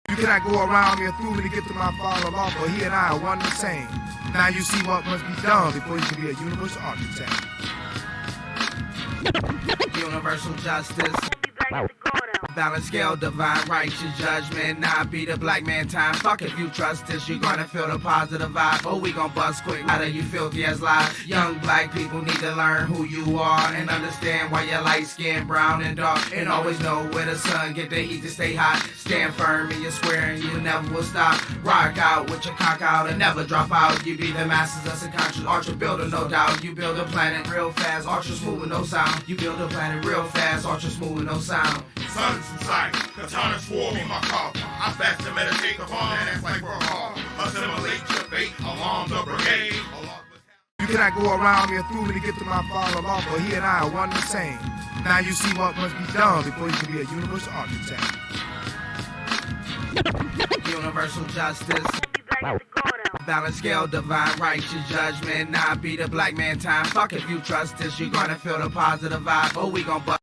You cannot go around me or through me to get to my father law, for he and I are one the same. Now you see what must be done before you can be a universal architect. Universal justice. Balance scale, divine righteous judgment. Not be the black man time. Fuck if you trust this, you gonna feel the positive vibe. Oh, we gon' bust quick. How do you filthy as lies? Young black people need to learn who you are and understand why you're light skin, brown and dark. And always know where the sun get the heat to stay hot. Stand firm in your square and you never will stop. Rock out with your cock out and never drop out. You be the masters of subconscious ultra builder, no doubt. You build a planet real fast, ultra smooth with no sound. You build a planet real fast, ultra smooth with no sound. Sun's in sight, katana swore me my call. I fast to meditate upon and act like we're hard. Assimilate your fate along the brigade. You cannot go around me or through me to get to my father law, for he and I are one the same. Now you see what must be done before you can be a universal architect. Universal justice. Balance scale, divine righteous judgment. Not be the black man time. Fuck if you trust this, you gonna feel the positive vibe. Oh, we gon' bust.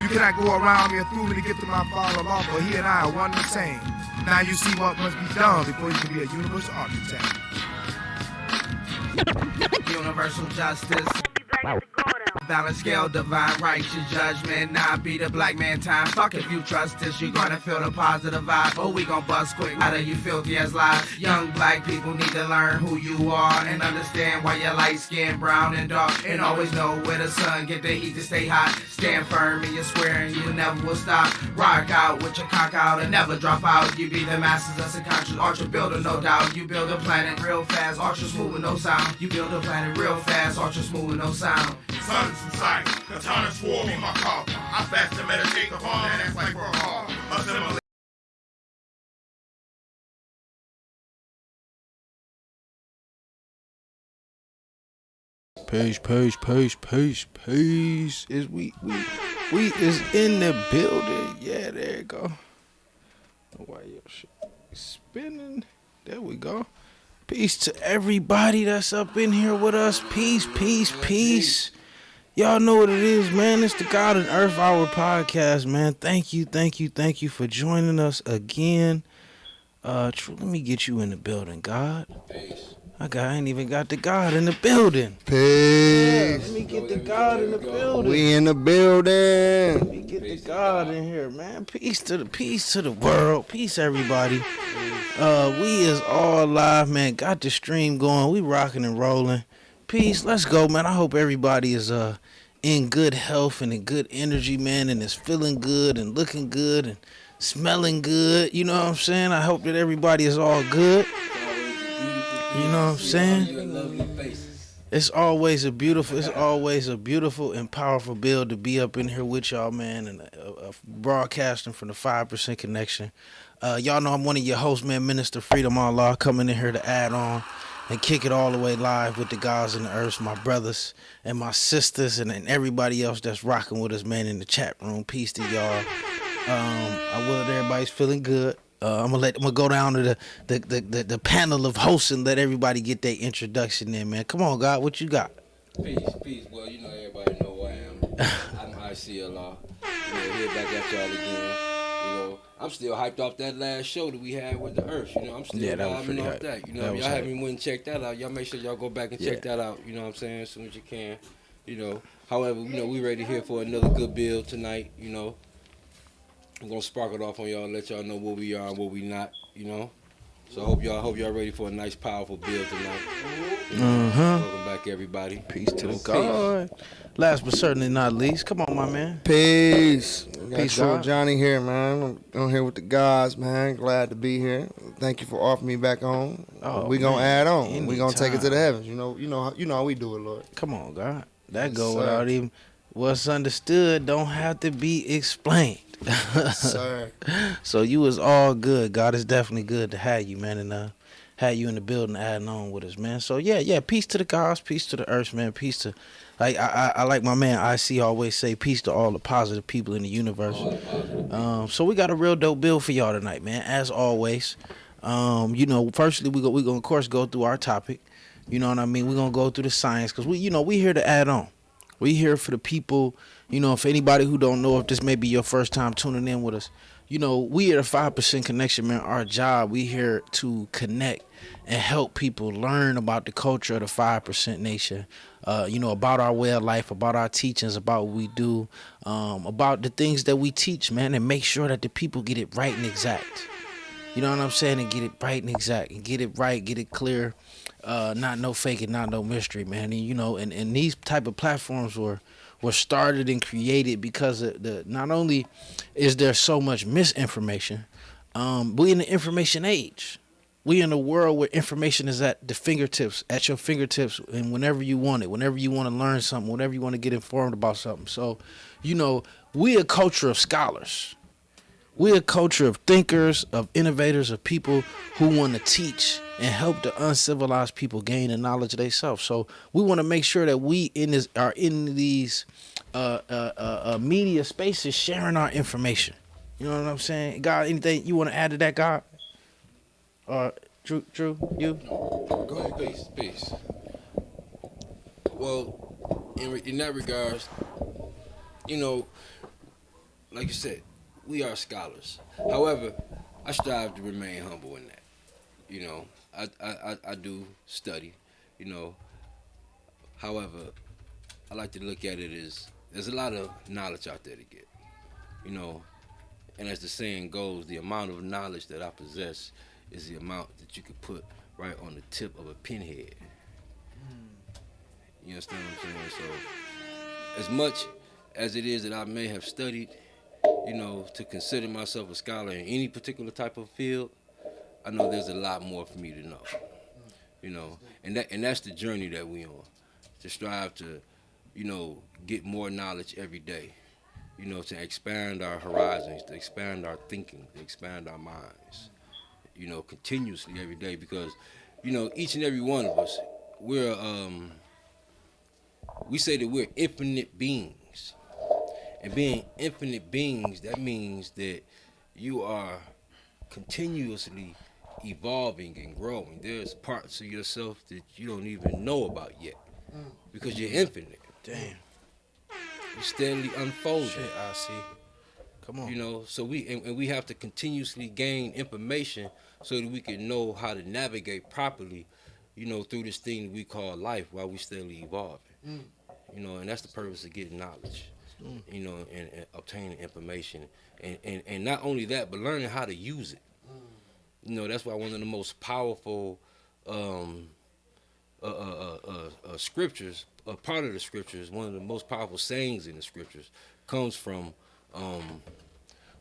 You cannot go around me or through me to get to my Father law, for he and I are one and the same. Now you see what must be done before you can be a universal architect. Universal justice. Balance scale, divine righteous judgment. Not be the black man time. Fuck if you trust this, you gonna feel the positive vibe. Oh, we gon' bust quick. How do you filthy as lies? Young black people need to learn who you are and understand why you're light skin, brown and dark. And always know where the sun get the heat to stay hot. Stand firm in your square and you never will stop. Rock out with your cock out and never drop out. You be the masters of subconscious ultra builder, no doubt. You build a planet real fast, ultra smooth with no sound. You build a planet real fast, ultra smooth with no sound. Sun's in sight, katana swore me my call. I fast to meditate upon, and that's like work hard. Assimilate. Peace. Is we is in the building. Yeah, there you go. Why your shit spinning? There we go. Peace to everybody that's up in here with us. Peace. Y'all know what it is, man. It's the God and Earth Hour podcast, man. Thank you for joining us again. True, let me get you in the building, God. Peace. I ain't even got the God in the building. Peace. Yeah, let me get the God in the building. We in the building. Let me get the God in here, man. Peace to the world. Peace, everybody. We is all live, man. Got the stream going. We rocking and rolling. Peace. Let's go, man. I hope everybody is in good health and in good energy, man, and is feeling good and looking good and smelling good. You know what I'm saying? I hope that everybody is all good. You know what I'm saying? It's always a beautiful and powerful build to be up in here with y'all, man, and broadcasting from the 5% Connection. Y'all know I'm one of your hosts, man, Minister Freedom Allah, coming in here to add on and kick it all the way live with the gods and the earths, my brothers and my sisters, and everybody else that's rocking with us, man, in the chat room. Peace to y'all. I will that everybody's feeling good. I'm gonna go down to the panel of hosts and let everybody get their introduction in, man. Come on, God, what you got? Peace. Well, you know everybody know who I am. I'm ICLR. Here back at y'all again. You know, I'm still hyped off that last show that we had with the Earth. You know, I'm still vibing off that. You know, if y'all haven't went and checked that out, y'all make sure y'all go back and check that out. You know what I'm saying? As soon as you can. You know, however, you know, we ready here for another good build tonight. You know. I'm gonna spark it off on y'all and let y'all know what we are and what we not, you know. So I hope y'all ready for a nice, powerful build tonight. Welcome back, everybody. Peace to the God. Last but certainly not least, come on, my man. Peace. Peace, True God. Johnny here, man. I'm here with the gods, man. Glad to be here. Thank you for offering me back on. We gonna add on. We gonna take it to the heavens. You know how we do it, Lord. Come on, God. That go without even what's understood don't have to be explained. Sir. So you was all good. God is definitely good to have you, man, and have you in the building adding on with us, man. So yeah, peace to the gods, peace to the earth, man, peace to I like my man IC always say, peace to all the positive people in the universe. So we got a real dope build for y'all tonight, man, as always. You know, firstly we gonna of course go through our topic. You know what I mean? We're gonna go through the science because we here to add on. We here for the people. You know, if anybody who don't know, if this may be your first time tuning in with us, you know, we are the 5% Connection, man. Our job, we here to connect and help people learn about the culture of the 5% nation, you know, about our way of life, about our teachings, about what we do, about the things that we teach, man, and make sure that the people get it right and exact. You know what I'm saying? And get it right and exact, and get it right, get it clear, not no faking, not no mystery, man. And, you know, and these type of platforms were started and created because of not only is there so much misinformation, we in the information age. We in a world where information is at your fingertips, and whenever you want it, whenever you want to learn something, whenever you want to get informed about something. So, you know, we a culture of scholars. We're a culture of thinkers, of innovators, of people who want to teach and help the uncivilized people gain the knowledge of themselves. So we want to make sure that we are in these media spaces sharing our information. You know what I'm saying? God, anything you want to add to that, God? Drew, you? Go ahead, peace. Well, in that regards, you know, like you said, we are scholars. However, I strive to remain humble in that. You know, I do study. You know, however, I like to look at it as there's a lot of knowledge out there to get. You know, and as the saying goes, the amount of knowledge that I possess is the amount that you could put right on the tip of a pinhead. You understand what I'm saying? So, as much as it is that I may have studied, you know, to consider myself a scholar in any particular type of field, I know there's a lot more for me to know. You know, and that's the journey that we on, to strive to, you know, get more knowledge every day. You know, to expand our horizons, to expand our thinking, to expand our minds. You know, continuously every day, because, you know, each and every one of us, we say that we're infinite beings. And being infinite beings, that means that you are continuously evolving and growing. There's parts of yourself that you don't even know about yet, because you're infinite. Damn. You're steadily unfolding. Shit, I see. Come on. You know, so we have to continuously gain information so that we can know how to navigate properly, you know, through this thing that we call life while we steadily evolving. You know, and that's the purpose of getting knowledge. You know, and obtaining information, and not only that, but learning how to use it. You know, that's why one of the most powerful scriptures, a part of the scriptures, one of the most powerful sayings in the scriptures comes from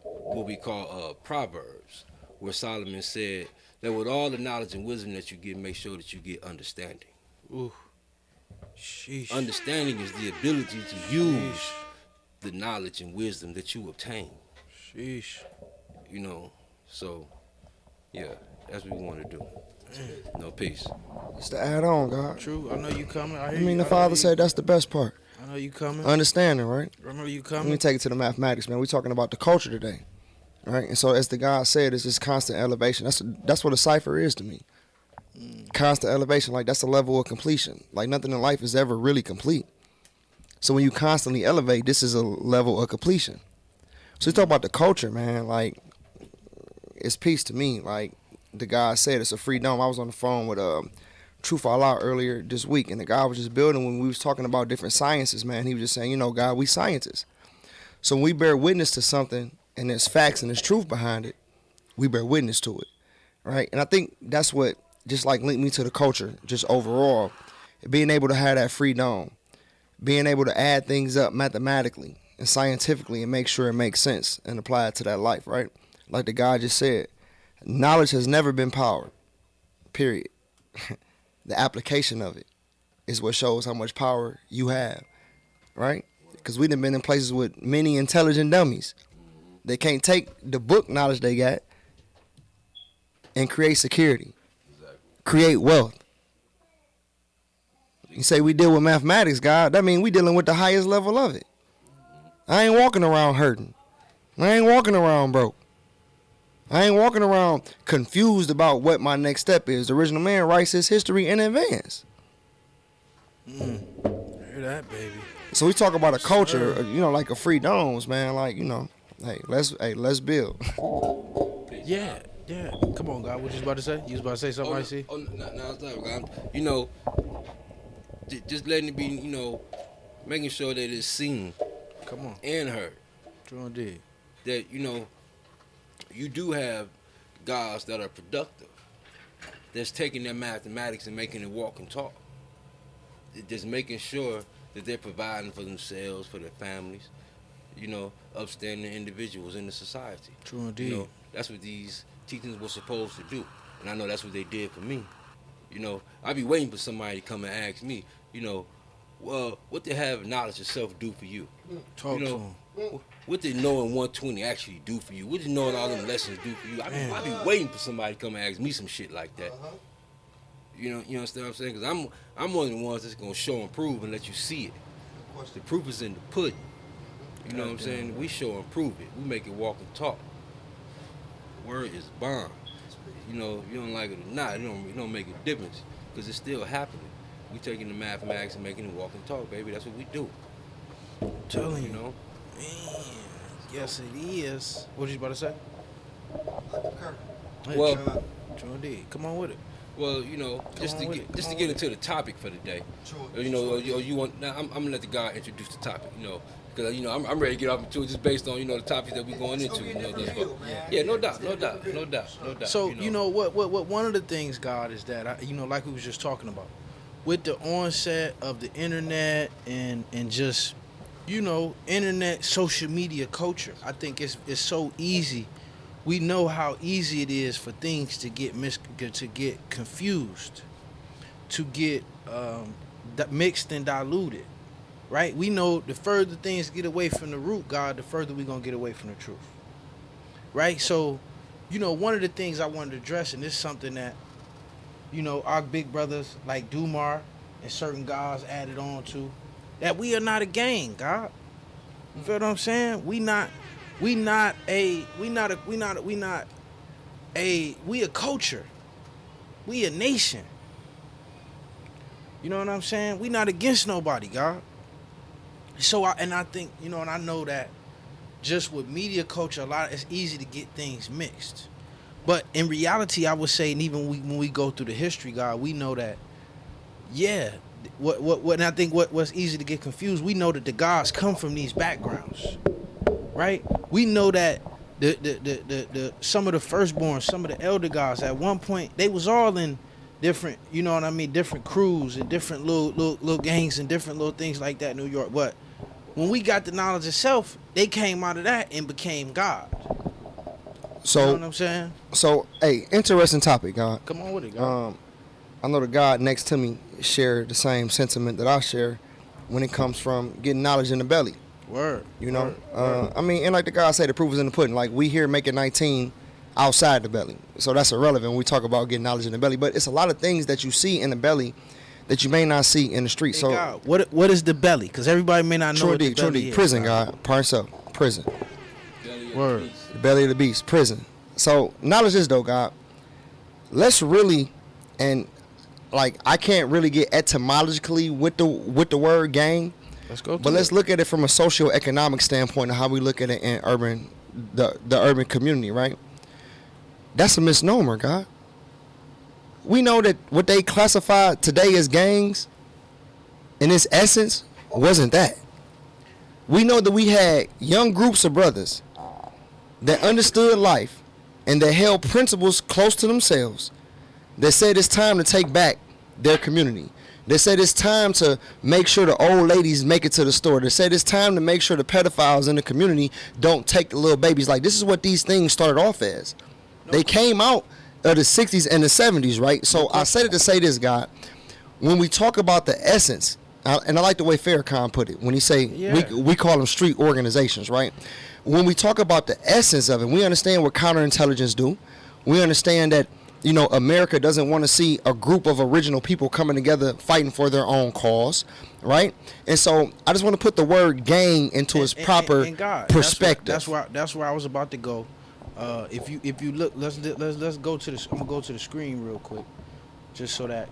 what we call Proverbs, where Solomon said that with all the knowledge and wisdom that you get, make sure that you get understanding. Ooh. Sheesh. Understanding is the ability to use the knowledge and wisdom that you obtain. Sheesh. You know, so yeah, that's what we want to do. No, peace. It's to add on, God. True, I know you coming. I mean, the Father said that's the best part. I know you coming. Understanding, right? Remember you Let coming. me take it to the mathematics, man. We're talking about the culture today, right? And so, as the God said, it's just constant elevation. That's what a cipher is to me. Constant elevation, like that's a level of completion. Like nothing in life is ever really complete. So when you constantly elevate, this is a level of completion. So you talk about the culture, man. Like it's peace to me. Like the guy said, it's a free dome. I was on the phone with Truth All Out earlier this week, and the guy was just building when we was talking about different sciences, man. He was just saying, you know, God, we scientists. So when we bear witness to something and there's facts and there's truth behind it, we bear witness to it, right? And I think that's what just like linked me to the culture, just overall, being able to have that free dome, being able to add things up mathematically and scientifically and make sure it makes sense and apply it to that life, right? Like the guy just said, knowledge has never been power, period. The application of it is what shows how much power you have, right? Because we done been in places with many intelligent dummies. They can't take the book knowledge they got and create security, create wealth. You say we deal with mathematics, God, that means we dealing with the highest level of it. I ain't walking around hurting. I ain't walking around broke. I ain't walking around confused about what my next step is. The original man writes his history in advance. Hear that, baby. So we talk about a culture, you know, like a free domes, man. Like, you know, let's build. Yeah. Come on, God. What you was about to say? You was about to say something, I see? No, it's not, God. You know, just letting it be, you know, making sure that it's seen. Come on. And heard. True indeed. That, you know, you do have gods that are productive, that's taking their mathematics and making it walk and talk. Just making sure that they're providing for themselves, for their families, you know, upstanding individuals in the society. True indeed. You know, that's what these teachings were supposed to do. And I know that's what they did for me. You know, I be waiting for somebody to come and ask me, you know, well, what did having knowledge of self do for you? Talk you know, to him. What did knowing 120 actually do for you? What did knowing all them lessons do for you? I be waiting for somebody to come and ask me some shit like that. You know, you understand what I'm saying? Because I'm one of the ones that's gonna show and prove and let you see it. The proof is in the pudding. You know what I'm saying? We show and prove it. We make it walk and talk. Word is bond. You know, you don't like it or not, it don't make a difference because it's still happening. We taking the mathematics and making it walk and talk, baby. That's what we do. I'm telling you, know. Man. Yes, it is. What you about to say? Well, True indeed. Come on with it. Well, just to get into the topic for the day, or you want. Now, I'm gonna let the guy introduce the topic. Because I'm ready to get off into it just based on the topics that we're going into. Yeah, no doubt. So what one of the things, God, is that like we was just talking about, with the onset of the internet and just internet social media culture, I think it's so easy. We know how easy it is for things to get confused, to get mixed and diluted, right? We know the further things get away from the root, God, the further we're going to get away from the truth, right? So, one of the things I wanted to address, and this is something that, our big brothers like Dumar and certain guys added on to, that we are not a gang, God. You feel what I'm saying? We a culture. We a nation. You know what I'm saying? We not against nobody, God. So I think, and I know that just with media culture, it's easy to get things mixed. But in reality, I would say, and even when we go through the history, God, we know that, and I think what's easy to get confused, we know that the gods come from these backgrounds, right? We know that the some of the firstborn, some of the elder gods, at one point, they was all in different, different crews and different little gangs and different little things like that in New York. But when we got the knowledge itself, they came out of that and became God. So, you know what I'm saying? So, hey, interesting topic, God. Come on with it, God. I know the God next to me share the same sentiment that I share when it comes from getting knowledge in the belly. Word. Word. And like the guy say, the proof is in the pudding. Like, we here making 19 outside the belly. So that's irrelevant when we talk about getting knowledge in the belly. But it's a lot of things that you see in the belly that you may not see in the street. Hey, so God, what is the belly? Because everybody may not know what the belly is. Prison, God. Par himself. Prison. Word. The belly of the beast. Prison. So knowledge is, though, God. Let's really, and like, I can't really get etymologically with the word gang. Let's go. But let's look at it from a socio-economic standpoint of how we look at it in the urban community, right? That's a misnomer, God. We know that what they classify today as gangs, in its essence, wasn't that. We know that we had young groups of brothers that understood life and that held principles close to themselves, that said it's time to take back their community. They said it's time to make sure the old ladies make it to the store. They said it's time to make sure the pedophiles in the community don't take the little babies. Like, this is what these things started off as. They came out of the 60s and the 70s, right? So I said it to say this, God. When we talk about the essence, and I like the way Farrakhan put it, when he say we call them street organizations, right? When we talk about the essence of it, we understand what counterintelligence do. We understand that, America doesn't want to see a group of original people coming together fighting for their own cause, right? And so I just want to put the word gang into its proper perspective. That's where I was about to go. If you look, let's go to the. I'm gonna go to the screen real quick, just so that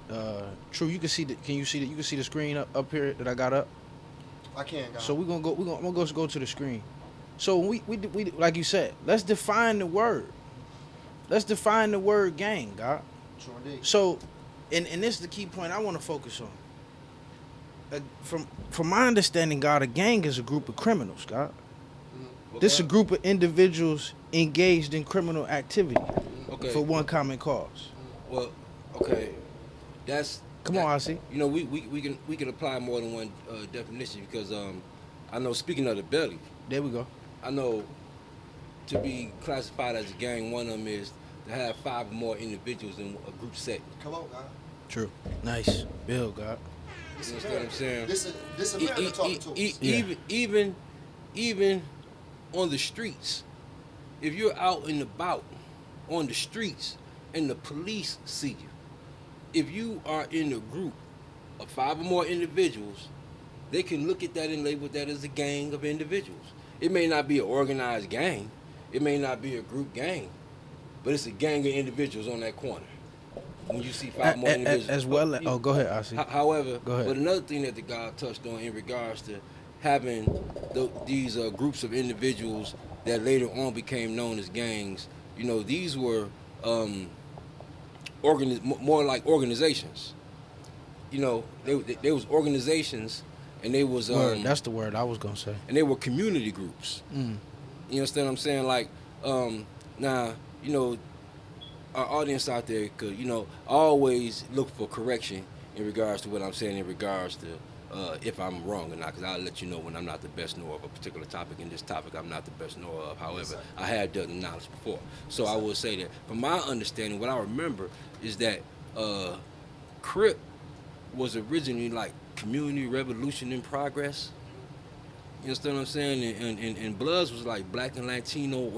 True, you can see the. You can see the screen up here that I got up. I can. So we're gonna go to the screen. So we like you said, let's define the word. Let's define the word gang, God. Sure indeed. So, and this is the key point I want to focus on. From my understanding, God, a gang is a group of criminals, God. This is a group of individuals engaged in criminal activity for one common cause. Well, okay, Come on, I see. We can apply more than one definition because I know, speaking of the belly, There we go. I know to be classified as a gang, one of them is to have 5 or more individuals in a group setting. Come on, God. True. Nice. Bill, God. You understand what I'm saying? This America talking to us. Even on the streets, if you're out and about on the streets and the police see you, if you are in a group of 5 or more individuals, they can look at that and label that as a gang of individuals. It may not be an organized gang, it may not be a group gang, but it's a gang of individuals on that corner. When you see 5 more individuals. As well as, go ahead, I see. However, go ahead. But another thing that the God touched on in regards to having these groups of individuals that later on became known as gangs, you know, these were more like organizations. You know, they was organizations, and they was that's the word I was gonna say. And they were community groups. You understand what I'm saying? Like, now, you know, our audience out there could, you know, always look for correction in regards to what I'm saying, in regards to if I'm wrong or not, because I'll let you know when I'm not the best knower of a particular topic. In this topic, I'm not the best knower of. However, I had done the knowledge before. So I will say that, from my understanding, what I remember is that Crip was originally like community revolution in progress. You understand what I'm saying? And Bloods was like Black and Latino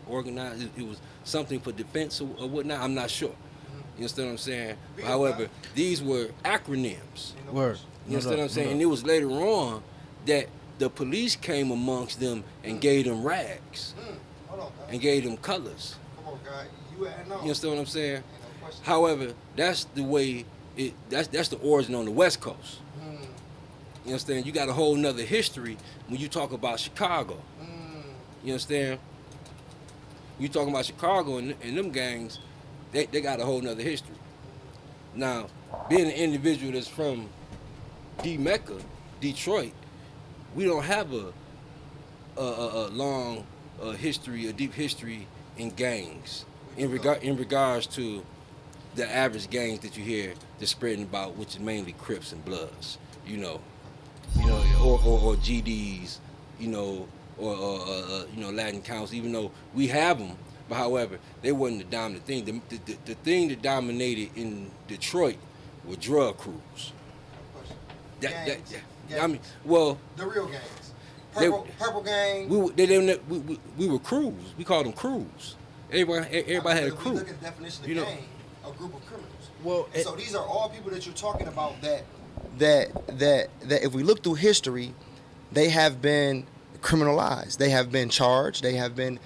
organized. It was something for defense or whatnot. I'm not sure. You understand what I'm saying? However, these were acronyms. Word. You understand what I'm saying? And it was later on that the police came amongst them and gave them rags and gave them colors. Come on, guy. You understand what I'm saying? However, that's the way that's the origin on the West Coast. You understand? You got a whole nother history when you talk about Chicago. You understand? You talking about Chicago and them gangs, they got a whole nother history. Now, being an individual that's from D-Mecca, Detroit, we don't have a long history, a deep history in gangs in regards to the average gangs that you hear that's spreading about, which is mainly Crips and Bloods, you know, or GDs, you know, or Latin Council, even though we have them. But however, they wasn't the dominant thing. The thing that dominated in Detroit were drug crews. Gangs. I mean, well, The real gangs. Purple gang. We were crews. We called them crews. Everybody had a crew. Look at the definition of gang, a group of criminals. Well, So these are all people that you're talking about that if we look through history, they have been criminalized. They have been charged. They have been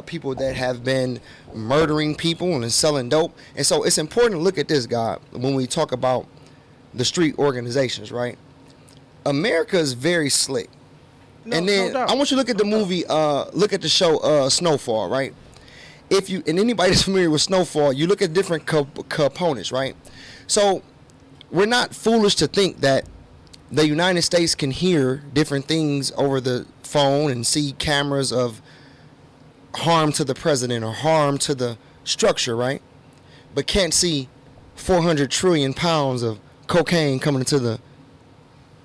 people that have been murdering people and selling dope. And so it's important to look at this, God, when we talk about the street organizations, right? America is very slick. And then I want you to look at the movie, look at the show Snowfall, right? If you, and anybody that's familiar with Snowfall, you look at different components, right? So we're not foolish to think that the United States can hear different things over the phone and see cameras of harm to the president or harm to the structure, right? But can't see 400 trillion pounds of cocaine coming into the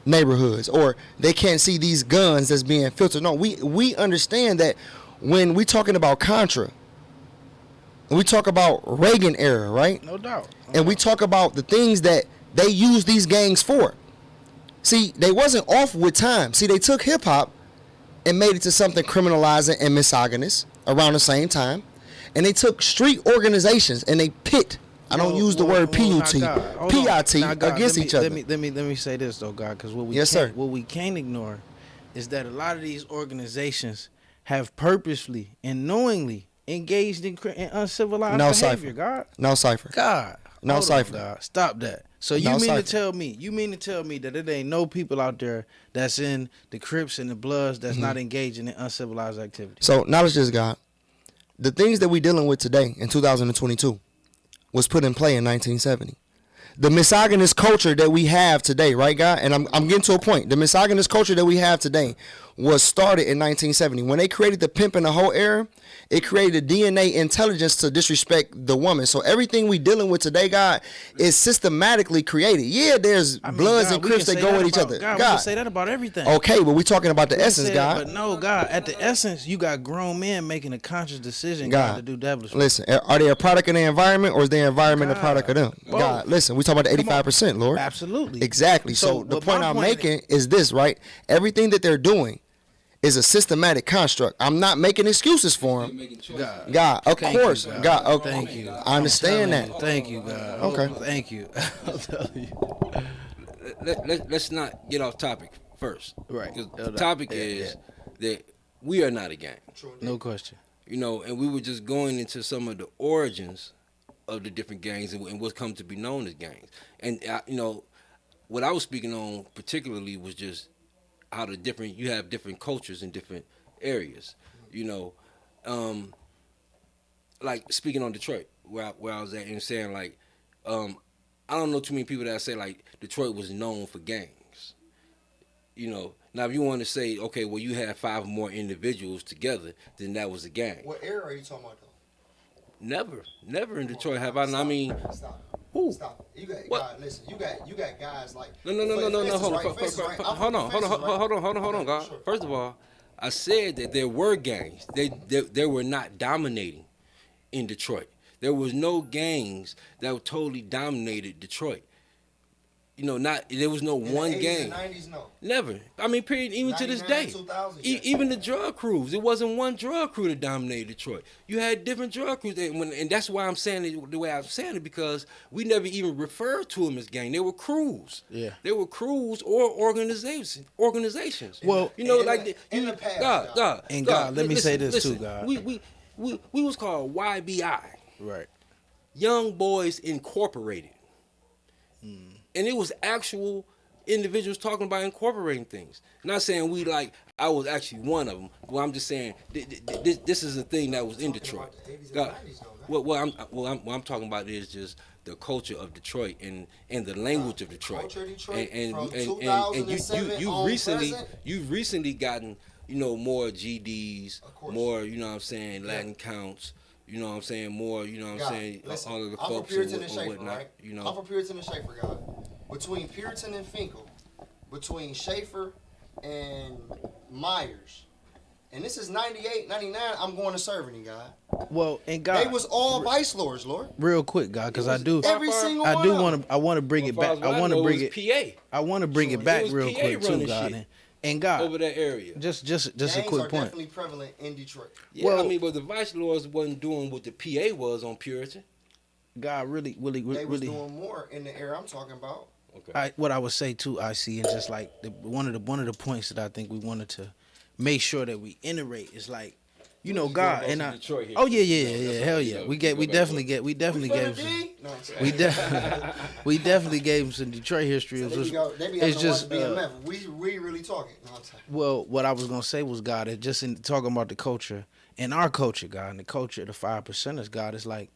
neighborhoods, or they can't see these guns that's being filtered. No, we understand that when we talking about Contra, and we talk about Reagan era, right? No doubt. And we talk about the things that they use these gangs for. See, they wasn't off with time. See, they took hip hop and made it to something criminalizing and misogynist around the same time. And they took street organizations and they pit. I don't use the word PUT, PIT against each other. Let me say this though, God, because what we can't ignore is that a lot of these organizations have purposely and knowingly engaged in uncivilized behavior. God, no cipher. God, no cipher. God, stop that. So you mean to tell me that it ain't no people out there that's in the Crips and the Bloods that's not engaging in uncivilized activity? So knowledge this, God. The things that we dealing with today in 2022 was put in play in 1970. The misogynist culture that we have today, right, God? And I'm getting to a point. The misogynist culture that we have today was started in 1970. When they created the pimp in the whole era, it created DNA intelligence to disrespect the woman. So everything we dealing with today, God, is systematically created. Yeah, there's Bloods and Crips that go with each other. God, we can say that about everything. Okay, but we're talking about the essence, God. But no, God, at the essence, you got grown men making a conscious decision, God, to do devilish. Listen, are they a product of the environment, or is their environment a product of them? Both. God, listen, we talking about the 85%, Lord. Absolutely. Exactly. So the point I'm making is this, right? Everything that they're doing is a systematic construct. I'm not making excuses for them. God, of course. God, okay. Thank you. I understand that. Thank you, God. Okay. Thank you. I'll tell you. Let's not get off topic first. Right. The topic is that we are not a gang. No question. You know, and we were just going into some of the origins of the different gangs and what's come to be known as gangs. And, you know, what I was speaking on particularly was just how you have different cultures in different areas. You know, like speaking on Detroit, where I was at, and saying like, I don't know too many people that say like Detroit was known for gangs. You know, now if you want to say, okay, well you had 5 or more individuals together, then that was a gang. What era are you talking about though? Never in Detroit have I. I mean, Stop. who? Stop. You got What? God, listen. You got guys like No. Hold on, God. Sure. First of all, I said that there were gangs. They were not dominating in Detroit. There was no gangs that totally dominated Detroit. You know, there was no one the 80s gang. And 90s, no. Never. I mean, period. Even to this 99, day, 2000, yes. even the drug crews. It wasn't one drug crew that dominated Detroit. You had different drug crews, and that's why I'm saying it the way I'm saying it, because we never even referred to them as gang. They were crews. Yeah. They were crews or organizations. Well, you know, in the past, God, And God, let me say this too, God. We was called YBI. Right. Young Boys Incorporated. And it was actual individuals talking about incorporating things. Not saying I was actually one of them. Well, I'm just saying this is a thing that was in Detroit. God, what I'm talking about is just the culture of Detroit and the language of Detroit. Culture of Detroit And from 2007 you've recently gotten, you know, more GDs, more, you know what I'm saying, Latin counts. You know what I'm saying? More, you know what I'm saying? Listen, all of the I'm folks from Puritan and or Schaefer, whatnot. right? You know, I'm from Puritan and Schaefer, God. Between Puritan and Finkel, between Schaefer and Myers, and this is 98, 99, I'm going to Serving, God. Well, and God, They was all vice lords, Lord. real quick, God, because I do, Every single I one do of want to, I want to bring it back. I want to bring it. PA I want to bring it back was real PA quick too, running God. shit And God, over that area. just Gangs a quick are point. definitely prevalent in Detroit. Yeah, Well- I mean, but the vice lords wasn't doing what the PA was on Puritan. God, really, They was really. doing more in the era I'm talking about. Okay. What I would say too, I see, and just like one of the points that I think we wanted to make sure that we iterate is like, you know, God Going and back I. to Detroit here. Oh yeah, That's hell how, yeah. you know, We go back definitely to get we definitely We gave finna some, D? No, I'm saying. we definitely gave him some Detroit history. So It they was be out- they be it's having just to watch BMF. We really talking. No, I'm saying. well, what I was gonna say was God, it just in talking about the culture and our culture, God, and the culture of the 5%ers, God, it's like,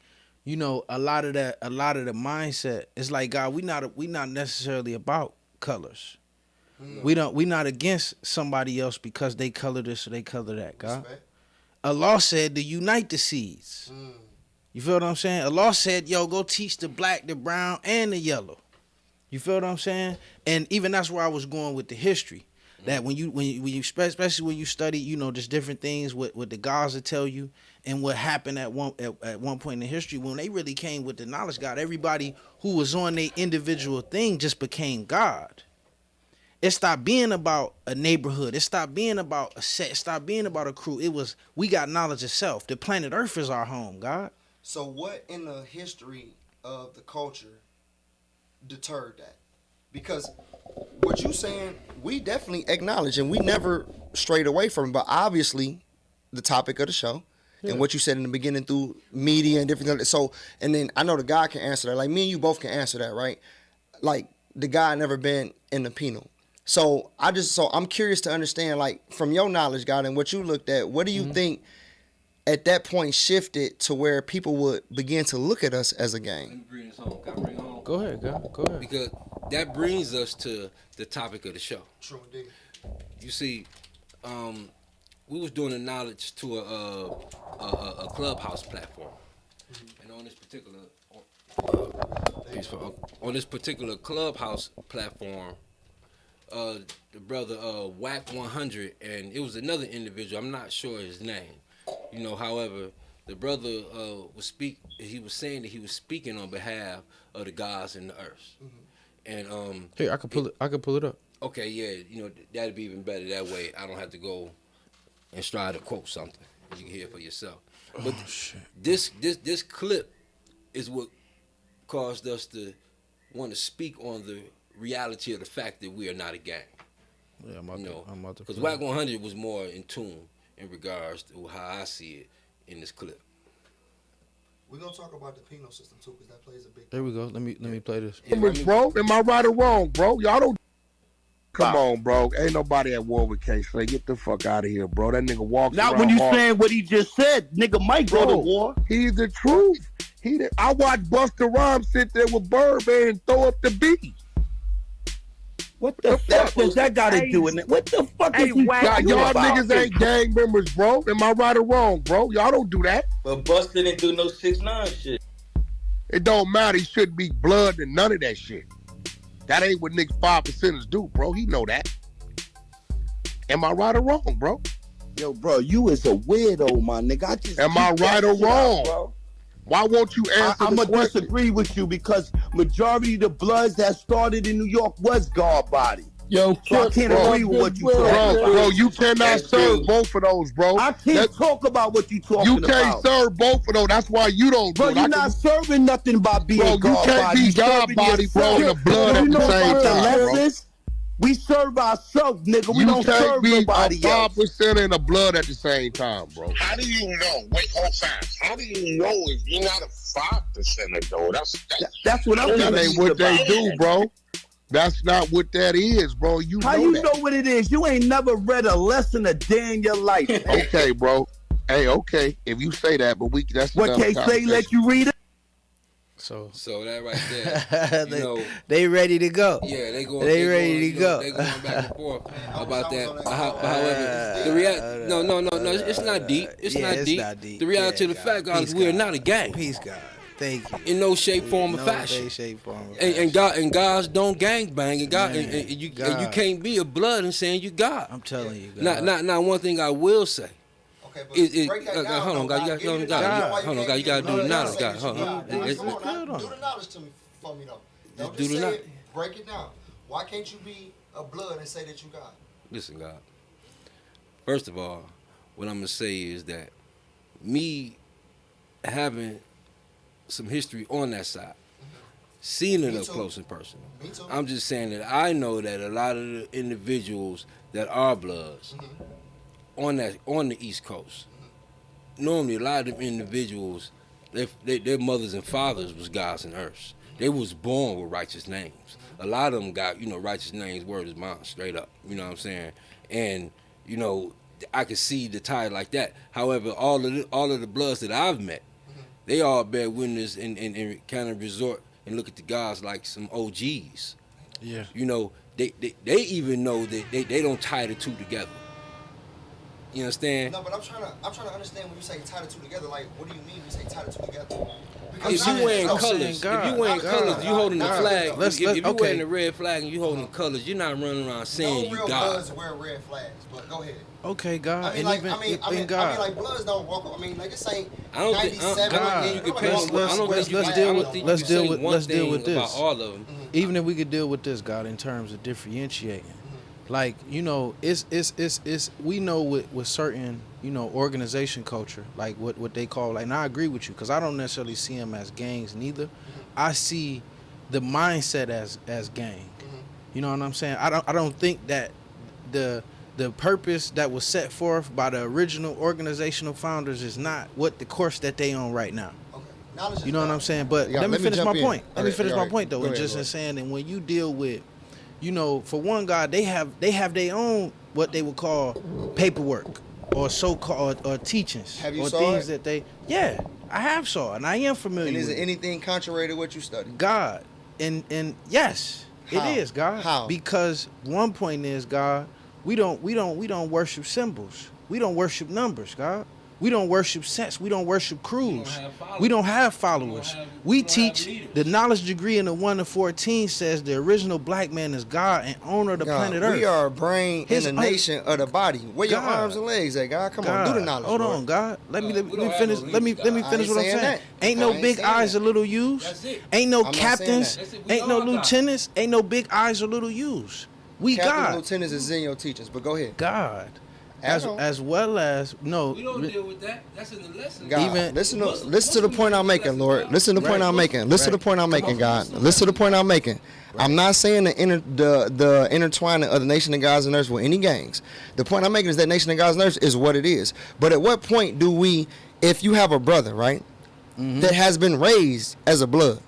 you know, a lot of the mindset is like, God, we not necessarily about colors. We not against somebody else because they color this or they color that, God. Respect. Allah said to unite the seeds. You feel what I'm saying? Allah said, yo, go teach the black, the brown, and the yellow. You feel what I'm saying? And even that's where I was going with the history. That when you especially when you study, you know, just different things, what the gods will tell you, and what happened at one point in history when they really came with the knowledge, God, everybody who was on their individual thing just became God. It stopped being about a neighborhood. It stopped being about a set. It stopped being about a crew. It was, we got knowledge itself. The planet Earth is our home, God. So what in the history of the culture deterred that? Because what you saying, we definitely acknowledge and we never strayed away from it. But obviously, the topic of the show and what you said in the beginning through media and different things. So, and then I know the guy can answer that. Like me and you both can answer that, right? Like the guy never been in the penal. So I'm curious to understand, like, from your knowledge, God, and what you looked at, what do you think at that point shifted to where people would begin to look at us as a gang? Let me bring this home. Can I bring it home? Go ahead, God. Go ahead. Because that brings us to the topic of the show. True indeed. You see, we was doing the knowledge to a clubhouse platform, and on this particular clubhouse platform, the brother Whack 100, and it was another individual. I'm not sure his name. You know, however, the brother he was saying that he was speaking on behalf of the gods and the earth. And Hey, I could pull it up. okay, yeah, you know, that'd be even better. That way, I don't have to go and try to quote something. You can hear it for yourself. But this clip is what caused us to want to speak on the reality of the fact that we are not a gang. Yeah, I'm about to. Because Whack 100 was more in tune in regards to how I see it in this clip. We're gonna talk about the penal system too, because that plays a big. There we go. Let me play this. Yeah, I mean, Bro, am I right or wrong, bro? Y'all don't Come on, bro. Ain't nobody at war with K-Slay. Get the fuck out of here, bro. That nigga walks Not around when you hard. saying what he just said. Nigga might go to Bro, war. He's the truth. I watched Busta Rhymes sit there with Birdman and throw up the beat. What the fuck does that got to do with it? What the fuck is he talking Y'all about? niggas ain't gang members, bro. Am I right or wrong, bro? Y'all don't do that. But Busta didn't do no 6ix9ine shit. It don't matter. He shouldn't be blood and none of that shit. That ain't what niggas 5%ers do, bro. He know that. Am I right or wrong, bro? Yo, bro, you is a weirdo, my nigga. Am I right or wrong? Bro. Why won't you answer I'm the going to question? disagree with you because majority of the Bloods that started in New York was guard body. Yo, so I can't agree with what you talking about. Bro, you cannot serve both of those, bro. I can't talk about what you talking about. You can't serve both of those. That's why you don't do bro, it. You're not serving nothing by being bro, God you can't body. be God body, bro, in the blood at the same time, bro. We serve ourselves, nigga. We don't serve serve nobody else. 5% in the blood at the same time, bro. How do you know? Wait, hold fast. How do you know if you're not a 5%er, though? That's what I'm That saying. ain't what they do, bro. That's not what that is, bro. How you know what it is? You ain't never read a lesson a day in your life. Okay, bro. Hey, okay. If you say that, but that's what K-Slay let you read it? So that right there, they ready to go. Yeah, they ready to go. They going back and forth about that. However, the reality, no, it's not deep. It's not deep. The reality of the fact is we're not a gang. Peace, God. Thank you. In no shape, form, or fashion. And guys don't gang bang, and you can't be a blood and saying you God. I'm telling you, God. Now, one thing I will say. Hold on, God. You gotta do the knowledge, God. Hold on. Do the knowledge to me for me though. Don't just say it, break it down. Why can't you be a blood and say that you God? Listen, God. First of all, what I'm gonna say is that me having some history on that side, seeing it up close and personal. I'm just saying that I know that a lot of the individuals that are bloods on the East Coast, normally a lot of them individuals, their mothers and fathers was gods and earths. They was born with righteous names. A lot of them got, righteous names, word is mine, straight up. You know what I'm saying? And, I could see the tie like that. However, all of the bloods that I've met, they all bear witness and kind of resort and look at the guys like some OGs. Yeah. They even know that they don't tie the two together. You understand? No, but I'm trying to understand when you say tie the two together. Like, what do you mean when you say tie the two together? If you wearing colors, you holding the flag. If you wearing the red flag and you holding the colors, you're not running around saying you God. No real bloods wear red flags, but go ahead. Okay, God. I mean, like bloods don't walk. I mean, like this ain't. I don't think you can let's deal with this. About all of them. Even if we could deal with this, God, in terms of differentiating. Like, it's we know with certain, organization culture, like what they call, like, and I agree with you, because I don't necessarily see them as gangs neither. I see the mindset as gang. You know what I'm saying? I don't think that the purpose that was set forth by the original organizational founders is not what the course that they on right now. Okay. You know what I'm saying? But let me finish my point. Let me finish my point, though. And just in saying that when you deal with, for one, God, they have their own what they would call paperwork or so-called or teachings. Have you or saw things it? that I have saw it, and I am familiar. And is with it anything contrary to what you study? God, and yes, How? it is, God. How? Because one point is, God, we don't worship symbols. We don't worship numbers, God. We don't worship sets. We don't worship crews. We don't have followers. We teach the knowledge degree in the 1 to 14 says the original black man is God and owner of the planet Earth. We are a brain in the nation of the body. Where your arms and legs at, God? Come on, do the knowledge. Hold on, God. Let me finish. Let me finish what I'm saying. Ain't no big eyes or little U's. Ain't no captains. Ain't no lieutenants. Ain't no big eyes or little U's. We Captain God. Lieutenants is in your teachers, but go ahead. God. As well as no. We don't deal with that. That's in the lesson. God, listen to the point I'm making, Lord. Listen to the point I'm making. Listen to the point I'm making, God. Listen to the point I'm making. I'm not saying the intertwining of the Nation of Gods and Earths with any gangs. The point I'm making is that Nation of Gods and Earths is what it is. But at what point do we, if you have a brother, right, that has been raised as a blood.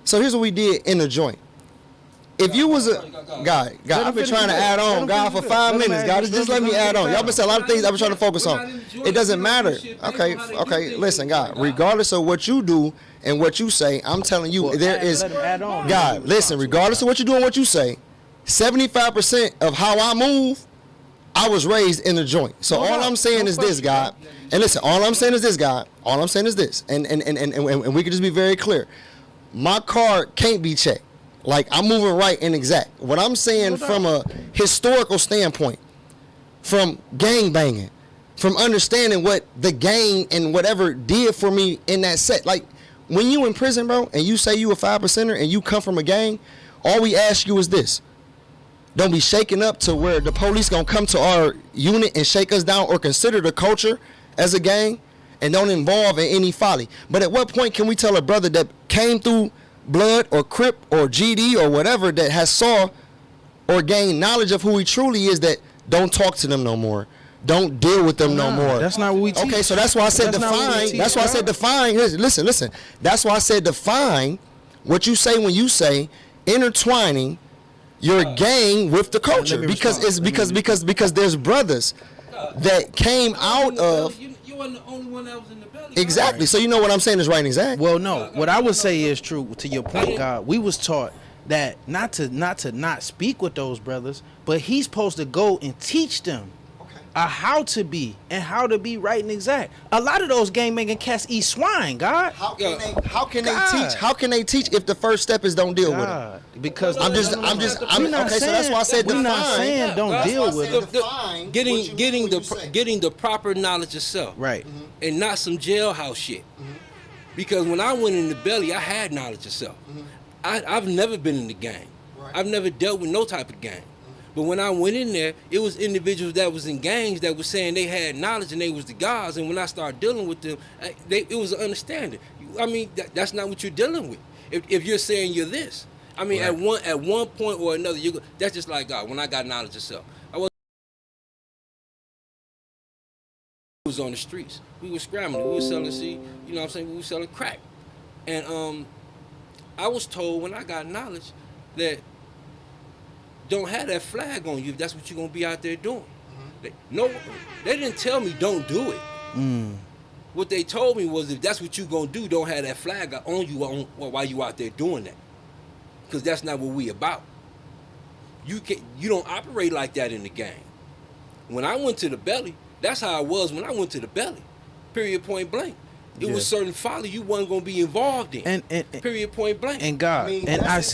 So here's what we did in the joint. If you was a God, I've been trying to add on, God, for 5 minutes. God, just let me add on. Y'all been saying a lot of things I've been trying to focus on. It doesn't matter. Okay. Listen, God, regardless of what you do and what you say, I'm telling you, there is God. Listen, regardless of what you do and what you say, 75% of how I move, I was raised in a joint. So all I'm saying is this, God. And listen, all I'm saying is this, God. All I'm saying is this, and we can just be very clear. My card can't be checked. Like, I'm moving right and exact. What I'm saying from a historical standpoint, from gang banging, from understanding what the gang and whatever did for me in that set. Like, when you in prison, bro, and you say you a 5%er and you come from a gang, all we ask you is this. Don't be shaken up to where the police gonna come to our unit and shake us down or consider the culture as a gang, and don't involve in any folly. But at what point can we tell a brother that came through Blood or Crip or GD or whatever that has saw or gained knowledge of who he truly is, that don't talk to them no more, don't deal with them no more? That's not what we teach. Okay, so that's why I said define. That's why I said define. Listen. That's why I said define what you say when you say intertwining your gang with the culture, because there's brothers that came out of. You wasn't the only one that was in the belly. Exactly. Right. So you know what I'm saying is right and exact. Well, no. What I would say is true. To your point, God, we was taught that not to speak with those brothers, but he's supposed to go and teach them how to be and how to be right and exact. A lot of those gang banging cats eat swine, God. How can they teach if the first step is don't deal with it? Because I'm okay. So that's why I said we're not saying don't deal with it. Getting the proper knowledge of self, right, and not some jailhouse shit. Because when I went in the belly, I had knowledge of self. I've never been in the gang. Right. I've never dealt with no type of gang. But when I went in there, it was individuals that was in gangs that was saying they had knowledge and they was the gods. And when I started dealing with them, it was an understanding. I mean, that's not what you're dealing with. If you're saying you're this, I mean, right. at one point or another, that's just like God. When I got knowledge of self, I was on the streets. We were scrambling. We were selling seed. You know what I'm saying? We were selling crack. And I was told when I got knowledge that don't have that flag on you if that's what you're going to be out there doing. They didn't tell me don't do it. What they told me was if that's what you're going to do, don't have that flag on you while you out there doing that. Because that's not what we about. You don't operate like that in the gang. When I went to the belly, that's how I was when I went to the belly. Period, point blank. It was certain folly you wasn't going to be involved in. And period, point blank. And God, that's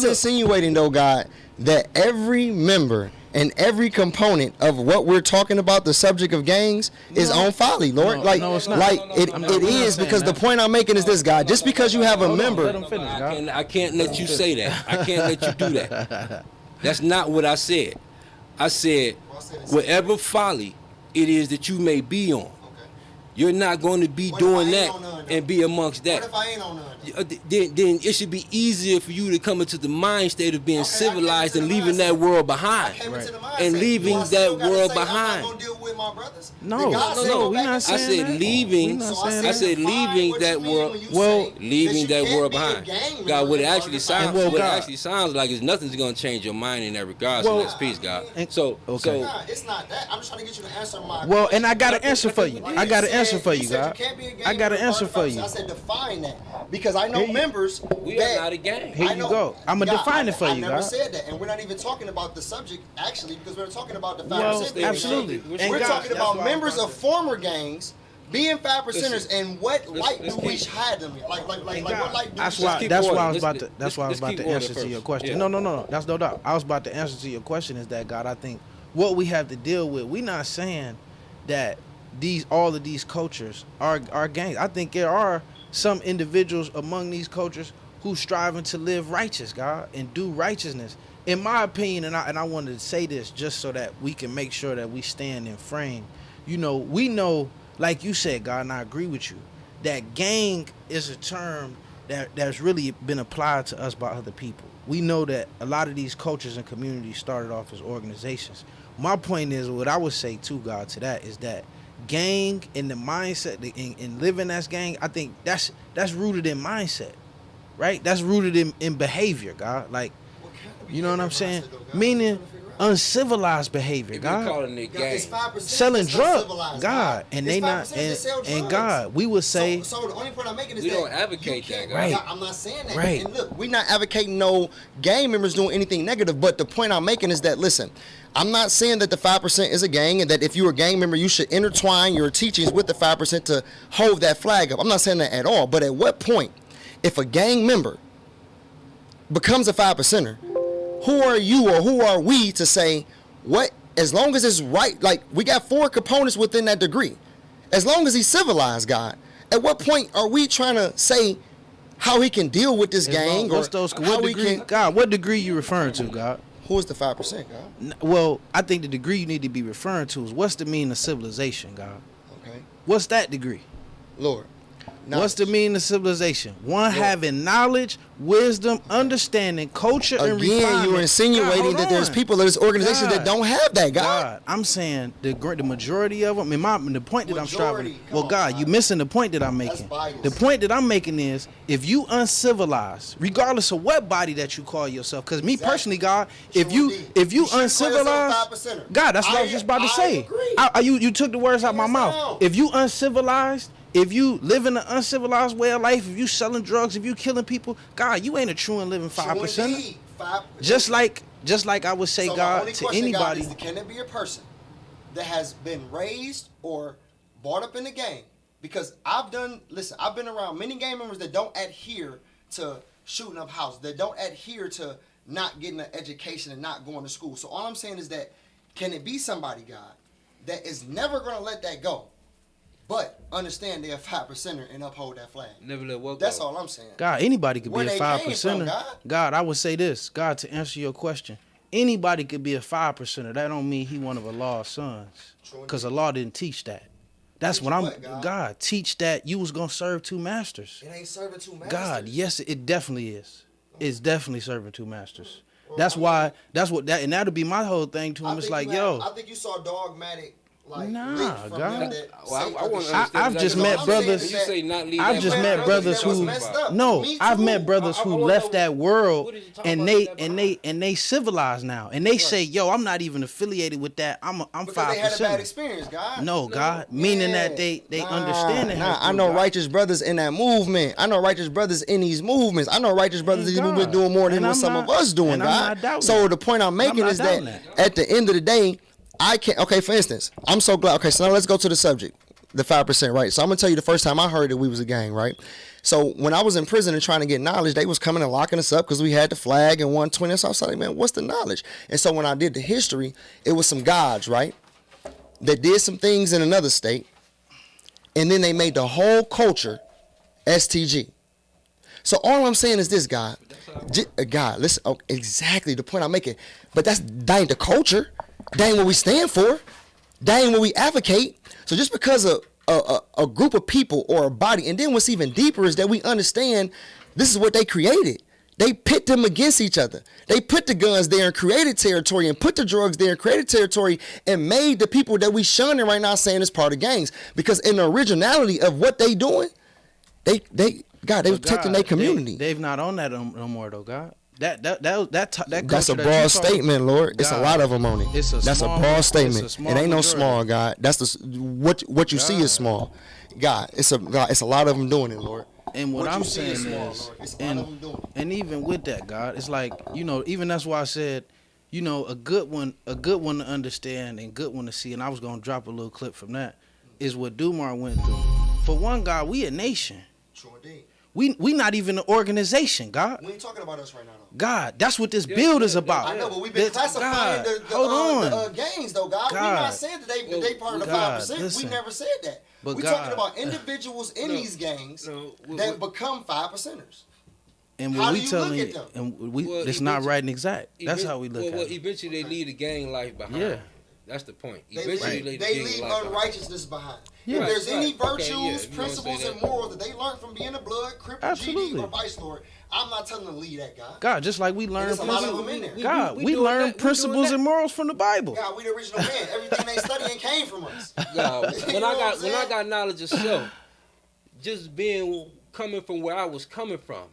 insinuating though, God, that every member and every component of what we're talking about, the subject of gangs, is on folly, Lord. No, it's not. It is, because the point I'm making is this, God. Just because you have a member, I can't let you say that. I can't let you do that. That's not what I said. I said whatever folly it is that you may be on, you're not going to be doing that and be amongst that. What if I ain't on none? Then it should be easier for you to come into the mind state of being civilized and leaving that world behind. And leaving that world behind. No, we're not saying I said leaving. I said leaving that world. Well, leaving that world behind. God, what it actually sounds like is nothing's going to change your mind in that regard. So that's peace, God. So it's not that. I'm just trying to get you to answer my question. And I got an answer for you. I got an answer for you, God. I got an answer for you. I said define that, because I know members. We are not a gang. Here you go. I'm gonna define it for you, God. I never said that, and we're not even talking about the subject actually, because we're talking about the 5%. Well, absolutely. We're talking about members of former gangs being 5%ers, and what light do we hide them in? Like what light do we? That's why I was about to answer to your question. No. That's no doubt. I was about to answer to your question is that, God, I think what we have to deal with, we're not saying that all of these cultures are gangs. I think there are some individuals among these cultures who striving to live righteous, God, and do righteousness. In my opinion, and I wanted to say this just so that we can make sure that we stand in frame. We know, like you said, God, and I agree with you, that gang is a term that's really been applied to us by other people. We know that a lot of these cultures and communities started off as organizations. My point is, what I would say too, God, to that is that gang and the mindset in living as gang, I think that's rooted in mindset, right? That's rooted in behavior, God. Like, You know what I'm saying? Meaning uncivilized behavior, God. Calling it gang. Selling drugs, God, and they not and God. We would say. So the only point I'm making is we that don't advocate that, God. Right. I'm not saying that. Right. And look, We're not advocating no gang members doing anything negative, but the point I'm making is that, listen, I'm not saying that the 5% is a gang and that if you're a gang member, you should intertwine your teachings with the 5% to hold that flag up. I'm not saying that at all. But at what point, if a gang member becomes a 5%er, who are you or who are we to say what, as long as it's right, like we got 4 components within that degree. As long as he's civilized, God, at what point are we trying to say how he can deal with this gang? What's those, what degree, God, what degree you referring to, God? Who is the 5%, God? Well, I think the degree you need to be referring to is what's the meaning of civilization, God? Okay. What's that degree? Lord. What's the meaning of civilization? One having knowledge, wisdom, understanding, culture, and refinement. Again, you're insinuating that there's people, there's organizations that don't have that, God. I'm saying the majority of them, and the point that I'm striving. Well, God, you missing the point that I'm making. The point that I'm making is, if you uncivilized, regardless of what body that you call yourself, because me personally, God, if you uncivilized, God, that's what I was just about to say. You took the words out of my mouth. If you uncivilized. If you live in an uncivilized way of life, if you selling drugs, if you killing people, God, you ain't a true and living 5%. Just like I would say, God, to anybody. Can it be a person that has been raised or brought up in the gang? Because I've been around many gang members that don't adhere to shooting up houses, that don't adhere to not getting an education and not going to school. So all I'm saying is that, can it be somebody, God, that is never going to let that go? But understand they're a 5%er and uphold that flag. Never let what go. That's all I'm saying. God, anybody could Where be a they 5%er. God? God, I would say this. God, to answer your question, anybody could be a 5%er. That don't mean he one of Allah's sons. Because Allah didn't teach that. That's what I'm. God, teach that you was gonna serve 2 masters. It ain't serving 2 masters. God, yes, it definitely is. It's definitely serving 2 masters. That's why. That's what that, and that'll be my whole thing to him. It's like, yo. I think you saw dogmatic. Nah, God. I've just met brothers. I've just met brothers who. No, I've met brothers who left that world and they civilized now, and they say, "Yo, I'm not even affiliated with that. I'm 5%." Because they had a bad experience, God. No, God, meaning that they understand it. I know righteous brothers in that movement. I know righteous brothers in these movements. I know righteous brothers who've been doing more than what some of us doing, God. So the point I'm making is that at the end of the day. I can't, okay, for instance, I'm so glad, okay, so now let's go to the subject, the 5%, right? So I'm going to tell you the first time I heard that we was a gang, right? So when I was in prison and trying to get knowledge, they was coming and locking us up because we had the flag and 120, so I was like, man, what's the knowledge? And so when I did the history, it was some gods, right, that did some things in another state, and then they made the whole culture STG. So all I'm saying is this, God, listen, oh, exactly the point I'm making, but that ain't the culture. That ain't what we stand for. That ain't what we advocate. So just because a group of people or a body, and then what's even deeper is that we understand this is what they created. They pit them against each other. They put the guns there and created territory and put the drugs there and created territory and made the people that we shunning right now saying is part of gangs. Because in the originality of what they doing, they were protecting their community. They've not on that no more though, God. That's a broad statement, Lord. God, it's a lot of them on it. That's a broad statement. It ain't no small, God. That's what you see is small. God, it's a lot of them doing it, Lord. And what I'm saying is, and even with that, God, it's like, even that's why I said, a good one to understand and good one to see. And I was gonna drop a little clip from that. Is what Dumar went through. For one, God, we a nation. Sure indeed. We not even an organization, God. We ain't talking about us right now, though. God, that's what this build is about. I know, but we've been classifying the gangs, though, God. We're not saying that they part of the 5%. We never said that. We're talking about individuals in these gangs that become 5%ers. And what we telling you, and it's not right and exact. That's how we look at it. Well, eventually they leave the gang life behind. Yeah. That's the point. They leave unrighteousness behind. Yeah. If there's any virtues, principles, and morals that they learned from being a blood, cripple, GD, or vice lord, I'm not telling them to leave that, God. God, just like we learn we learn principles and morals from the Bible. God, we the original man. Everything they studying came from us. God, when I got knowledge of self, just coming from where I was coming from,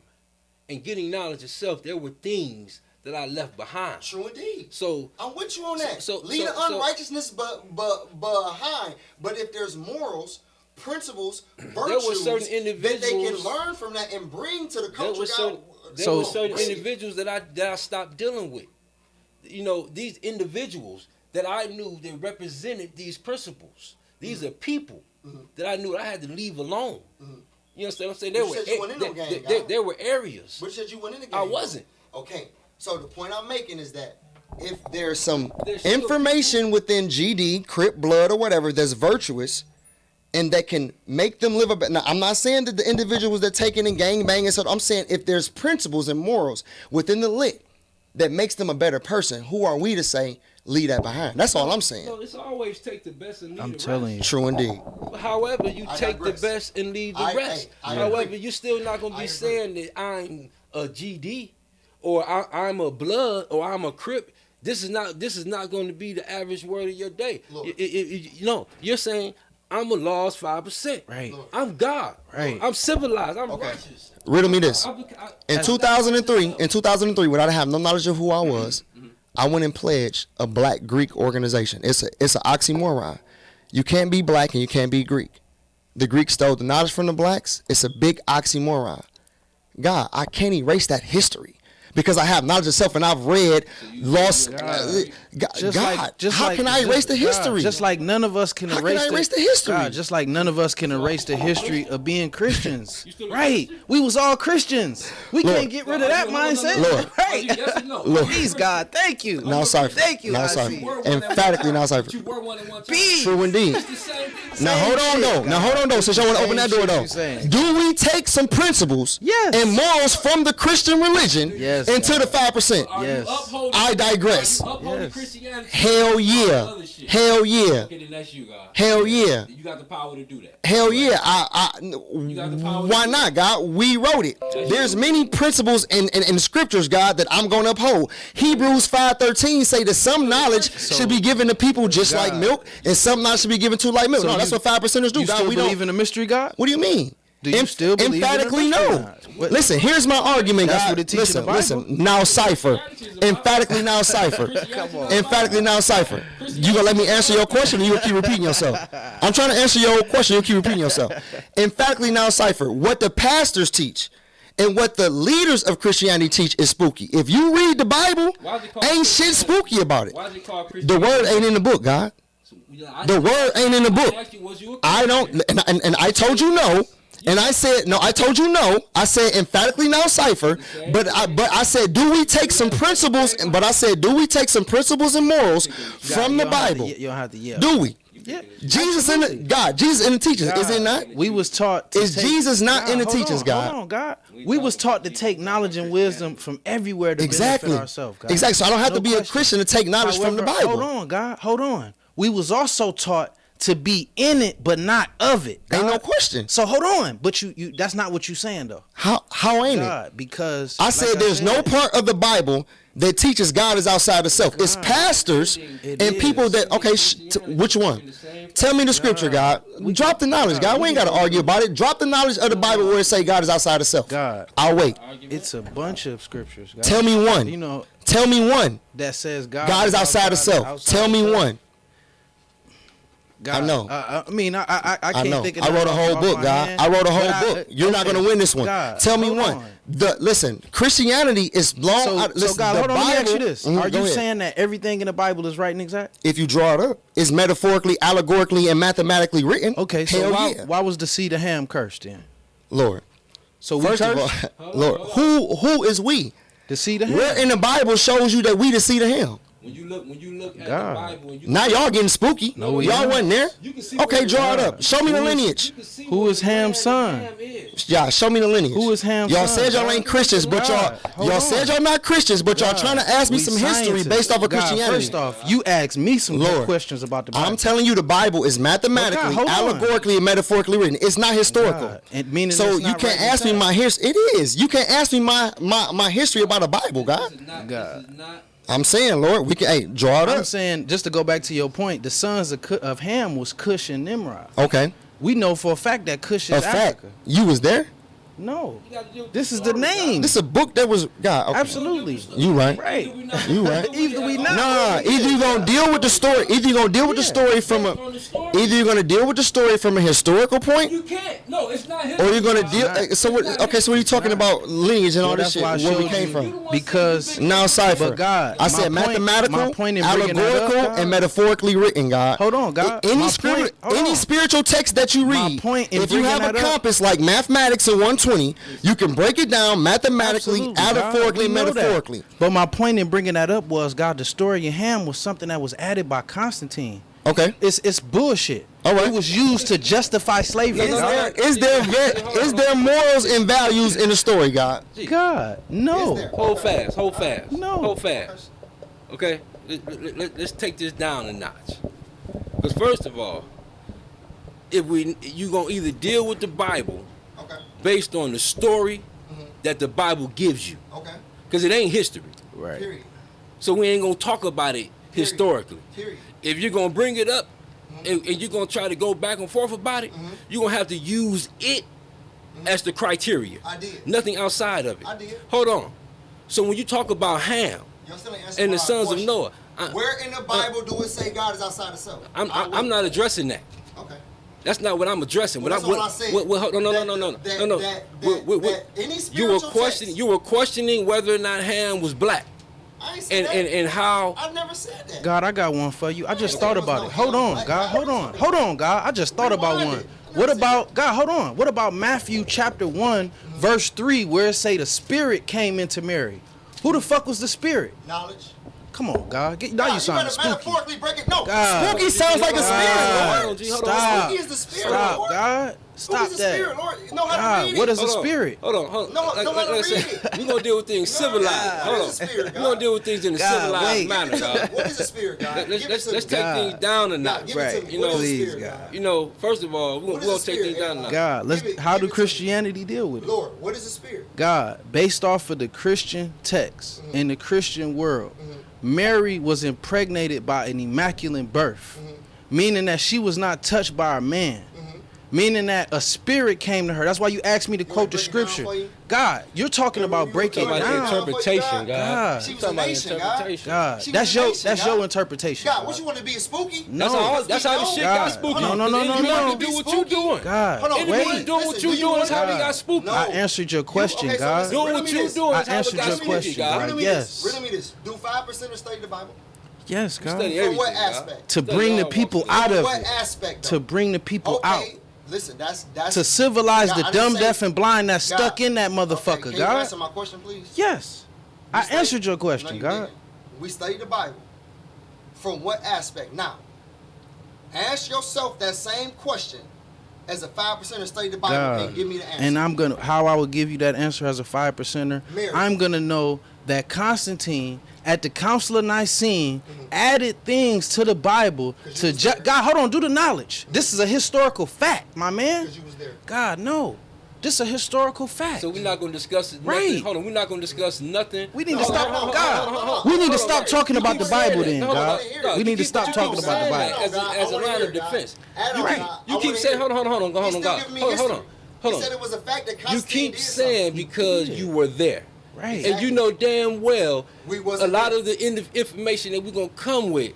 and getting knowledge of self, there were things that I left behind. True indeed. So I'm with you on that. So leave the unrighteousness behind. But if there's morals, principles, virtues certain that they can individuals- learn from that and bring to the culture, there were certain individuals that I stopped dealing with. You know, these individuals that I knew that represented these principles. These are people that I knew I had to leave alone. You understand what I'm saying? There were areas. But you said you went in the game. I wasn't. Okay. So the point I'm making is that if there's some information within GD, Crip, Blood, or whatever that's virtuous, and that can make them live a better. Now, I'm not saying that the individuals that take it and gang bang and stuff. I'm saying if there's principles and morals within the lit that makes them a better person, who are we to say leave that behind? That's all I'm saying. No, it's always take the best and leave I'm the telling rest. you. True indeed. However, you take the best and leave the rest. I However, agree. you're still not going to be saying that I'm a GD or I'm a Blood or I'm a Crip. This is not going to be the average word of your day. You know, you're saying I'm a lost 5%. Right. I'm God. Right. I'm civilized. I'm righteous. Riddle me this. In 2003, without having no knowledge of who I was, I went and pledged a black Greek organization. It's an oxymoron. You can't be black and you can't be Greek. The Greeks stole the knowledge from the blacks. It's a big oxymoron. God, I can't erase that history because I have knowledge of self and I've read, lost. God, how can I erase the history? Just like none of us can erase the history. God, just like none of us can erase the history of being Christians. Right. We was all Christians. We can't get rid of that mindset. Lord. Right. Lord. Please, God. Thank you. Now cipher. Thank you. Now I cipher. see. Emphatically now cipher. Peace. True indeed. Now hold on though. Now hold on though. Since y'all want to open that door though, do we take some principles and morals from the Christian religion into the 5%? Yes. I digress. Christianity? Hell yeah. Hell yeah. Okay, then that's you, God. Hell yeah. You got the power to do that. Hell yeah. Why not, God? We wrote it. There's many principles in scriptures, God, that I'm going to uphold. Hebrews 5:13 say that some knowledge should be given to people just like milk, and some knowledge should be given to like milk. No, that's what 5%ers do. You God, still we believe in the mystery God? What do you mean? Do you still believe emphatically in the mystery no. God? What? Listen, here's my argument, That's God. what it teaches in the Listen, Bible. now cipher. Emphatically now cipher. Emphatically now cipher. You gonna let me answer your question or you gonna keep repeating yourself? I'm trying to answer your question, you keep repeating yourself. Emphatically now cipher. What the pastors teach and what the leaders of Christianity teach is spooky. If you read the Bible, ain't shit spooky about it. The word ain't in the book, God. The word ain't in the book. I don't, and I told you no. And I said, no, I told you no. I said emphatically now cipher. But I said, do we take some principles? But I said, do we take some principles and morals from the Bible? You don't have to yell. Do we? Yeah. Jesus in the God, Jesus in the teachings, is it not? We was taught to Is Jesus not in the teachings, God? Hold on, God. We was taught to take knowledge and wisdom from everywhere to benefit ourselves, God. Exactly. So I don't have to be a Christian to take knowledge from the Bible. Hold on, God. Hold on. We was also taught to be in it but not of it. God. Ain't no question. So hold on. But you that's not what you saying though. How ain't God, it? Because I said there's no part of the Bible that teaches God is outside of self. It's pastors and people that, okay, which one? Tell me the scripture, God. Drop the knowledge, God. We ain't got to argue about it. Drop the knowledge of the Bible where it say God is outside of self. God. I'll wait. It's a bunch of scriptures, God. Tell me one. You know, tell me one. That says God is outside of self. Tell me one. God, I know. I mean, I can't think of I wrote a whole book, God. I wrote a whole book. You're not going to win this one. God, tell me one. Listen, Christianity is long. So God, hold on, let me ask you this. Are you ahead. saying that everything in the Bible is right and exact? If you draw it up, it's metaphorically, allegorically, and mathematically written. Okay, so why was the seed of Ham cursed then? Lord. So first of all, Lord, who is we? The seed of Ham. Where in the Bible shows you that we the seed of Ham? When you look at the Bible, now y'all getting spooky. No, y'all wasn't there. Okay, draw it up. Show me the lineage. Who is Ham's son? Yeah, show me the lineage. Who is Ham's y'all son? Said y'all ain't Christians, but y'all said y'all not Christians, but y'all trying to ask me some history based off of Christianity. First off, you asked me some questions about the Bible. I'm telling you, the Bible is mathematically, allegorically, and metaphorically written. It's not historical. So you can't ask me my history. It is. You can't ask me my history about a Bible, God. I'm saying, Lord, we can draw it up. I'm saying, just to go back to your point, the sons of Ham was Cush and Nimrod. Okay. We know for a fact that Cush is Africa. You was there? No. This is the name. This is a book that was God. Okay. Absolutely. You right. Right. You right. Either we not. Nah, either you gonna deal with the story. Either you gonna deal with the story from a. Either you're gonna deal with the story from a historical point. You can't. No, it's not him. Or you're gonna deal. So what? Okay, so what are you talking about lineage and all this shit? Where we came from? Because now cipher. But God, I said mathematical, allegorical, and metaphorically written. God. Hold on, God. Any spiritual text that you read, if you have a compass like mathematics in 120, you can break it down mathematically, allegorically, metaphorically. But my point in bringing that up was, God, the story of Ham was something that was added by Constantine. Okay. It's bullshit. All right. It was used to justify slavery. Is there morals and values in the story, God? God, no. Hold fast. No. Hold fast. Okay? Let's take this down a notch. Because first of all, you going to either deal with the Bible based on the story that the Bible gives you. Okay. Because it ain't history. Right. Period. So we ain't going to talk about it historically. Period. If you're going to bring it up and you're going to try to go back and forth about it, you're going to have to use it as the criteria. I did. Nothing outside of it. I did. Hold on. So when you talk about Ham and the sons of Noah, where in the Bible do it say God is outside of self? I'm not addressing that. Okay. That's not what I'm addressing. Well, that's all I said. No. You were questioning whether or not Ham was black. I ain't said that. And how. I never said that. God, I got one for you. I just thought about it. Hold on, God. Hold on, God. I just thought about one. What about God? Hold on. What about Matthew chapter 1, verse 3, where it say the Spirit came into Mary? Who the fuck was the Spirit? Knowledge. Come on, God. Now you sound spooky. Metaphorically break it. No, God. spooky sounds like a spirit, Lord. Stop. Spooky is the spirit, Stop, Lord. God. Stop Spooky's that. the spirit, Lord. You know how to God, read it. what is a spirit? Hold on. No, like how to I said, read it. we're going to deal with things civilized. Hold on. We're going to deal with things in a civilized manner, God. What is a spirit, God? Let's take things down a notch. Right. Please, God. You know, first of all, we're going to take things down a notch. God, how do Christianity deal with it? Lord, what is a spirit? God, based off of the Christian text in the Christian world, Mary was impregnated by an immaculate birth, meaning that she was not touched by a man. Meaning that a spirit came to her. That's why you asked me to quote the scripture. God, you're talking about breaking it down. Interpretation, God. She was a nation, God. God, that's your interpretation. God, what you want to be a spooky? No, that's how the shit got spooky. No. You want to do what you doing. God, wait. Doing what you doing is how we got spooky. I answered your question, God. Doing what you doing I is how we answered got your spooky, question, God. God. Yes. Riddle me this. Do 5% study the Bible? Yes, God. From what aspect? To bring the people out of what it. aspect? To bring the people out. Listen, that's to civilize the dumb, deaf, and blind that's stuck in that motherfucker, Can you God. answer my question, please? Yes. I answered your question, God. We study the Bible. From what aspect? Now, ask yourself that same question as a 5%er study the Bible and give me the answer. And how I would give you that answer as a 5%er, I'm gonna know that Constantine at the Council of Nicene added things to the Bible to God, hold on, do the knowledge. This is a historical fact, my man. Because you was there. God, no. This is a historical fact. So we're not going to discuss it. Right. Hold on, we're not going to discuss nothing. We need to stop. God, we need to stop talking about the Bible then, God. We need to stop talking about the Bible. As a line of defense. Right. You keep saying, hold on, God. Hold on. He said it was a fact that Constantine you keep saying because you were there. Right. And you know damn well a lot of the information that we're going to come with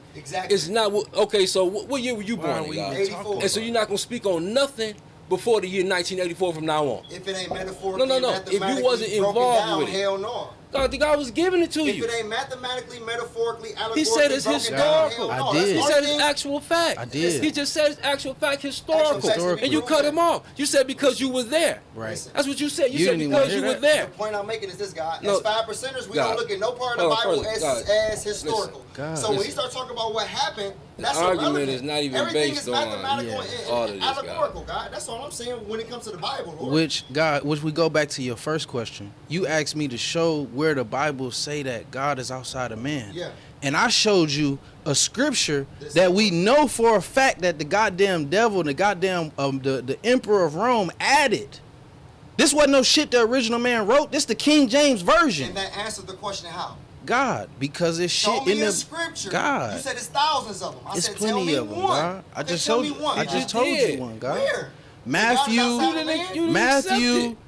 is not what. Okay, so what year were you born in, God? 84. And so you're not going to speak on nothing before the year 1984 from now on. If it ain't metaphorically, no. If you wasn't involved with it, hell no. God, the guy was giving it to you. If it ain't mathematically, metaphorically, allegorically, he said it's historical. I did. He said it's actual fact. I did. He just said it's actual fact, historical. And you cut him off. You said because you were there. Right. That's what you said. You said because you were there. The point I'm making is this, guy. As 5%ers, we don't look at no part of the Bible as historical. So when you start talking about what happened, that's the argument irrelevant. is not even Everything based is mathematical all and of this, allegorical, God. That's all I'm saying when it comes to the Bible, Lord. Which we go back to your first question. You asked me to show where the Bible say that God is outside of man. Yeah. And I showed you a scripture that we know for a fact that the goddamn devil, the goddamn the emperor of Rome added. This wasn't no shit the original man wrote. This the King James version. And that answered the question how? God, because it's shit Show me in the scripture. God. You said it's thousands of them. I it's said, plenty tell me of them, one. God. I just tell told me you. one. I just told you one, God. Where? Matthew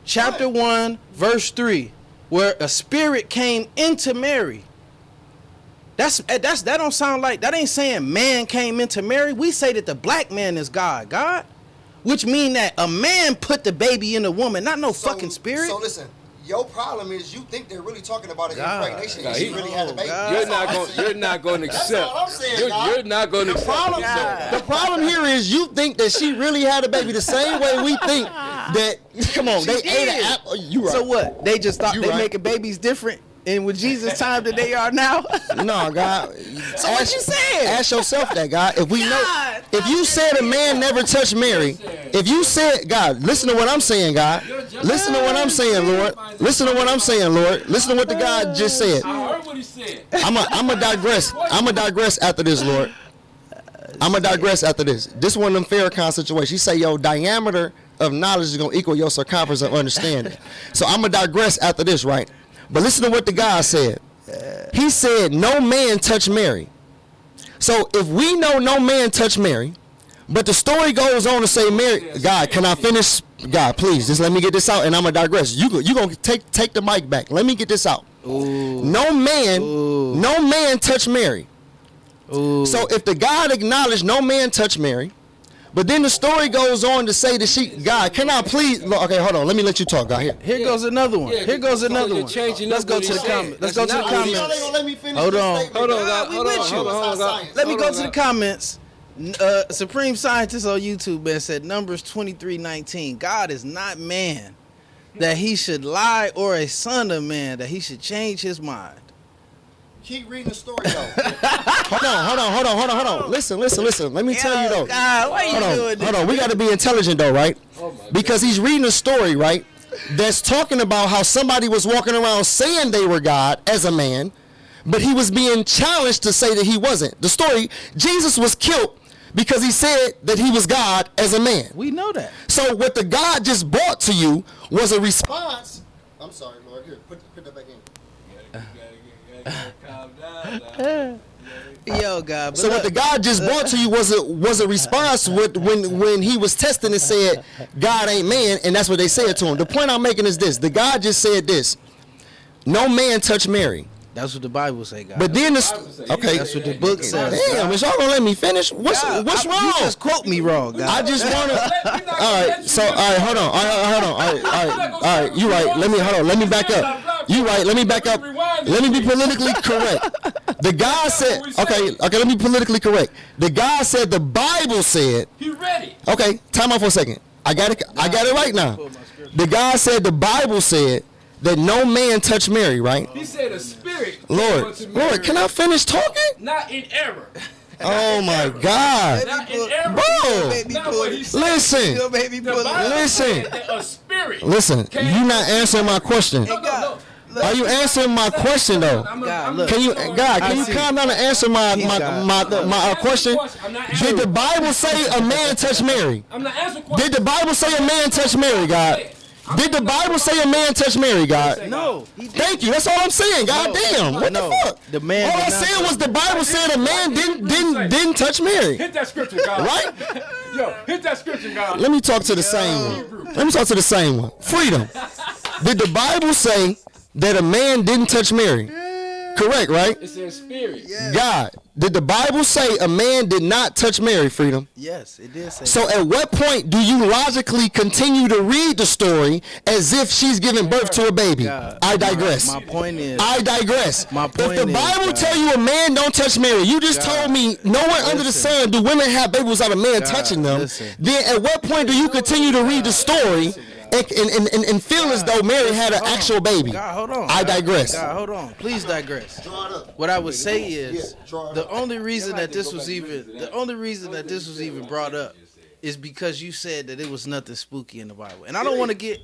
chapter 1 verse 3, where a spirit came into Mary. That don't sound like, that ain't saying man came into Mary. We say that the black man is God, which mean that a man put the baby in a woman, not no fucking spirit. So listen, your problem is you think they're really talking about an impregnation and she really had a baby. You're not going to accept. That's all I'm saying, You're not going to accept. The problem here is you think that she really had a baby the same way we think that. Come on, they ate an apple. You right. So what? They just thought they making babies different. And with Jesus' time that they are now? No, God. So what you saying? Ask yourself that, God. If we know, if you said a man never touched Mary, if you said, God, listen to what I'm saying, God. Listen to what I'm saying, Lord. Listen to what I'm saying, Lord. Listen to what the God just said. I heard what he said. I'm a digress. I'm a digress after this, Lord. I'm a digress after this. This one of them Farrakhan situations. He say, your diameter of knowledge is going to equal your circumference of understanding. So I'm a digress after this, right? But listen to what the guy said. He said, no man touched Mary. So if we know no man touched Mary, but the story goes on to say, Mary, God, can I finish? God, please, just let me get this out, and I'm going to digress. You going to take the mic back. Let me get this out. Ooh. No man touched Mary. Ooh. So if the God acknowledged no man touched Mary, but then the story goes on to say that God, can I please? Okay, hold on. Let me let you talk, God. Here goes another one. Here goes another one. Let's go to the comments. Let's go to the comments. Hold on. Let me go to the comments. Supreme Scientist on YouTube, man, said Numbers 23:19. God is not man that he should lie, or a son of man that he should change his mind. Keep reading the story, though. Hold on. Listen. Let me tell you, though. God, why you doing this? Hold on. We got to be intelligent, though, right? Because he's reading a story, right, that's talking about how somebody was walking around saying they were God as a man, but he was being challenged to say that he wasn't. The story, Jesus was killed because he said that he was God as a man. We know that. So what the God just brought to you was a response. I'm sorry, Lord. Here, put that back in. Yo, God. So what the God just brought to you was a response when he was testing and said God ain't man, and that's what they said to him. The point I'm making is this: the God just said this: no man touched Mary. That's what the Bible say, God. But then that's what the book says. Damn, is y'all gonna let me finish? What's wrong? You just quote me wrong, God. I just wanna. All right, so all right, hold on. All right. You right. Let me back up. You right. Let me back up. Let me be politically correct. The guy said, okay. Let me be politically correct. The guy said the Bible said. He read it. Okay, time out for a second. I got it right now. The guy said the Bible said that no man touched Mary, right? He said a spirit. Lord, can I finish talking? Not in error. Oh my God, bro! Listen. Listen. You not answering my question. Are you answering my question though? Can you calm down and answer my question? Did the Bible say a man touched Mary? I'm not answering questions. Did the Bible say a man touched Mary, God? Did the Bible say a man touched Mary, God? No. Thank you. That's all I'm saying. God damn. What the fuck? The man. All I said was the Bible said a man didn't touch Mary. Hit that scripture, God. Right? Yo, hit that scripture, God. Let me talk to the same one. Freedom. Did the Bible say that a man didn't touch Mary? Correct, right? It says spirit. Yes. God, did the Bible say a man did not touch Mary, Freedom? Yes, it did say so that. At what point do you logically continue to read the story as if she's giving birth to a baby? God, I digress. My point is. I digress. My point if the Bible tell you a man don't touch Mary, you just told me nowhere under the sun do women have babies without a man touching them. Then at what point do you continue to read the story and feel as though Mary had an actual baby? God, hold on. I digress. God, hold on. Please digress. What I would say is the only reason that this was even brought up is because you said that it was nothing spooky in the Bible, and I don't want to get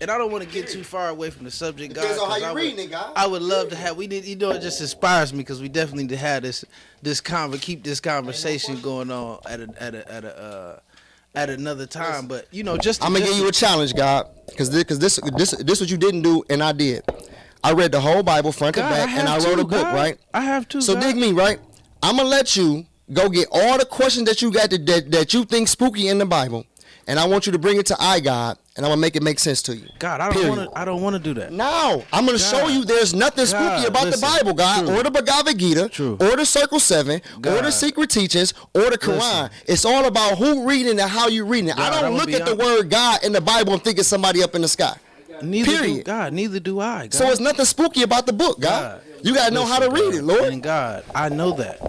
too far away from the subject, God. Depends on how you reading it, God. I would love to have. We need, it just inspires me because we definitely need to have keep this conversation going on at another time. But just I'm gonna give you a challenge, God, because this what you didn't do, and I did. I read the whole Bible front to back, and I wrote a book, right? I have to. So dig me, right? I'm gonna let you go get all the questions that you got that you think spooky in the Bible, and I want you to bring it to I God, and I'm gonna make it make sense to you. God, I don't want to do that. No, I'm gonna show you there's nothing spooky about the Bible, God, or the Bhagavad Gita, or the Circle 7, or the Secret Teachings, or the Quran. It's all about who reading and how you reading it. I don't look at the word God in the Bible and think it's somebody up in the sky. Neither do I. God. So it's nothing spooky about the book, God. You gotta know how to read it, Lord. And God, I know that.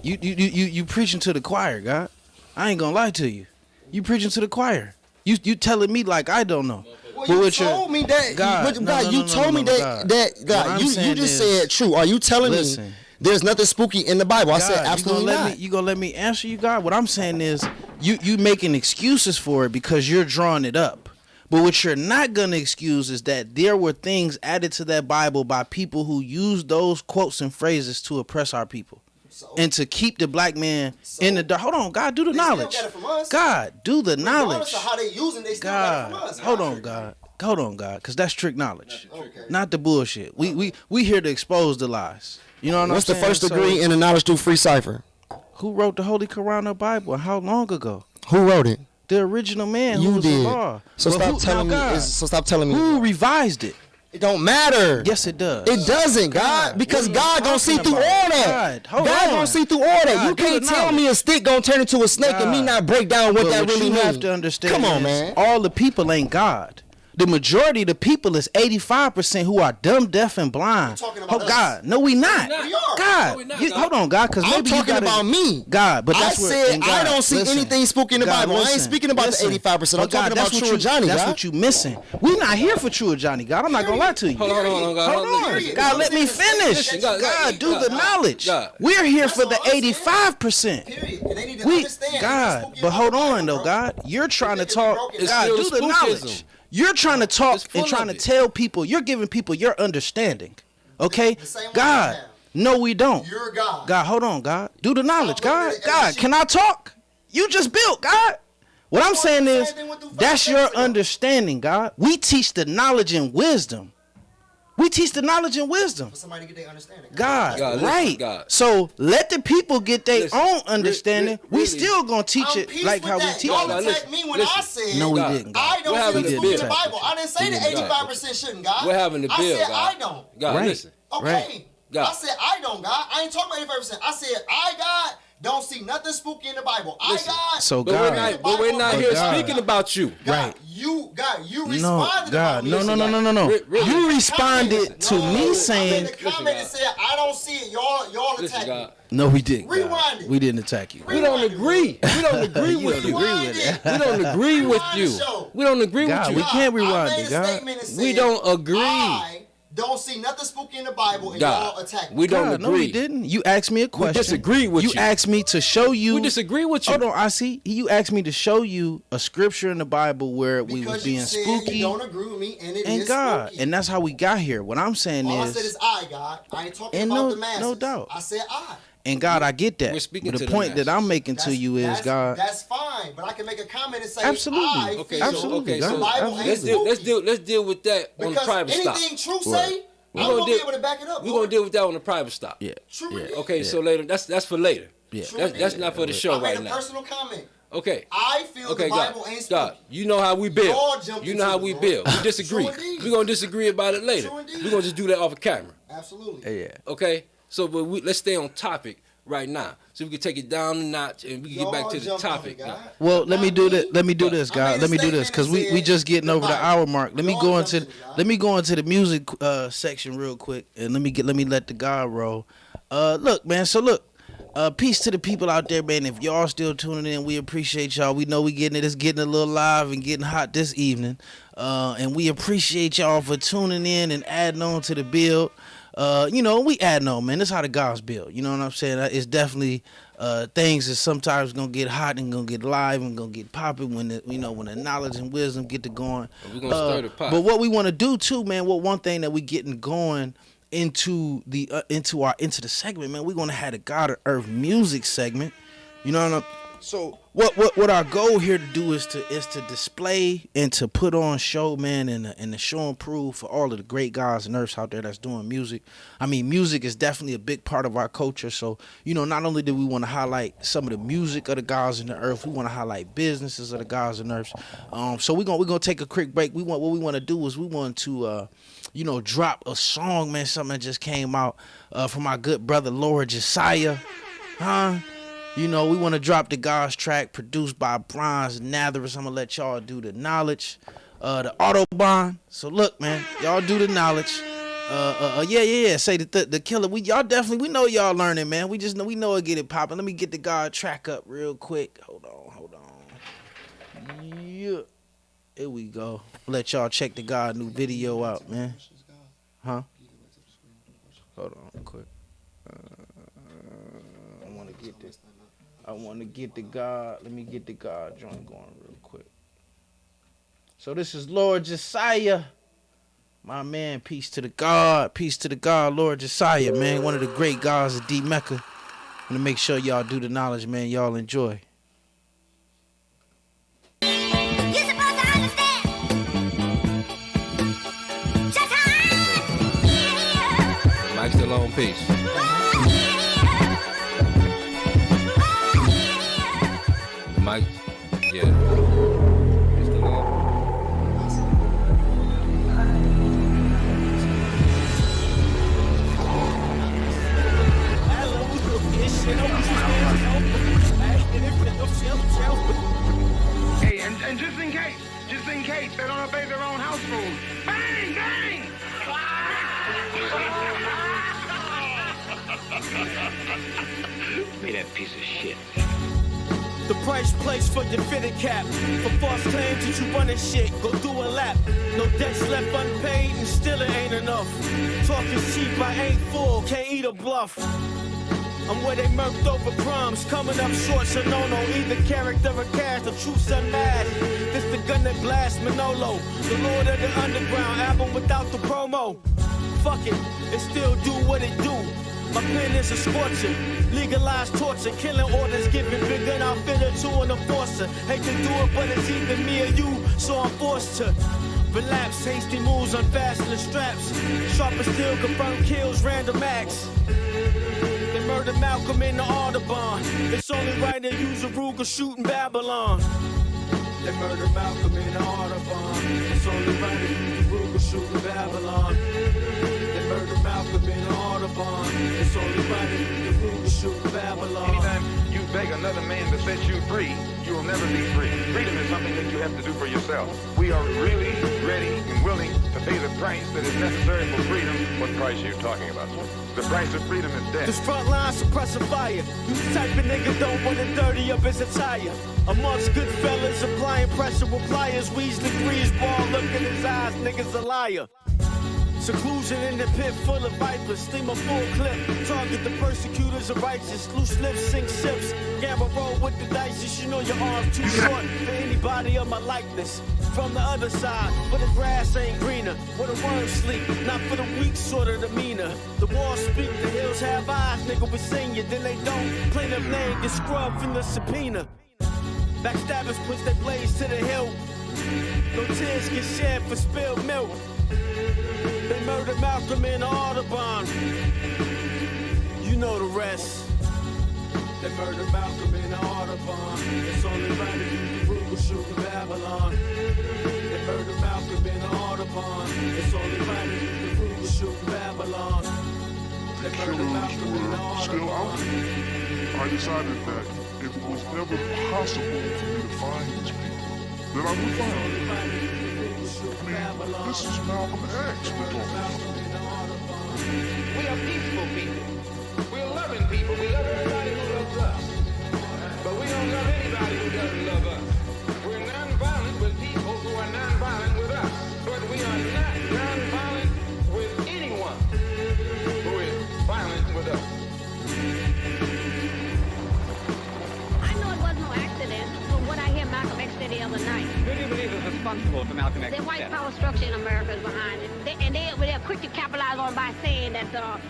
You preaching to the choir, God. I ain't gonna lie to you. You preaching to the choir. You telling me like I don't know. Well, you told me that. God, you told me that. God, you just said true. Are you telling me there's nothing spooky in the Bible? I said absolutely not. You gonna let me answer you, God? What I'm saying is you making excuses for it because you're drawing it up. But what you're not going to excuse is that there were things added to that Bible by people who used those quotes and phrases to oppress our people. And to keep the black man in the dark. Hold on, God, do the knowledge. God, do the knowledge. How they using, they still God, got it from us. hold on, God. Hold on, God, because that's trick knowledge. Not the bullshit. We here to expose the lies. You know what What's I'm saying? What's the first degree in the knowledge through free cipher? Who wrote the Holy Quran or Bible? How long ago? Who wrote it? The original man You who was did. the law. So stop telling me. Who revised it? It don't matter. Yes, it does. It doesn't, God, because God gonna see through all that. God gonna see through all that. You can't tell me a stick gonna turn into a snake and me not break down what that really means. You have to understand. Come on, man. All the people ain't God. The majority of the people is 85% who are dumb, deaf, and blind. Oh God, no, we not. We are. God, No, we not, hold on, God, because I'm maybe talking about me. God, but that's I said God, I don't see anything spooky in the Bible. I ain't speaking about the 85%. I'm talking about True Johnny. That's God. what you missing. We not here for True Johnny, God. I'm not gonna lie to you. Hold on, God. Hold on, God. Let me finish. God, do the knowledge. We're here for the 85%. God, but hold on though, God. You're trying to talk. God, do the knowledge. You're trying to talk and trying to tell people. You're giving people your understanding. Okay? God, no, we don't. You're God. God, hold on, God. Do the knowledge, God. God, can I talk? You just built, God. What I'm saying is, that's your understanding, God. We teach the knowledge and wisdom. We teach the knowledge and wisdom. For somebody to get their understanding. God, listen, right. God. So let the people get their own understanding. We still gonna teach it like how we teach Y'all it. attacked me when I said No, we didn't. God. I don't see the spooky in the Bible. I didn't say the 85% shouldn't, God. We're having the bill, I said God. I don't. God, Right. listen. Okay. Right. God. I said I don't, God. I ain't talking about 85%. I said I, God, don't see nothing spooky in the Bible. Listen, I, God. So But God, we're not here God. speaking about you. God, you responded about me. No. Really? You responded to me saying, I made a comment and said I don't see it. Y'all Listen, attacked God. me. no, we didn't. God. Rewind it. We didn't attack you. We don't agree. We don't agree You with don't you. agree with it. We don't agree with Rewind you. the show. We don't agree God, with we you. can't I rewind made it, a God. statement and said, We don't agree. I don't see nothing spooky in the Bible, and God, y'all attack me. we don't God, agree. no, we didn't. You asked me a question. disagree with you. You asked me to show you. We disagree with you. Hold on, I see. You asked me to show you a scripture in the Bible where we was Because being you said spooky. you don't agree with me, and it And is God, spooky. and that's how we got here. What I'm saying All I is, said is I, God. I ain't talking And about no- the masses. no doubt. I said I. and God, I get that. We're speaking But to the the point that I'm making to you is, That's- God, That's fine, but I can make a comment and say Absolutely. I Okay, feel Absolutely, so, the God. Bible ain't Absolutely. spooky. let's deal with that on the Because private stop. anything True Right. say, We're I'm gonna gonna be deal- able to back it up. We're gonna deal with that on the private stop. yeah, True yeah. indeed. Okay, so later. That's for later. Yeah. That's not for the show I made right a now. personal comment. Okay. I feel Okay, the God. Bible ain't spooky. God, you know how we build. Y'all jumped You know how into we it, build. bro. We disagree. True indeed. We're gonna disagree about it later. True indeed. We're gonna just do that off of camera. Absolutely. Yeah. Okay. So, but let's stay on topic right now, so we can take it down a notch and we can get back Y'all to the jumped on topic. it, God. Well, let me do that. Let me do this, I God. made Let a me do this statement because and we said just getting over the goodbye. hour mark. Let me Y'all go jumped into in, God. let me go into the music section real quick and let me let the God roll. Look, man. So look, peace to the people out there, man. If y'all still tuning in, we appreciate y'all. We know we getting it. It's getting a little live and getting hot this evening, and we appreciate y'all for tuning in and adding on to the build. You know, we adding on, man. That's how the God's build. You know what I'm saying? It's definitely things that sometimes gonna get hot and gonna get live and gonna get popping when the knowledge and wisdom get to going. We're gonna stir the pot. But what we want to do too, man. One thing that we getting going into the segment, man. We're gonna have the God of Earth music segment. You know what So what our goal here to do is to display and to put on show, man, and to show and prove for all of the great guys and earths out there that's doing music. I mean, music is definitely a big part of our culture. So, you know, not only do we want to highlight some of the music of the guys in the earth, we want to highlight businesses of the guys and earths. So we're gonna take a quick break. What we want to do is we want to you know, drop a song, man, something that just came out from our good brother Lord Josiah, You know, we want to drop the God's track produced by Bronze Natherus. I'm going to let y'all do the knowledge, the Autobahn. So look, man, y'all do the knowledge. Yeah. Say the killer. Y'all definitely, we know y'all learning, man. We know it get it popping. Let me get the God track up real quick. Hold on. Yeah. Here we go. Let y'all check the God new video out, man. Huh? Hold on, quick. I want to get the God. Let me get the God joint going real quick. So this is Lord Josiah. My man, peace to the God. Peace to the God, Lord Josiah, man. One of the great gods of D Mecca. I'm going to make sure y'all do the knowledge, man. Y'all enjoy. You're supposed to understand. Mike's still on peace. Mike, yeah. You still on? Hey, and just in case they don't obey their own house rules. Bang, bang! Me that piece of shit. The price placed for your fitted cap. For false claims that you running shit, go do a lap. No debts left unpaid and still it ain't enough. Talking cheap, I ain't full, can't eat a bluff. I'm where they murked over crumbs, coming up short, so no, either character or cash, the truth's unmasked. This the gun that blast Manolo, the lord of the underground, album without the promo. Fuck it, it still do what it do. My pen is a scorcher, legalized torture, killing orders, giving big gun outfitter to an enforcer. Hate to do it, but it's either me or you, so I'm forced to relapse. Hasty moves, unfasten the straps. Sharp as steel, confirmed kills, random acts. They murdered Malcolm in the Audubon. It's only right to use a Ruger shooting Babylon. They murdered Malcolm in the Audubon. It's only right to use a Ruger shooting Babylon. They murdered Malcolm in the Audubon. It's only right to use a Ruger shooting Babylon. Anytime you beg another man to set you free, you will never be free. Freedom is something that you have to do for yourself. We are really ready and willing to pay the price that is necessary for freedom. What price are you talking about? The price of freedom is death. This front line suppressor fire. You the type of nigga don't want to dirty up his attire. Amongst good fellas applying pressure with pliers. Weasley Breeze ball, look in his eyes, niggas a liar. Seclusion in the pit full of vipers. Steam a full clip. Target the persecutors of righteous. Loose lips sink ships. Gamma roll with the dice. You know your arm's too short for anybody of my likeness. From the other side, where the grass ain't greener, where the worms sleep, not for the weak sort of demeanor. The walls speak, the hills have eyes, nigga, we sing you, then they don't. Plain up name, get scrubbed from the subpoena. Backstabbers push their blades to the hilt. No tears get shed for spilled milk. They murdered Malcolm in the Audubon. You know the rest. They murdered Malcolm in the Audubon. It's only right to use the Ruger shooting Babylon. They murdered Malcolm in the Audubon. It's only right to use the Ruger shooting Babylon. They murdered Malcolm in the Audubon. I decided that if it was never possible for me to find these people, then I would find them. I mean, this is Malcolm X we're talking about. We are peaceful people. We're loving people. We love everybody who loves us. But we don't love anybody who doesn't love us. We're non-violent with people who are non-violent with us. But we are not non-violent with anyone who is violent with us. I know it wasn't no accident from what I hear Malcolm X said the other night. Who do you believe is responsible for Malcolm X's The white death? power structure in America is behind it. They're quick to capitalize on by saying that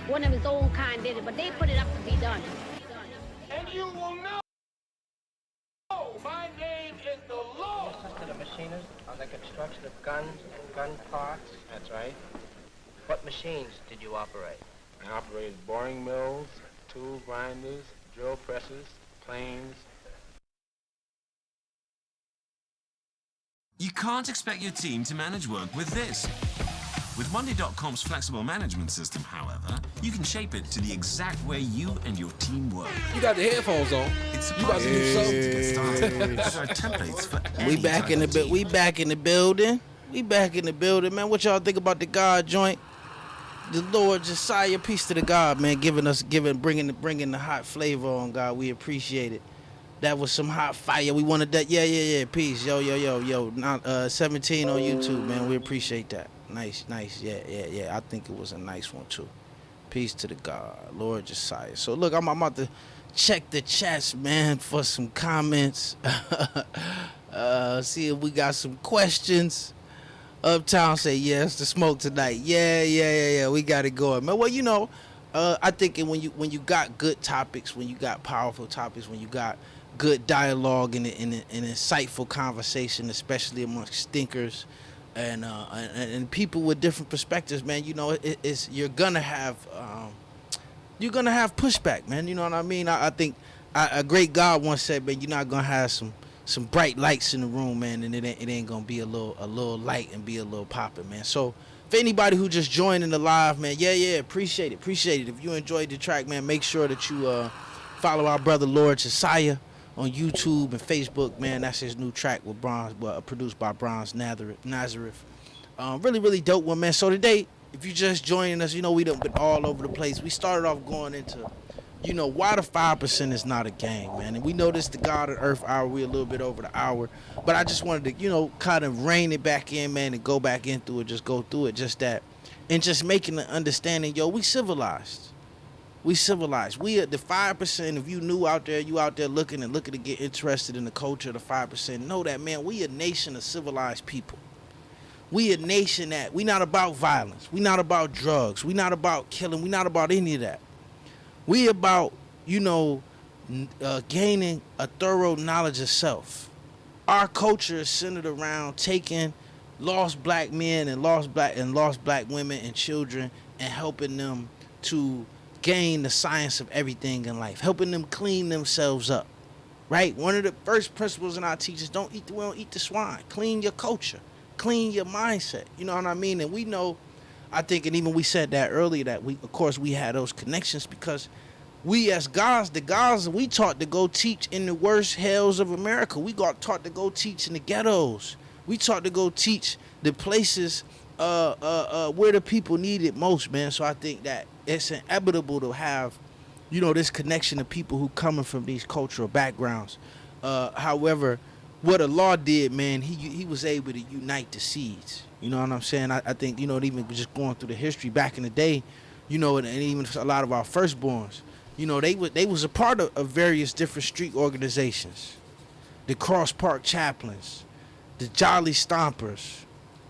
one of his own kind did it, but they put it up to be done. And you will know. the construction of guns and gun parts? That's right. What machines did you operate? I operated boring mills, tool grinders, drill presses, planes. You can't expect your team to manage work with this. With Monday.com's flexible management system, however, you can shape it to the exact way you and your team work. You got the headphones on. It's You about to do something? to get started. There are templates for We any back type in the of team. we back in the building. We back in the building, man. What y'all think about the God joint? The Lord Josiah, peace to the God, man, bringing the hot flavor on, God. We appreciate it. That was some hot fire. We wanted that. Yeah. Peace. Yo. Not 17 on YouTube, man. We appreciate that. Nice. Yeah. I think it was a nice one too. Peace to the God, Lord Josiah. So look, I'm about to check the chats, man, for some comments. See if we got some questions. Uptown say yes, the smoke tonight. Yeah. We got it going, man. Well, I think when you got good topics, when you got powerful topics, when you got good dialogue and an insightful conversation, especially amongst thinkers and people with different perspectives, man. You're gonna have pushback, man. You know what I mean? I think a great God once said, man, you're not gonna have some bright lights in the room, man, and it ain't gonna be a little light and be a little popping, man. So for anybody who just joined in the live, man, yeah, appreciate it. If you enjoyed the track, man, make sure that you follow our brother Lord Josiah on YouTube and Facebook, man. That's his new track with produced by Bronze Nazareth. Really dope one, man. So today, if you just joining us, we done been all over the place. We started off going into, why the 5% is not a gang, man. And we know this the God of Earth hour. We a little bit over the hour. But I just wanted to, kind of rein it back in, man, and go back into it, just go through it, just that. And just making the understanding, we civilized. We civilized. We are the 5%. If you out there looking to get interested in the culture of the 5%, know that, man, we a nation of civilized people. We a nation that we not about violence. We not about drugs. We not about killing. We not about any of that. We about, gaining a thorough knowledge of self. Our culture is centered around taking lost black men and lost black women and children and helping them to gain the science of everything in life, helping them clean themselves up, right? One of the first principles in our teachers, we don't eat the swine. Clean your culture, clean your mindset. You know what I mean? And we know, I think, and even we said that earlier, that we had those connections because we as gods, we taught to go teach in the worst hells of America. We got taught to go teach in the ghettos. We taught to go teach the places where the people need it most, man. So I think that it's inevitable to have, this connection to people who coming from these cultural backgrounds. However, what Allah did, man, he was able to unite the seeds. You know what I'm saying? I think, even just going through the history back in the day, and even a lot of our firstborns, they was a part of various different street organizations. The Cross Park Chaplains, the Jolly Stompers,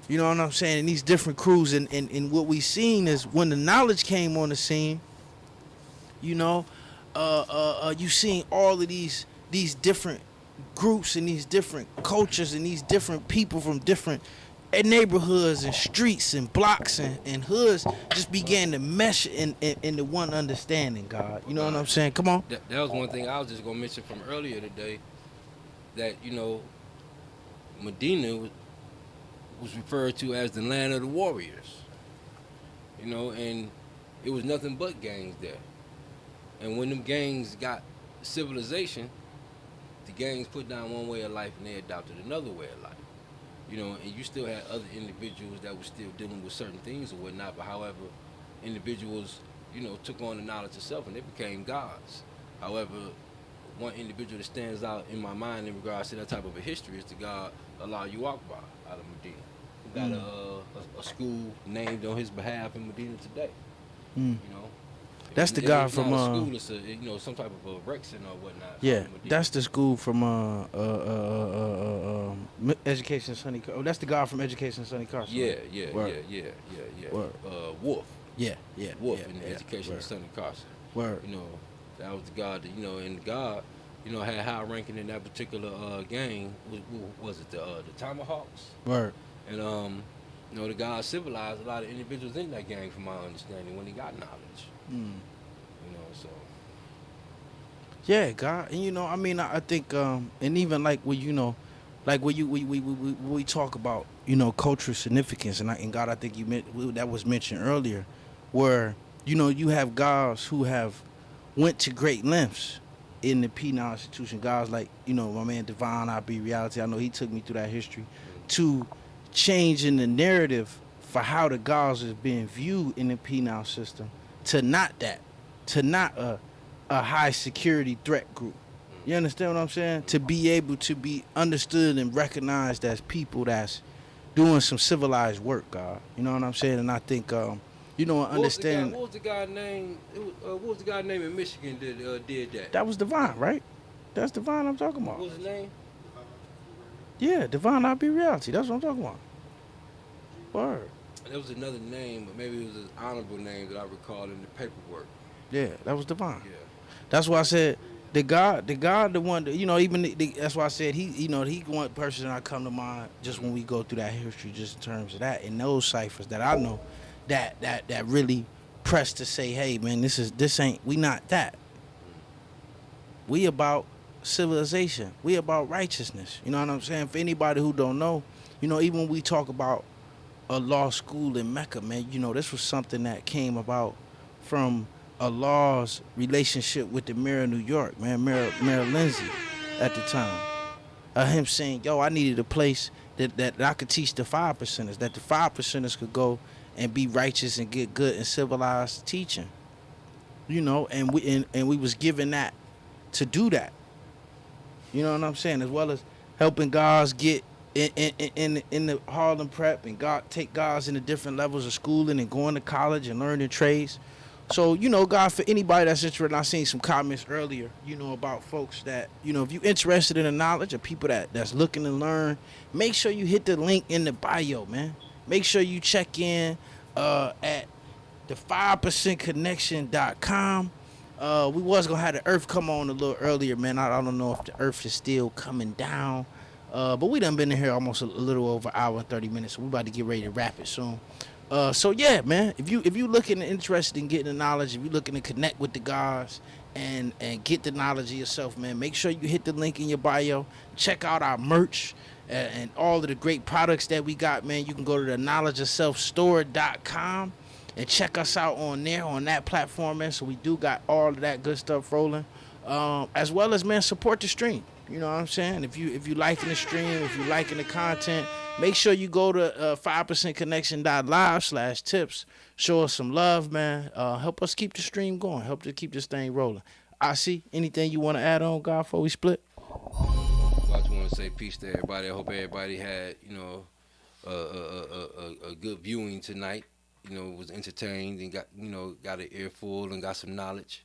you know what I'm saying? And these different crews, and what we seen is when the knowledge came on the scene, you seen all of these different groups and these different cultures and these different people from different neighborhoods and streets and blocks and hoods just began to mesh into one understanding, God. You know what I'm saying? Come on. That was one thing I was just going to mention from earlier today, that, Medina was referred to as the land of the warriors, and it was nothing but gangs there. And when them gangs got civilization, the gangs put down one way of life and they adopted another way of life. And you still had other individuals that were still dealing with certain things or whatnot, but however, individuals, took on the knowledge of self and they became gods. However, one individual that stands out in my mind in regards to that type of a history is the God Allah Akbar out of Medina. He got a school named on his behalf in Medina today. That's the guy from school. It's some type of a rec center or whatnot. Yeah, that's the school from Education Sonny. Oh, that's the guy from Education Sonny Carson. Yeah. Word. Wolf. Yeah. Wolf in the Education of Sonny Carson. Word. That was the God that, and God, you know, had high ranking in that particular gang. Was it the Tomahawks? Word. And you know, the guys civilized a lot of individuals in that gang, from my understanding, when he got knowledge. You know, so. Yeah, God, and you know, I mean, I think, and even like when you know, like when we talk about, you know, cultural significance, and God, I think you meant that was mentioned earlier, where you know you have guys who have went to great lengths in the penal institution. Guys like, you know, my man Devon, I Be Reality. I know he took me through that history to changing the narrative for how the guys is being viewed in the penal system to not that, to not a high security threat group. You understand what I'm saying? To be able to be understood and recognized as people that's doing some civilized work, God. You know what I'm saying? And I think, you know, understand. What was the guy name? What was the guy name in Michigan that did that? That was Devon, right? That's Devon I'm talking about. What was his name? Yeah, Devon I Be Reality. That's what I'm talking about. Word. There was another name, but maybe it was an honorable name that I recall in the paperwork. Yeah, that was Devon. Yeah. That's why I said the one that, you know, even that's why I said he, you know, he one person that I come to mind just when we go through that history, just in terms of that, and those ciphers that I know that really press to say, hey man, this ain't, we not that. We about civilization. We about righteousness. You know what I'm saying? For anybody who don't know, you know, even when we talk about a law school in Mecca, man, you know, this was something that came about from Allah's relationship with the mayor of New York, man, Mayor Lindsay at the time. Him saying, yo, I needed a place that I could teach the 5%ers, that the 5%ers could go and be righteous and get good and civilized teaching. You know, and we was given that to do that. You know what I'm saying? As well as helping guys get in the Harlem Prep and take guys into different levels of schooling and going to college and learning trades. So, you know, God, for anybody that's interested, I seen some comments earlier, you know, about folks that, you know, if you're interested in the knowledge of people that's looking to learn, make sure you hit the link in the bio, man. Make sure you check in at the 5%connection.com. We was going to have the earth come on a little earlier, man. I don't know if the earth is still coming down. But we done been in here almost a little over an hour and 30 minutes, so we about to get ready to wrap it soon. So yeah, man, if you looking interested in getting the knowledge, if you looking to connect with the guys and get the knowledge of yourself, man, make sure you hit the link in your bio. Check out our merch and all of the great products that we got, man. You can go to the knowledgeofselfstore.com and check us out on there, on that platform, man. So we do got all of that good stuff rolling. As well as, man, support the stream. You know what I'm saying? If you liking the stream, if you liking the content, make sure you go to 5%connection.live/tips. Show us some love, man. Help us keep the stream going. Help to keep this thing rolling. I see. Anything you want to add on, God, before we split? I just want to say peace to everybody. I hope everybody had, you know, a good viewing tonight. You know, was entertained and got an earful and got some knowledge.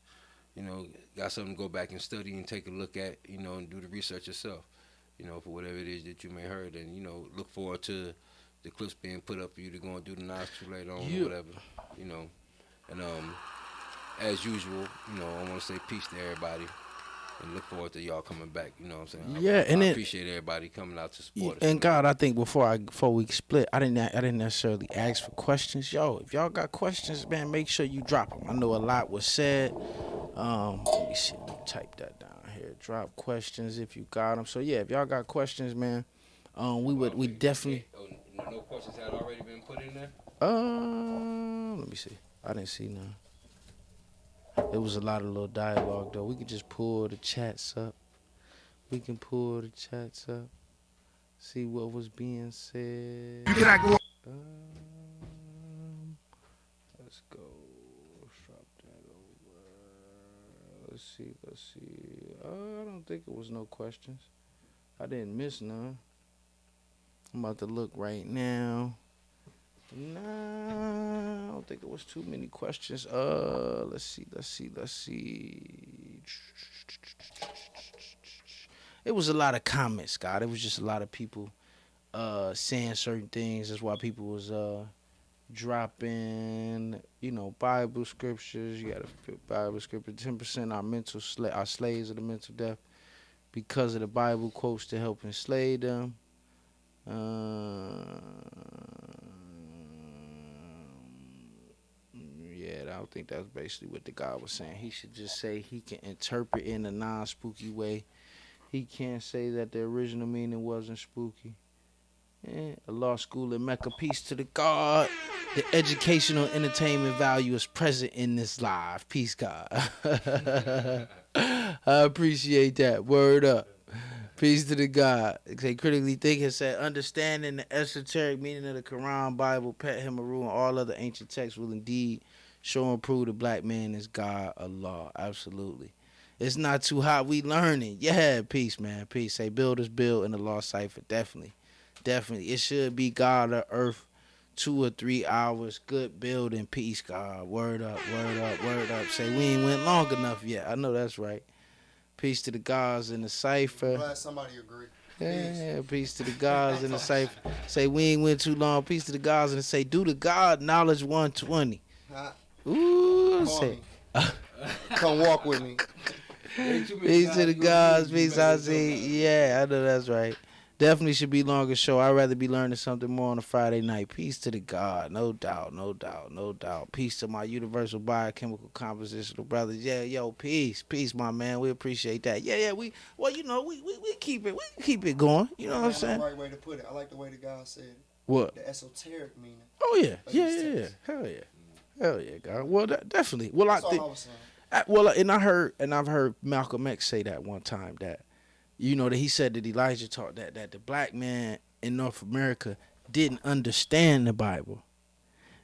You know, got something to go back and study and take a look at, you know, and do the research yourself, you know, for whatever it is that you may heard. And, you know, look forward to the clips being put up for you to go and do the knowledge too later on or whatever, you know. And as usual, you know, I want to say peace to everybody and look forward to y'all coming back, you know what I'm saying? Yeah, and I appreciate everybody coming out to support us. And God, I think before we split, I didn't necessarily ask for questions. Yo, if y'all got questions, man, make sure you drop them. I know a lot was said. Let me see. Let me type that down here. Drop questions if you got them. So yeah, if y'all got questions, man, we definitely. No questions had already been put in there. Let me see. I didn't see none. It was a lot of little dialogue though. We could just pull the chats up. We can pull the chats up. See what was being said. You cannot go. Let's go. Drop that over. Let's see. I don't think it was no questions. I didn't miss none. I'm about to look right now. Nah, I don't think it was too many questions. Let's see. It was a lot of comments, God. It was just a lot of people saying certain things. That's why people was dropping, you know, Bible scriptures. You got a Bible scripture. 10% are slaves of the mental death. because of the Bible quotes to help enslave them. Yeah, I don't think that's basically what the God was saying. He should just say he can interpret in a non-spooky way. He can't say that the original meaning wasn't spooky. A law school in Mecca. Peace to the God. The educational entertainment value is present in this live. Peace, God. I appreciate that. Word up. Peace to the God. Say critically thinking said understanding the esoteric meaning of the Quran, Bible, Pet Himaru, and all other ancient texts will indeed show and prove the black man is God, Allah. Absolutely. It's not too hot. We learning. Yeah, peace, man. Peace. Say builders build in the law cipher. Definitely. Definitely. It should be God or earth 2 or 3 hours. Good building. Peace, God. Word up, word up, word up. Say we ain't went long enough yet. I know that's right. Peace to the gods in the cipher. Glad somebody agreed. Yeah, peace to the gods in the cipher. Say we ain't went too long. Peace to the gods and say do the God knowledge 120. Ooh, say. Come walk with me. Peace to the gods. Peace, I see. Yeah, I know that's right. Definitely should be longer show. I'd rather be learning something more on a Friday night. Peace to the God. No doubt, no doubt, no doubt. Peace to my universal biochemical compositional brothers. Yeah, yo, peace. Peace, my man. We appreciate that. Yeah, we keep it going. You know what I'm saying? The right way to put it. I like the way the God said it. What? The esoteric meaning. Oh, yeah. Yeah. Hell yeah. Hell yeah, God. Well, definitely. Well, That's all I was saying. I've heard Malcolm X say that one time that, you know, that he said that Elijah taught that the black man in North America didn't understand the Bible.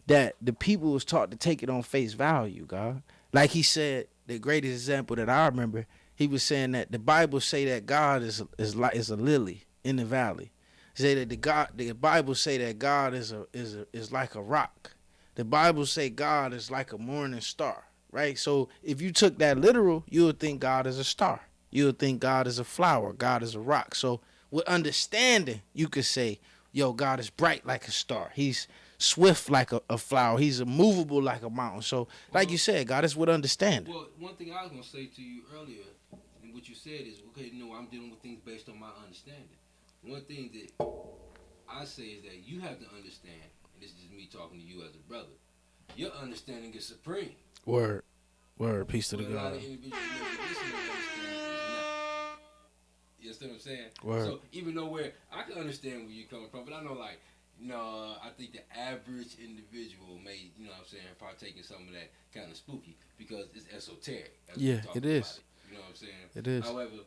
That the people was taught to take it on face value, God. Like he said, the greatest example that I remember, he was saying that the Bible say that God is a lily in the valley. Say that the Bible say that God is like a rock. The Bible say God is like a morning star, right? So if you took that literal, you would think God is a star. You would think God is a flower. God is a rock. So with understanding, you could say, yo, God is bright like a star. He's swift like a flower. He's immovable like a mountain. So like you said, God is with understanding. Well, one thing I was going to say to you earlier, and what you said is, okay, no, I'm dealing with things based on my understanding. One thing that I say is that you have to understand, and this is me talking to you as a brother, your understanding is supreme. Word. Peace to the God. A lot of individuals understand you understand what I'm saying? Word. So even though I can understand where you're coming from, but I know I think the average individual may, you know what I'm saying, partake in some of that kind of spooky because it's esoteric. Yeah, it is. You know what I'm saying? It is. However,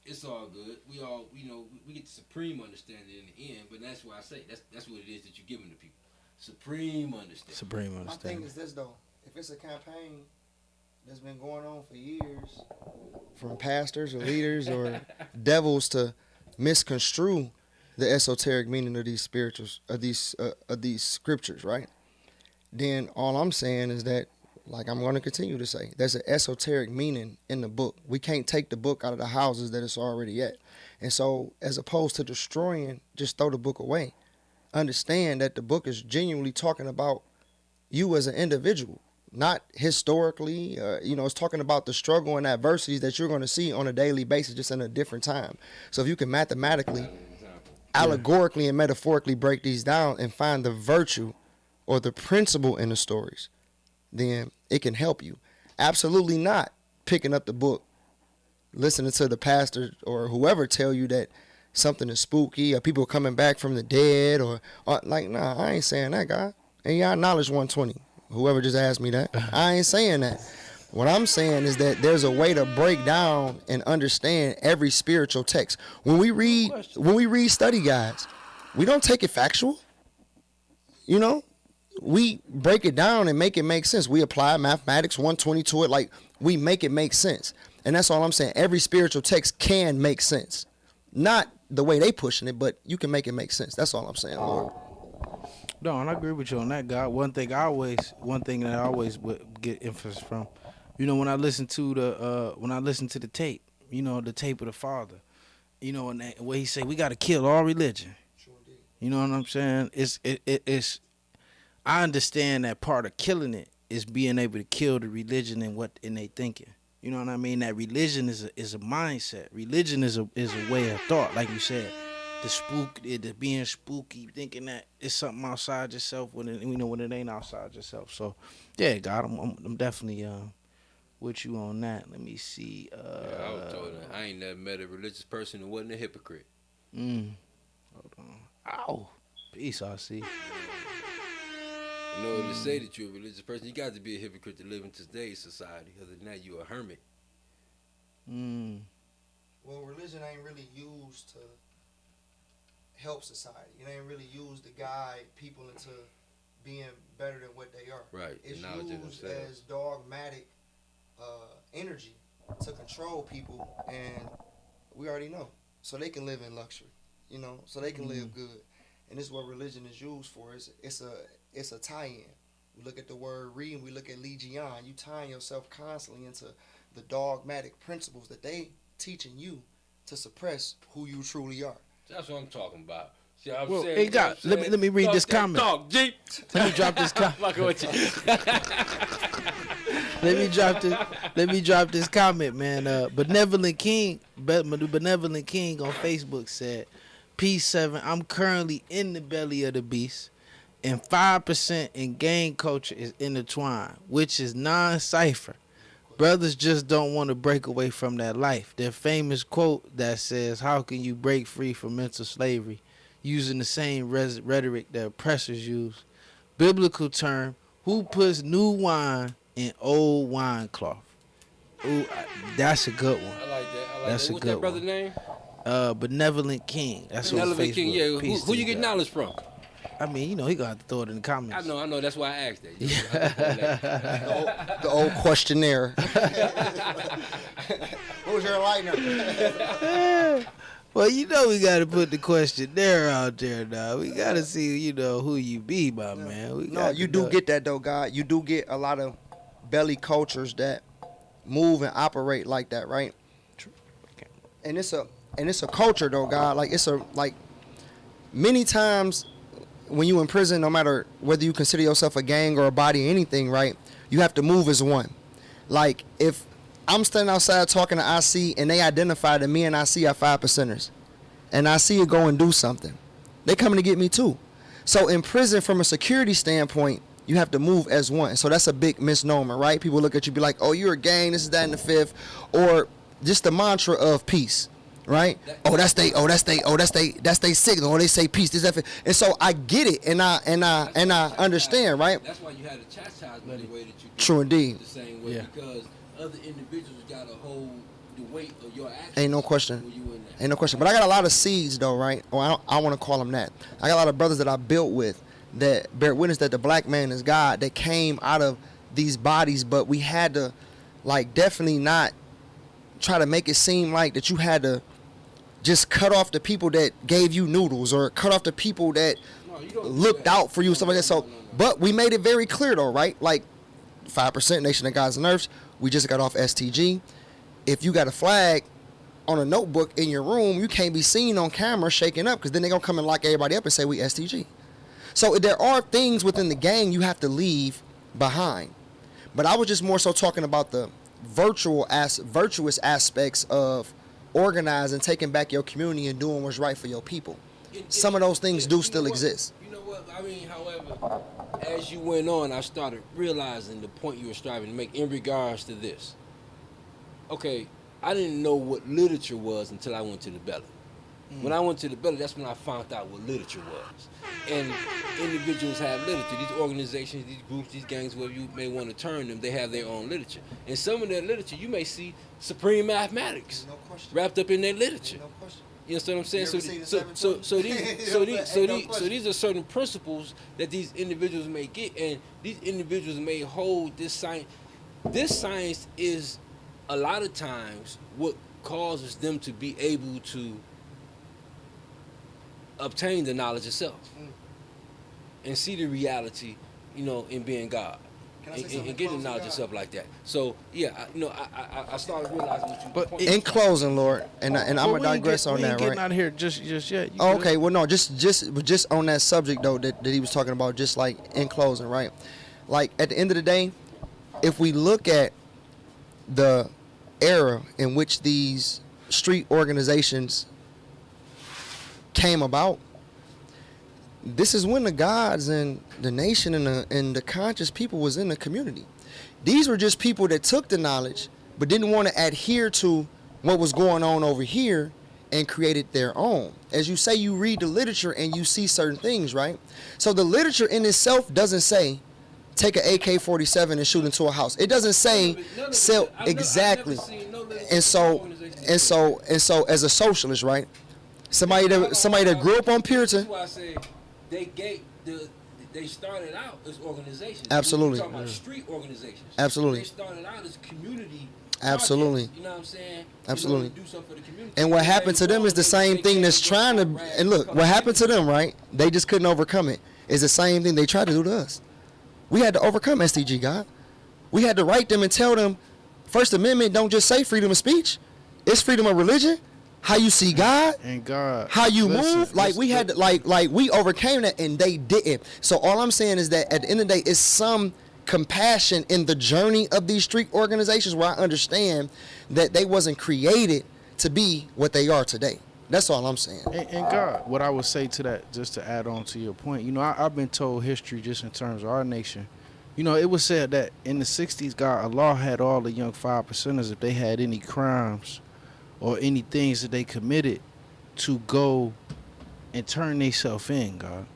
it's all good. We all, we get the supreme understanding in the end, but that's why I say that's what it is that you're giving to people. Supreme understanding. My thing is this though. If it's a campaign that's been going on for years, from pastors or leaders or devils to misconstrue the esoteric meaning of these spirituals, of these scriptures, right? Then all I'm saying is that, like I'm going to continue to say, there's an esoteric meaning in the book. We can't take the book out of the houses that it's already at. And so as opposed to destroying, just throw the book away. Understand that the book is genuinely talking about you as an individual. Not historically, it's talking about the struggle and adversities that you're going to see on a daily basis, just in a different time. So if you can mathematically, allegorically, and metaphorically break these down and find the virtue or the principle in the stories, then it can help you. Absolutely not picking up the book, listening to the pastor or whoever tell you that something is spooky or people coming back from the dead or nah, I ain't saying that, God. And y'all knowledge 120. Whoever just asked me that, I ain't saying that. What I'm saying is that there's a way to break down and understand every spiritual text. When we read study guides, we don't take it factual. We break it down and make it make sense. We apply mathematics 120 to it, like we make it make sense. And that's all I'm saying. Every spiritual text can make sense. Not the way they pushing it, but you can make it make sense. That's all I'm saying, Lord. No, and I agree with you on that, God. One thing that I always would get emphasis from, when I listen to the tape, the tape of the Father, and where he say we got to kill all religion. You know what I'm saying? It's I understand that part of killing it is being able to kill the religion and what in they thinking. You know what I mean? That religion is a mindset. Religion is a way of thought, like you said. The being spooky, thinking that it's something outside yourself when it ain't outside yourself. So, yeah, God, I'm definitely with you on that. Let me see. Yeah, I was told that I ain't never met a religious person who wasn't a hypocrite. Hold on. Ow. Peace, I see. In order to say that you're a religious person, you got to be a hypocrite to live in today's society. Other than that, you're a hermit. Well, religion ain't really used to help society. It ain't really used to guide people into being better than what they are. Right. It's used as dogmatic energy to control people, and we already know. So they can live in luxury, so they can live good. And this is what religion is used for. It's a tie-in. We look at the word re, and we look at legion. You tying yourself constantly into the dogmatic principles that they teaching you to suppress who you truly are. That's what I'm talking about. See, I'm Well, saying, hey, God, let me read this comment. Talk, G. Let me drop this comment. Fucking with you. Let me drop this comment, man. Benevolent King on Facebook said, P7, I'm currently in the belly of the beast, and 5% in gang culture is intertwined, which is non-cipher. Brothers just don't want to break away from that life. Their famous quote that says, how can you break free from mental slavery? Using the same rhetoric that oppressors use. Biblical term, who puts new wine in old wine cloth? Ooh, that's a good one. I like that. That's a What's good that brother's one. name? Benevolent King. That's on Benevolent Facebook. King, yeah. Peace Who to you the get guy. knowledge from? I mean, he gonna have to throw it in the comments. I know. That's why I asked that. The old questionnaire. Who's your enlightener? Well, we got to put the questionnaire out there now. We got to see, who you be, my man. You do get that, though, God. You do get a lot of belly cultures that move and operate like that, right? True. And it's a culture, though, God. Many times when you in prison, no matter whether you consider yourself a gang or a body or anything, right, you have to move as one. Like, if I'm standing outside talking to IC and they identify that me and IC are 5%ers, and IC will go and do something, they coming to get me too. So in prison, from a security standpoint, you have to move as one. So that's a big misnomer, right? People look at you, be like, oh, you're a gang, this is that and the fifth, or just the mantra of peace. Right? That's they signal. Or they say peace. This, that, and so I get it, and I understand, right? That's why you had a chastisement the way that you did. True indeed. The same way, because other individuals got to hold the weight of your actions. Ain't no question. But I got a lot of seeds, though, right? Or I want to call them that. I got a lot of brothers that I built with that bear witness that the black man is God, that came out of these bodies, but we had to, definitely not try to make it seem like that you had to just cut off the people that gave you noodles, or cut off the people that looked out for you, stuff like that. So, but we made it very clear, though, right? 5% Nation of Gods and Earths. We just got off STG. If you got a flag on a notebook in your room, you can't be seen on camera shaking up, because then they're going to come and lock everybody up and say we STG. So there are things within the gang you have to leave behind. But I was just more so talking about the virtuous aspects of organizing, taking back your community, and doing what's right for your people. Some of those things do still exist. You know what? I mean, however, as you went on, I started realizing the point you were striving to make in regards to this. Okay, I didn't know what literature was until I went to the belly. When I went to the belly, that's when I found out what literature was. And individuals have literature. These organizations, these groups, these gangs, whatever you may want to term them, they have their own literature. And some of their literature, you may see supreme mathematics wrapped up in their literature. You understand what I'm saying? So these are certain principles that these individuals may get, and these individuals may hold this science. This science is a lot of times what causes them to be able to obtain the knowledge itself and see the reality, in being God, and getting the knowledge itself like that. So yeah, I started realizing what you. But in closing, Lord, and I'm gonna digress on that, right? Getting out of here just yet. Okay, well, no, just on that subject though that he was talking about, just in closing, right? At the end of the day, if we look at the era in which these street organizations came about, this is when the gods and the nation and the conscious people was in the community. These were just people that took the knowledge but didn't want to adhere to what was going on over here and created their own. As you say, you read the literature and you see certain things, right? So the literature in itself doesn't say take an AK-47 and shoot into a house. It doesn't say sell exactly. And so as a socialist, right? Somebody that grew up on Puritan. That's why I say they started out as organizations. Absolutely. We're talking about street organizations. Absolutely. They started out as community. Absolutely. Projects, you know what I'm saying? Absolutely. Do something for the community. And what happened to them is the same thing that's trying to, and look, what happened to them, right? They just couldn't overcome it. It's the same thing they tried to do to us. We had to overcome STG, God. We had to write them and tell them, First Amendment don't just say freedom of speech. It's freedom of religion. How you see God, and God, how you move, like we had to, like we overcame that, and they didn't. So all I'm saying is that at the end of the day, it's some compassion in the journey of these street organizations where I understand that they wasn't created to be what they are today. That's all I'm saying. And God, what I would say to that, just to add on to your point, you know, I've been told history just in terms of our nation. You know, it was said that in the 60s, God, Allah had all the young 5%ers, if they had any crimes or any things that they committed, to go and turn themselves in, God.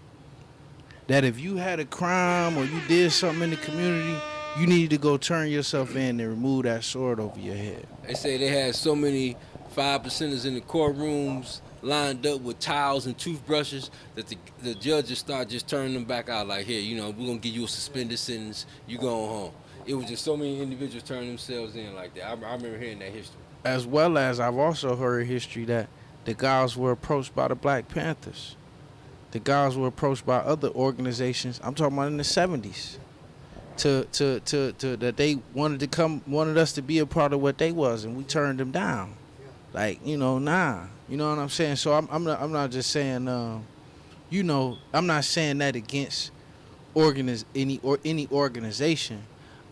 That if you had a crime or you did something in the community, you needed to go turn yourself in and remove that sword over your head. They say they had so many 5%ers in the courtrooms lined up with towels and toothbrushes that the judges start just turning them back out like, here, you know, we're going to give you a suspended sentence, you going home. It was just so many individuals turning themselves in like that. I remember hearing that history. As well as I've also heard history that the guys were approached by the Black Panthers. The guys were approached by other organizations. I'm talking about in the 70s. To that they wanted us to be a part of what they was, and we turned them down. Like, you know, nah. You know what I'm saying? So I'm not just saying you know, I'm not saying that against any organization.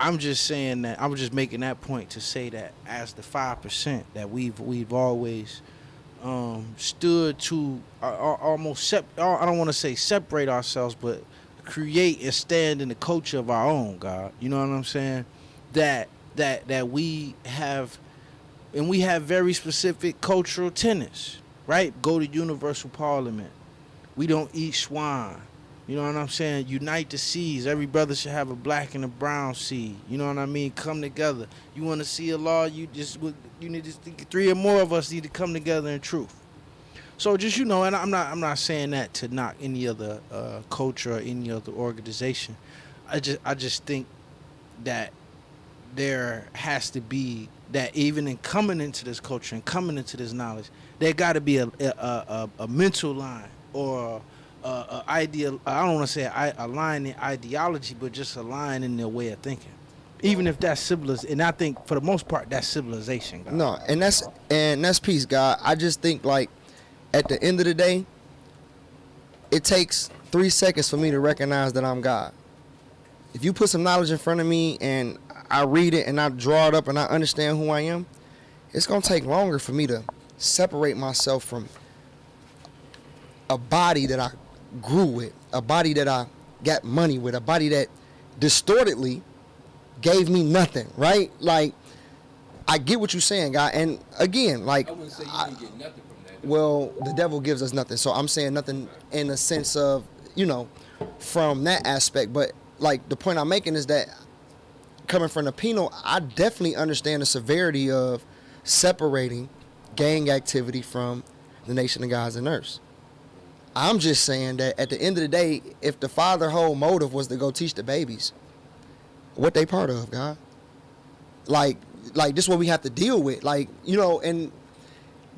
I'm just saying that I'm just making that point to say that as the 5% that we've always stood to almost I don't want to say separate ourselves, but create and stand in the culture of our own, God. You know what I'm saying? That we have, and we have very specific cultural tenets, right? Go to universal parliament. We don't eat swine. You know what I'm saying? Unite the seeds. Every brother should have a black and a brown seed. You know what I mean? Come together. You want to see a law? You need to think 3 or more of us need to come together in truth. So just, you know, and I'm not saying that to knock any other culture or any other organization. I just think that there has to be that even in coming into this culture and coming into this knowledge, there got to be a mental line or ideal. I don't want to say a line in ideology, but just a line in their way of thinking. Even if that's civilization, and I think for the most part that's civilization, God. No, and that's peace, God. I just think, like, at the end of the day, it takes 3 seconds for me to recognize that I'm God. If you put some knowledge in front of me and I read it and I draw it up and I understand who I am, it's gonna take longer for me to separate myself from a body that I grew with, a body that I got money with, a body that distortedly gave me nothing, right? Like, I get what you're saying, guy. And again, like, I wouldn't say you didn't get nothing from that. Well, the devil gives us nothing. So I'm saying nothing in the sense of, you know, from that aspect. But, like, the point I'm making is that coming from the penal, I definitely understand the severity of separating gang activity from the Nation of Gods and Earths. I'm just saying that at the end of the day, if the father whole motive was to go teach the babies what they part of, God, like this is what we have to deal with, like, you know. And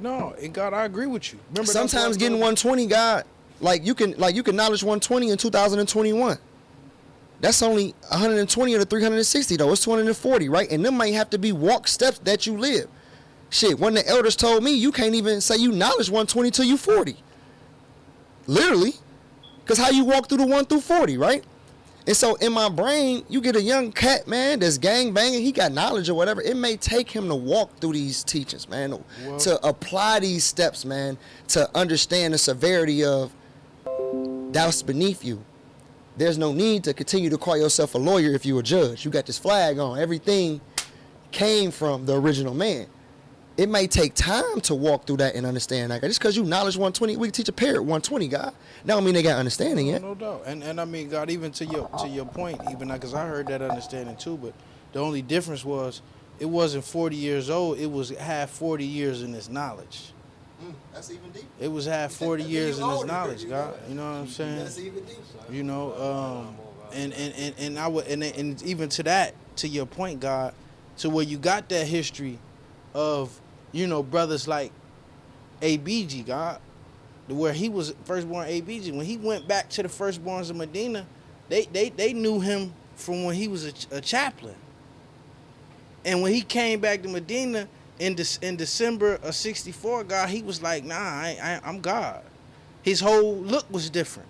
no, and God, I agree with you. Remember, sometimes getting 120, God, like you can knowledge 120 in 2021. That's only 120 of the 360 though. It's 240, right? And them might have to be walk steps that you live. Shit, one of the elders told me you can't even say you knowledge 120 till you 40. Literally, because how you walk through the 1 through 40, right? And so in my brain, you get a young cat, man, that's gang banging. He got knowledge or whatever. It may take him to walk through these teachings, man, to apply these steps, man, to understand the severity of that's beneath you. There's no need to continue to call yourself a lawyer if you're a judge. You got this flag on. Everything came from the original man. It may take time to walk through that and understand that. Just because you knowledge 120, we can teach a parrot 120, God. That don't mean they got understanding yet. No doubt. And I mean, God, even to your point, even because I heard that understanding too, but the only difference was it wasn't 40 years old. It was half 40 years in this knowledge. That's even deep. It was half 40 years in this knowledge, God. You know what I'm saying? That's even deep. You know, and I would, and even to that, to your point, God, to where you got that history of, you know, brothers like ABG, God, where he was firstborn ABG. When he went back to the firstborns of Medina, they knew him from when he was a chaplain. And when he came back to Medina in December of '64, God, he was like, nah, I'm God. His whole look was different.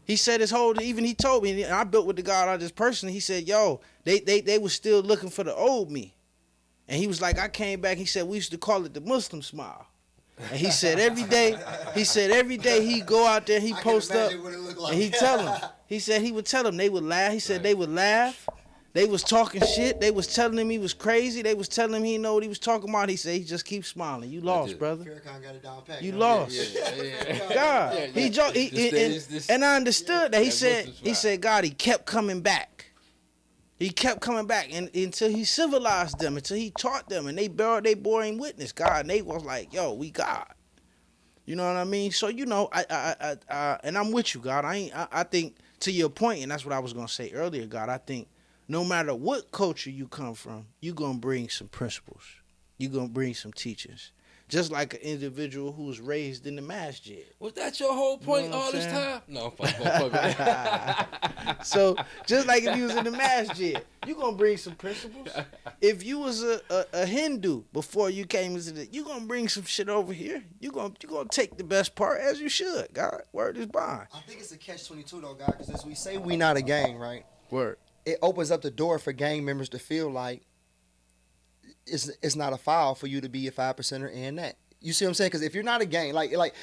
He said even he told me, and I built with the God I just personally, he said, yo, they was still looking for the old me. And he was like, I came back, he said, we used to call it the Muslim smile. And he said every day he'd go out there, he'd post up, and he'd tell them. He said he would tell them, they would laugh. He said they would laugh. They was talking shit. They was telling him he was crazy. They was telling him he didn't know what he was talking about. He said he just keeps smiling. You lost, brother. Got it down pat. You lost. God, he joked, and I understood that. He said, God, he kept coming back. He kept coming back until he civilized them, until he taught them, and they bore him witness, God, and they was like, yo, we God. You know what I mean? So, you know, I and I'm with you, God. I think, to your point, and that's what I was going to say earlier, God, I think no matter what culture you come from, you're going to bring some principles. You're going to bring some teachings. Just like an individual who was raised in the masjid. Was that your whole point all this time? No, fuck. So, just like if you was in the masjid, you're going to bring some principles. If you was a Hindu before you came into the, you're going to bring some shit over here. You're going to take the best part, as you should. God, word is bond. I think it's a catch-22, though, God, because as we say, we not a gang, right? Word. It opens up the door for gang members to feel like it's not a foul for you to be a 5%er and that. You see what I'm saying? Because if you're not a gang, like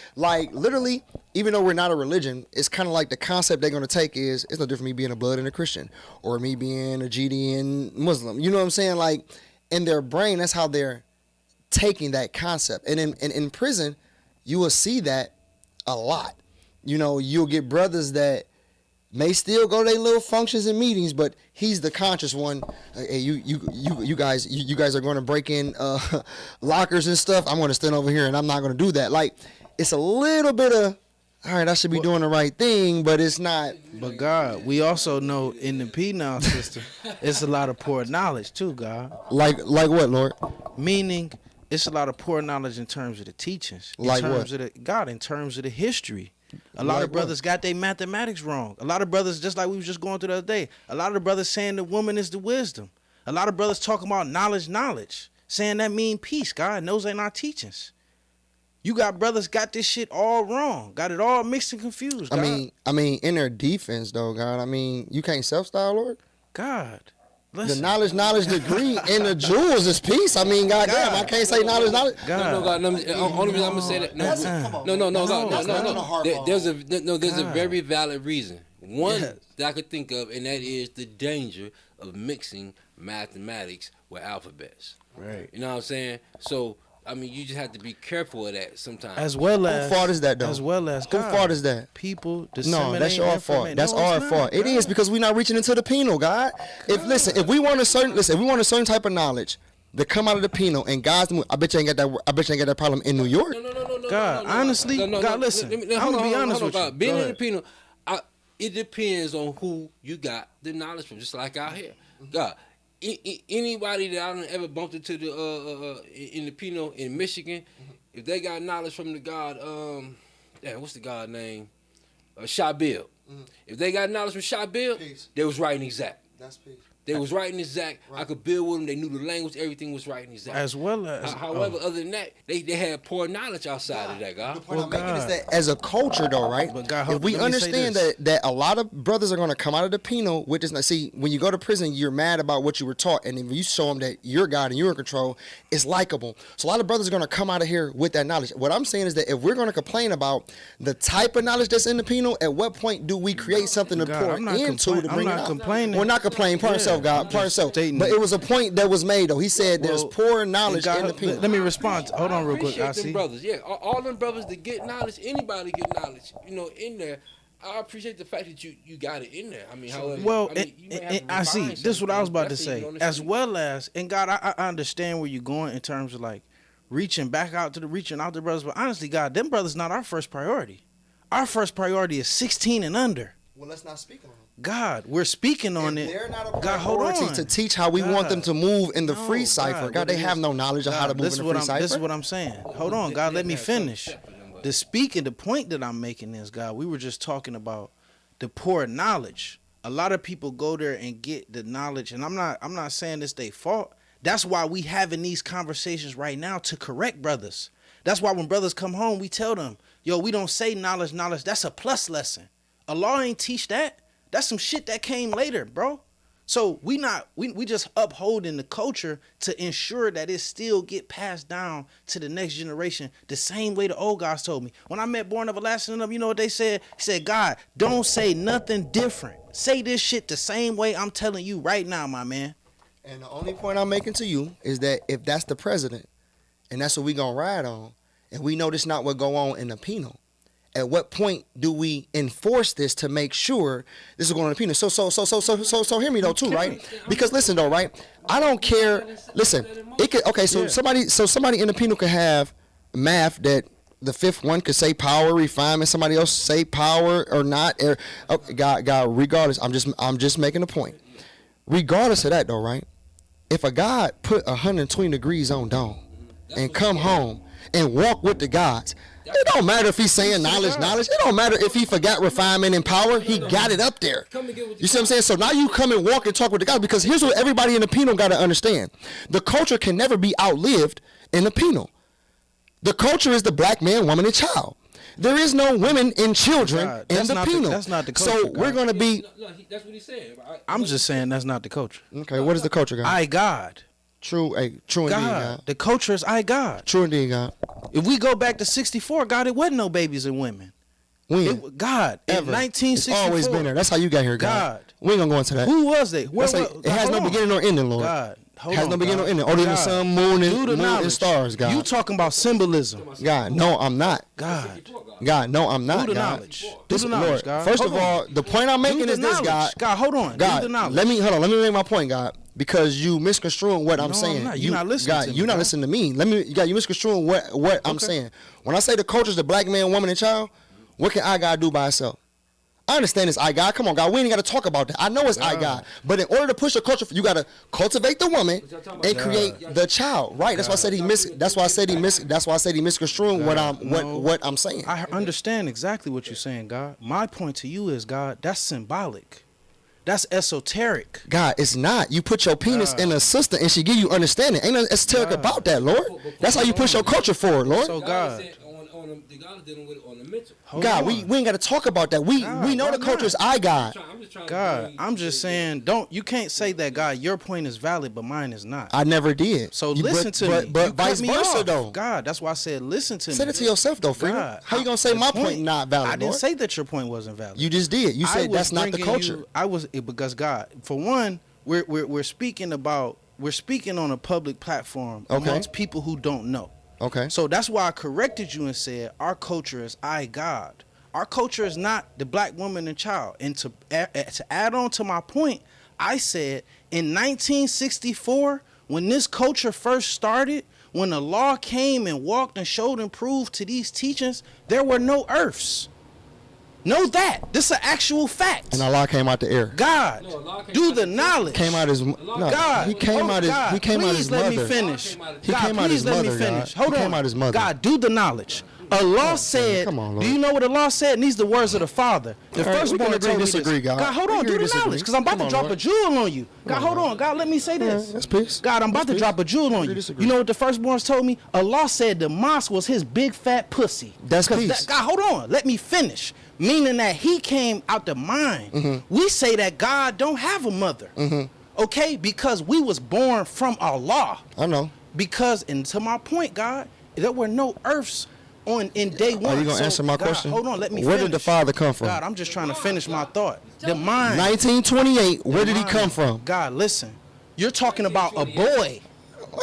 literally, even though we're not a religion, it's kind of like the concept they're going to take is, it's no different from me being a blood and a Christian or me being a GD and Muslim. You know what I'm saying? Like, in their brain, that's how they're taking that concept. And in prison, you will see that a lot. You know, you'll get brothers that may still go to their little functions and meetings, but he's the conscious one. Hey, you guys are going to break in lockers and stuff. I'm going to stand over here and I'm not going to do that. Like, it's a little bit of, all right, I should be doing the right thing, but it's not. But God, we also know in the penal system, it's a lot of poor knowledge too, God. Like what, Lord? Meaning, it's a lot of poor knowledge in terms of the teachings. In terms of the history. A lot of brothers got their mathematics wrong. A lot of brothers, just like we was just going through the other day, a lot of the brothers saying the woman is the wisdom. A lot of brothers talking about knowledge, saying that mean peace, God, and those ain't our teachings. You got brothers got this shit all wrong, got it all mixed and confused, God. I mean, in their defense, though, God, I mean, you can't self-style, Lord? God. Listen. The knowledge degree, and the jewels is peace. I mean, goddamn, I can't say knowledge. God. No, God. Only reason I'm gonna say that. No. There's a very valid reason. One that I could think of, and that is the danger of mixing mathematics with alphabets. Right. You know what I'm saying? So, I mean, you just have to be careful of that sometimes. As well as whose fault is that, though? As well as whose fault is that? People No, that's your fault. That's our fault. It is, because we're not reaching into the penal, God. If we want a certain type of knowledge that come out of the penal and God's, I bet you ain't got that problem in New York. No. God, honestly, God, listen. I'm gonna be honest with you. Being in the penal, it depends on who you got the knowledge from. Just like out here, God. Anybody that I ever bumped into in the penal in Michigan, if they got knowledge from the God, what's the God name? Shabil. If they got knowledge from Shabil, they was right and exact. That's peace. They was right and exact. I could build with them. They knew the language. Everything was right and exact. As well as, however, other than that, they had poor knowledge outside of that, God. The point I'm making is that As a culture, though, right? But God, if we let me say understand this. that a lot of brothers are going to come out of the penal, which is not, see, when you go to prison, you're mad about what you were taught, and if you show them that you're God and you're in control, it's likable. So a lot of brothers are going to come out of here with that knowledge. What I'm saying is that if we're going to complain about the type of knowledge that's in the penal, at what point do we create something to pour into to bring it out? We're not complaining. Pardon yourself, God. Pardon yourself. But it was a point that was made, though. He said there's poor knowledge in the penal. Let me respond. Hold on real quick. I appreciate them brothers. Yeah, all them brothers that get knowledge, anybody get knowledge, in there. I appreciate the fact that you got it in there. I mean, however, I see. This is what I was about to say. As well as, and God, I understand where you're going in terms of like reaching out to the brothers. But honestly, God, them brothers not our first priority. Our first priority is 16 and under. Well, let's not speak on them. God, we're speaking on it. They're not a God, hold on. To teach how we want them to move in the free cipher. God, they have no knowledge of how to move in the free cipher. This is what I'm saying. Hold on, God, let me finish. The point that I'm making is, God, we were just talking about the poor knowledge. A lot of people go there and get the knowledge, and I'm not saying it's their fault. That's why we having these conversations right now to correct brothers. That's why when brothers come home, we tell them, yo, we don't say knowledge. That's a plus lesson. Allah ain't teach that. That's some shit that came later, bro. So we just upholding the culture to ensure that it still get passed down to the next generation the same way the old guys told me. When I met Born Everlasting and them, you know what they said? He said, God, don't say nothing different. Say this shit the same way I'm telling you right now, my man. And the only point I'm making to you is that if that's the president and that's what we gonna ride on, and we know this not what go on in the penal, at what point do we enforce this to make sure this is going on the penal? So hear me though too, right? Because listen though, right? I don't care. Listen, it could somebody in the penal could have math that the fifth one could say power, refinement. Somebody else say power or not. God, regardless, I'm just making a point. Regardless of that though, right? If a God put 120 degrees on dome and come home and walk with the gods, it don't matter if he's saying knowledge. It don't matter if he forgot refinement and power. He got it up there. You see what I'm saying? So now you come and walk and talk with the God, because here's what everybody in the penal got to understand. The culture can never be outlived in the penal. The culture is the black man, woman, and child. There is no women and children in the penal. That's not the culture. So we're going to be... That's what he said. I'm just saying that's not the culture. Okay, what is the culture, God? I God. True indeed, God. The culture is I God. True indeed, God. If we go back to 64, God, it wasn't no babies and women. When? God, ever. In 1964. It's always been there. That's how you got here, God. We ain't going to go into that. Who was they? It has no beginning or ending, Lord. God. It has no beginning or ending. Only the sun, moon, and stars, God. You talking about symbolism. God, no, I'm not. God, no, I'm not. Do the God. knowledge. Do the knowledge, Lord, God. First of all, the point I'm making is this, God. God, hold on. God, do the knowledge. let me make my point, God. Because you misconstruing what I'm saying. You're not listening God, to me. You're not listening to me. You misconstruing what I'm saying. When I say the culture is the black man, woman, and child, what can I God do by itself? I understand it's I God. Come on, God. We ain't got to talk about that. I know it's I God. But in order to push the culture, you got to cultivate the woman and create the child. Right. That's why I said he misconstruing what I'm saying. I understand exactly what you're saying, God. My point to you is, God, that's symbolic. That's esoteric. God, it's not. You put your penis in a sister and she give you understanding. Ain't nothing esoteric about that, Lord. That's how you push your culture forward, Lord. So God. God is dealing with it on the mental. God, we ain't got to talk about that. We know the culture is I God. God, I'm just saying, you can't say that, God, your point is valid, but mine is not. I never did. So listen to me. But vice versa, though. God, that's why I said listen to me. Say it to yourself, though, Freedom. How you going to say my point not valid, I didn't Lord? say that your point wasn't valid. You just did. You said that's not the culture. Because, God, for one, we're speaking on a public platform amongst people who don't know. Okay. So that's why I corrected you and said our culture is I God. Our culture is not the black woman and child. And to add on to my point, I said in 1964, when this culture first started, when the law came and walked and showed and proved to these teachings, there were no earths. Know that. This is an actual fact. And Allah came out the air. God, do the knowledge. Came out his God. He came out his mother. Please let me finish. He came out his mother. Hold on. He came out his mother. God, do the knowledge. Allah said, come on, Lord. do you know what Allah said? And these are the words of the Father. The All right, firstborn we can agree, told me disagree, this. God. God, hold on, We do can the knowledge, disagree. because I'm about Come to on, drop Lord. a jewel on you. God, on, hold Lord. on. God, let me say this. That's peace. God, I'm about to drop a jewel on you. disagree. You know what the firstborns told me? Allah said the mosque was his big fat pussy. That's peace. God, hold on. Let me finish. Meaning that he came out the mind. We say that God don't have a mother. Okay? Because we was born from Allah. I know. Because, and to my point, God, there were no earths in day one. Are you gonna answer my God, question? Hold on, let me Where finish. did the Father come from? God, I'm just trying to finish my thought. The mind. 1928. Where did he come from? God, listen. You're talking about a boy.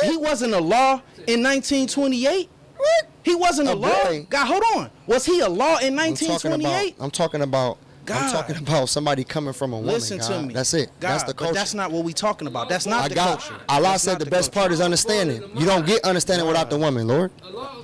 He wasn't a law in 1928. What? He wasn't a law. Boy. God, hold on. Was he a law in 1928? I'm talking about God. I'm talking about somebody coming from a woman. Listen to God. me. That's it. God, that's the culture. But that's not what we talking about. That's not the culture. Allah That's said not the best part is understanding. You don't get understanding without the woman, Lord.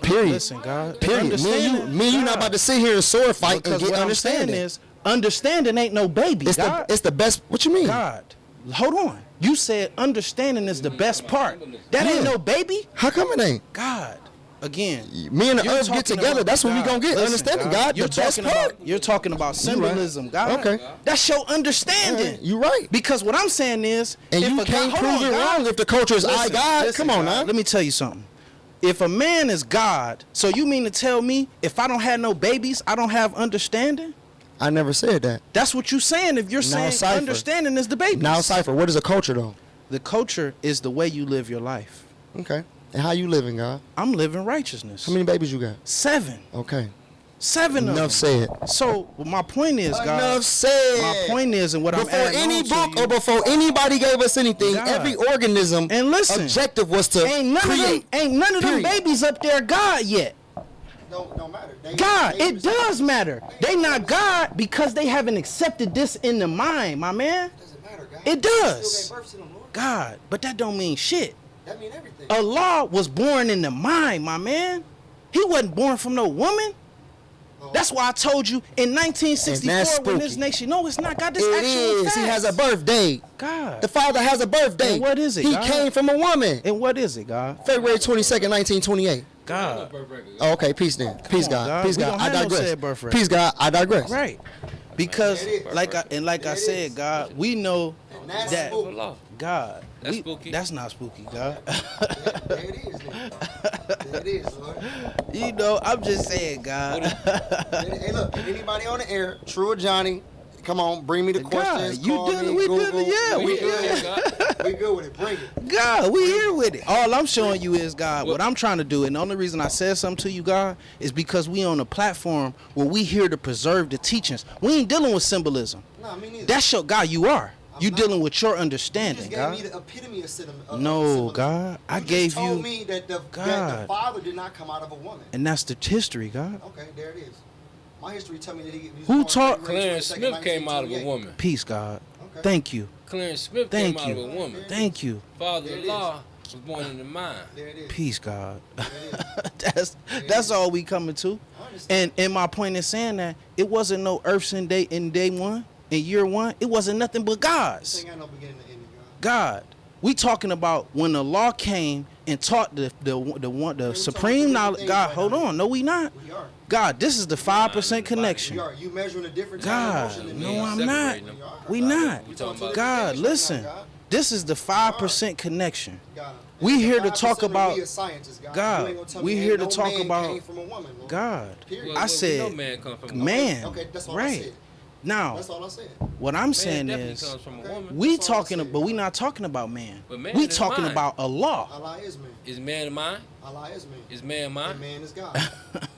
Period. Listen, God. Period. Me and you not about to sit here and sword fight Because and get what understanding. I'm saying is, understanding ain't no baby. It's God. the best. What you mean? God, hold on. You said understanding is the best part. That ain't no baby. How come it ain't? God. Again, me and the you're earth get talking together. about- That's what we God, gonna get. listen, Understanding, God. You're The best talking part. about. You're talking about symbolism, God. Okay. That's your understanding. You right. Because what I'm saying is, And if you a can't God- prove hold on, it God. wrong if the culture is I God. Listen, Come on God, now. Let me tell you something. If a man is God, so you mean to tell me if I don't have no babies, I don't have understanding? I never said that. That's what you're saying. If you're Now, saying Cypher. understanding is the babies. Now, Cypher, what is a culture though? The culture is the way you live your life. Okay. And how you living, God? I'm living righteousness. How many babies you got? 7. Okay. 7 of them. Enough said. So my point is, God. Enough said. My point is, and what Before I'm adding any on to book you, or before anybody gave us anything, God. every organism and listen, objective was to ain't none create. of them Period. babies up there God yet. Don't matter. God, it does matter. They not God because they haven't accepted this in the mind, my man. It does. God, but that don't mean shit. That mean everything. Allah was born in the mind, my man. He wasn't born from no woman. That's why I told you in 1964 when this nation. No, it's not. God, this It actual is. facts. He has a birthday. God. The father has a birthday. And what is it, He God? came from a woman. And what is it, God? February 22nd, 1928. God. Oh, okay, peace then. Peace, on, God. God. Peace, We God. don't I have no digress. said birth rate. Peace, God. I digress. Right. Because like I said, God, we know that God. That's spooky. That's not spooky, God. There it is. There it is, Lord. You know, I'm just saying, God. Hey, look, if anybody on the air, True or Johnny, come on, bring me the questions. you call did it, me, we Google. did it, yeah, we good. We good with it. Bring it. God, we here with it. All I'm showing you is, God, what I'm trying to do, and the only reason I said something to you, God, is because we on a platform where we here to preserve the teachings. We ain't dealing with symbolism. Nah, me neither. That's your God, you are. You dealing with your understanding, You just God. gave me the epitome of No, God. I gave told you, me that the God. father did not come out of a woman. and that's the history, God. Okay, there it is. My history tell me that he was Who born taught? February Clarence 22nd, Smith came out of a 1928. woman. Peace, God. Okay. Thank you. Clarence Smith Thank came you. out of a woman. Thank you. Father-in-law was born in the mind. There it is. Peace, God. that's all we coming to. And my point is saying that it wasn't no earths in day one, in year one. It wasn't nothing but This God's. ain't got no beginning to end, God. We talking about when the law came and taught the supreme knowledge. God, hold on. No, we not. We are. God, this is the 5% connection. We are. You measuring a different God, time of motion than no, me. I'm not. We not. We talking about God, different listen. things right now, God. This is the 5% connection. God. We here to 5% talk of about we as scientists, God. God. You ain't gonna tell We me here ain't to no talk man about came from a woman, Lord. God. Period. I said, no man come from a man, Okay, that's all I right? said. Now, That's all I said. what I'm saying definitely is, comes from a woman. we That's all I talking, said. but we not talking about man. But man We is talking mine. about Allah. Allah is man. Is man mine? Allah is man. Is man mine? And man is God.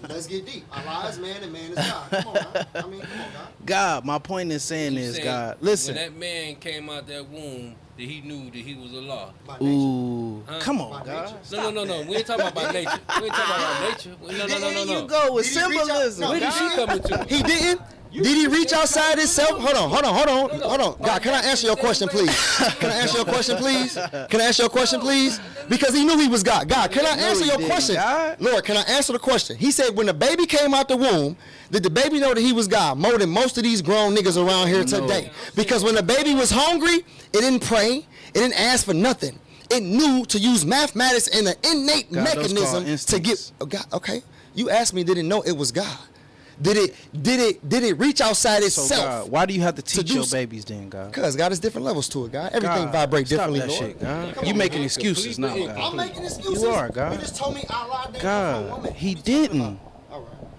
Let's get deep. Allah is man and man is God. Come on, now. I mean, come on, God. God, my point is saying You is, saying God, listen. When that man came out that womb, that he knew that he was Allah. By nature. Ooh, Huh? come on, By God. nature. No. We ain't talking about by nature. We ain't talking about by nature. No. There you go with Did he reach out? symbolism. No, Where did she God. come into? He didn't? Did he reach outside himself? Hold on. God, can I answer your question, please? Can I answer your question, please? Can I answer your question, please? Because he knew he was God. God, can I answer he your didn't, question? God. Lord, can I answer the question? He said when the baby came out the womb, did the baby know that he was God more than most of these grown niggas around here today? Because when the baby was hungry, it didn't pray. It didn't ask for nothing. It knew to use mathematics and an innate God, those called mechanism to get. instincts. Oh, God, okay. You asked me, did it know it was God? Did it reach outside itself? So God, why do you have to teach your babies then, God? Because God has different levels to it, God. Everything vibrates differently, Stop that Lord. shit, God. You making excuses now, God. I'm making excuses. You are, God. You just told me Allah didn't God, for a woman. he didn't.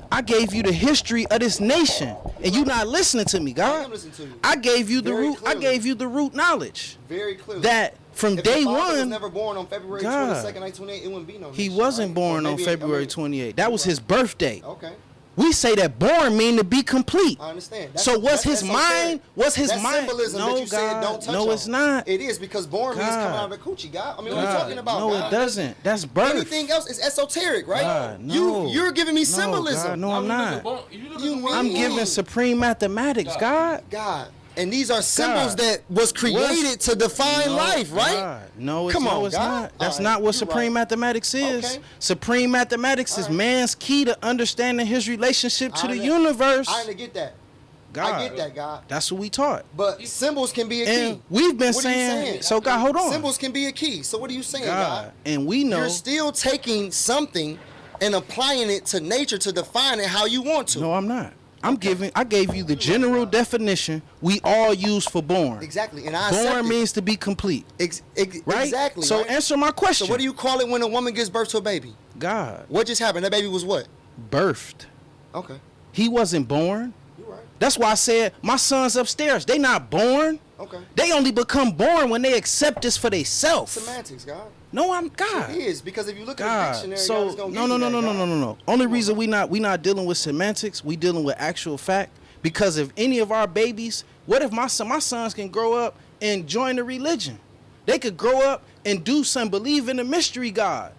I gave you the history of this nation, and you not listening to me, God. I am listening to you. I gave you the Very root. clearly. I gave you the root knowledge. Very clearly. That from if day your father was one, never born on February God, 22nd, 1928, it wouldn't be no he nation, wasn't right? born Or on maybe- February 28th. That was his birthday. Okay. We say that born mean to be complete. I understand. So what's his mind? What's his that mind? symbolism No, that you said God. don't touch No, on. it's not. It is because born means God. coming out of the coochie, God. I mean, what are you God. talking about, No, God? it doesn't. That's birth. Anything else is esoteric, right? God, no. You're giving me No, symbolism. God, no, I'm not. You I'm mean? giving supreme mathematics, God. God. And these are symbols that was created to define life, right? God. No, it's, Come no, on, it's God. not. That's All not right, what you're supreme right. mathematics is. Okay. Supreme mathematics is man's key to understanding his relationship to the I universe. I get that. God. I get that, God. That's what we taught. But symbols can be a And key. we've been What are you saying, so God, hold on. Symbols can be a key. So what are you saying, God? God. And we know. You're still taking something and applying it to nature to define it how you want to. No, I'm not. I gave you the general definition we all use for born. Exactly, and I accept born it. means to be complete. Right? Exactly. So right? answer my question. So what do you call it when a woman gives birth to a baby? God. What just happened? That baby was what? Birthed. Okay. He wasn't born. You're right. That's why I said my sons upstairs, they not born. Okay. They only become born when they accept this for themselves. Semantics, God. No, I'm God. It is because if you look at God. the dictionary, So God is gonna no. give you that, God. Only reason we not dealing with semantics, we dealing with actual fact. Because if any of our babies, what if my sons can grow up and join the religion? They could grow up and do some, believe in the mystery God.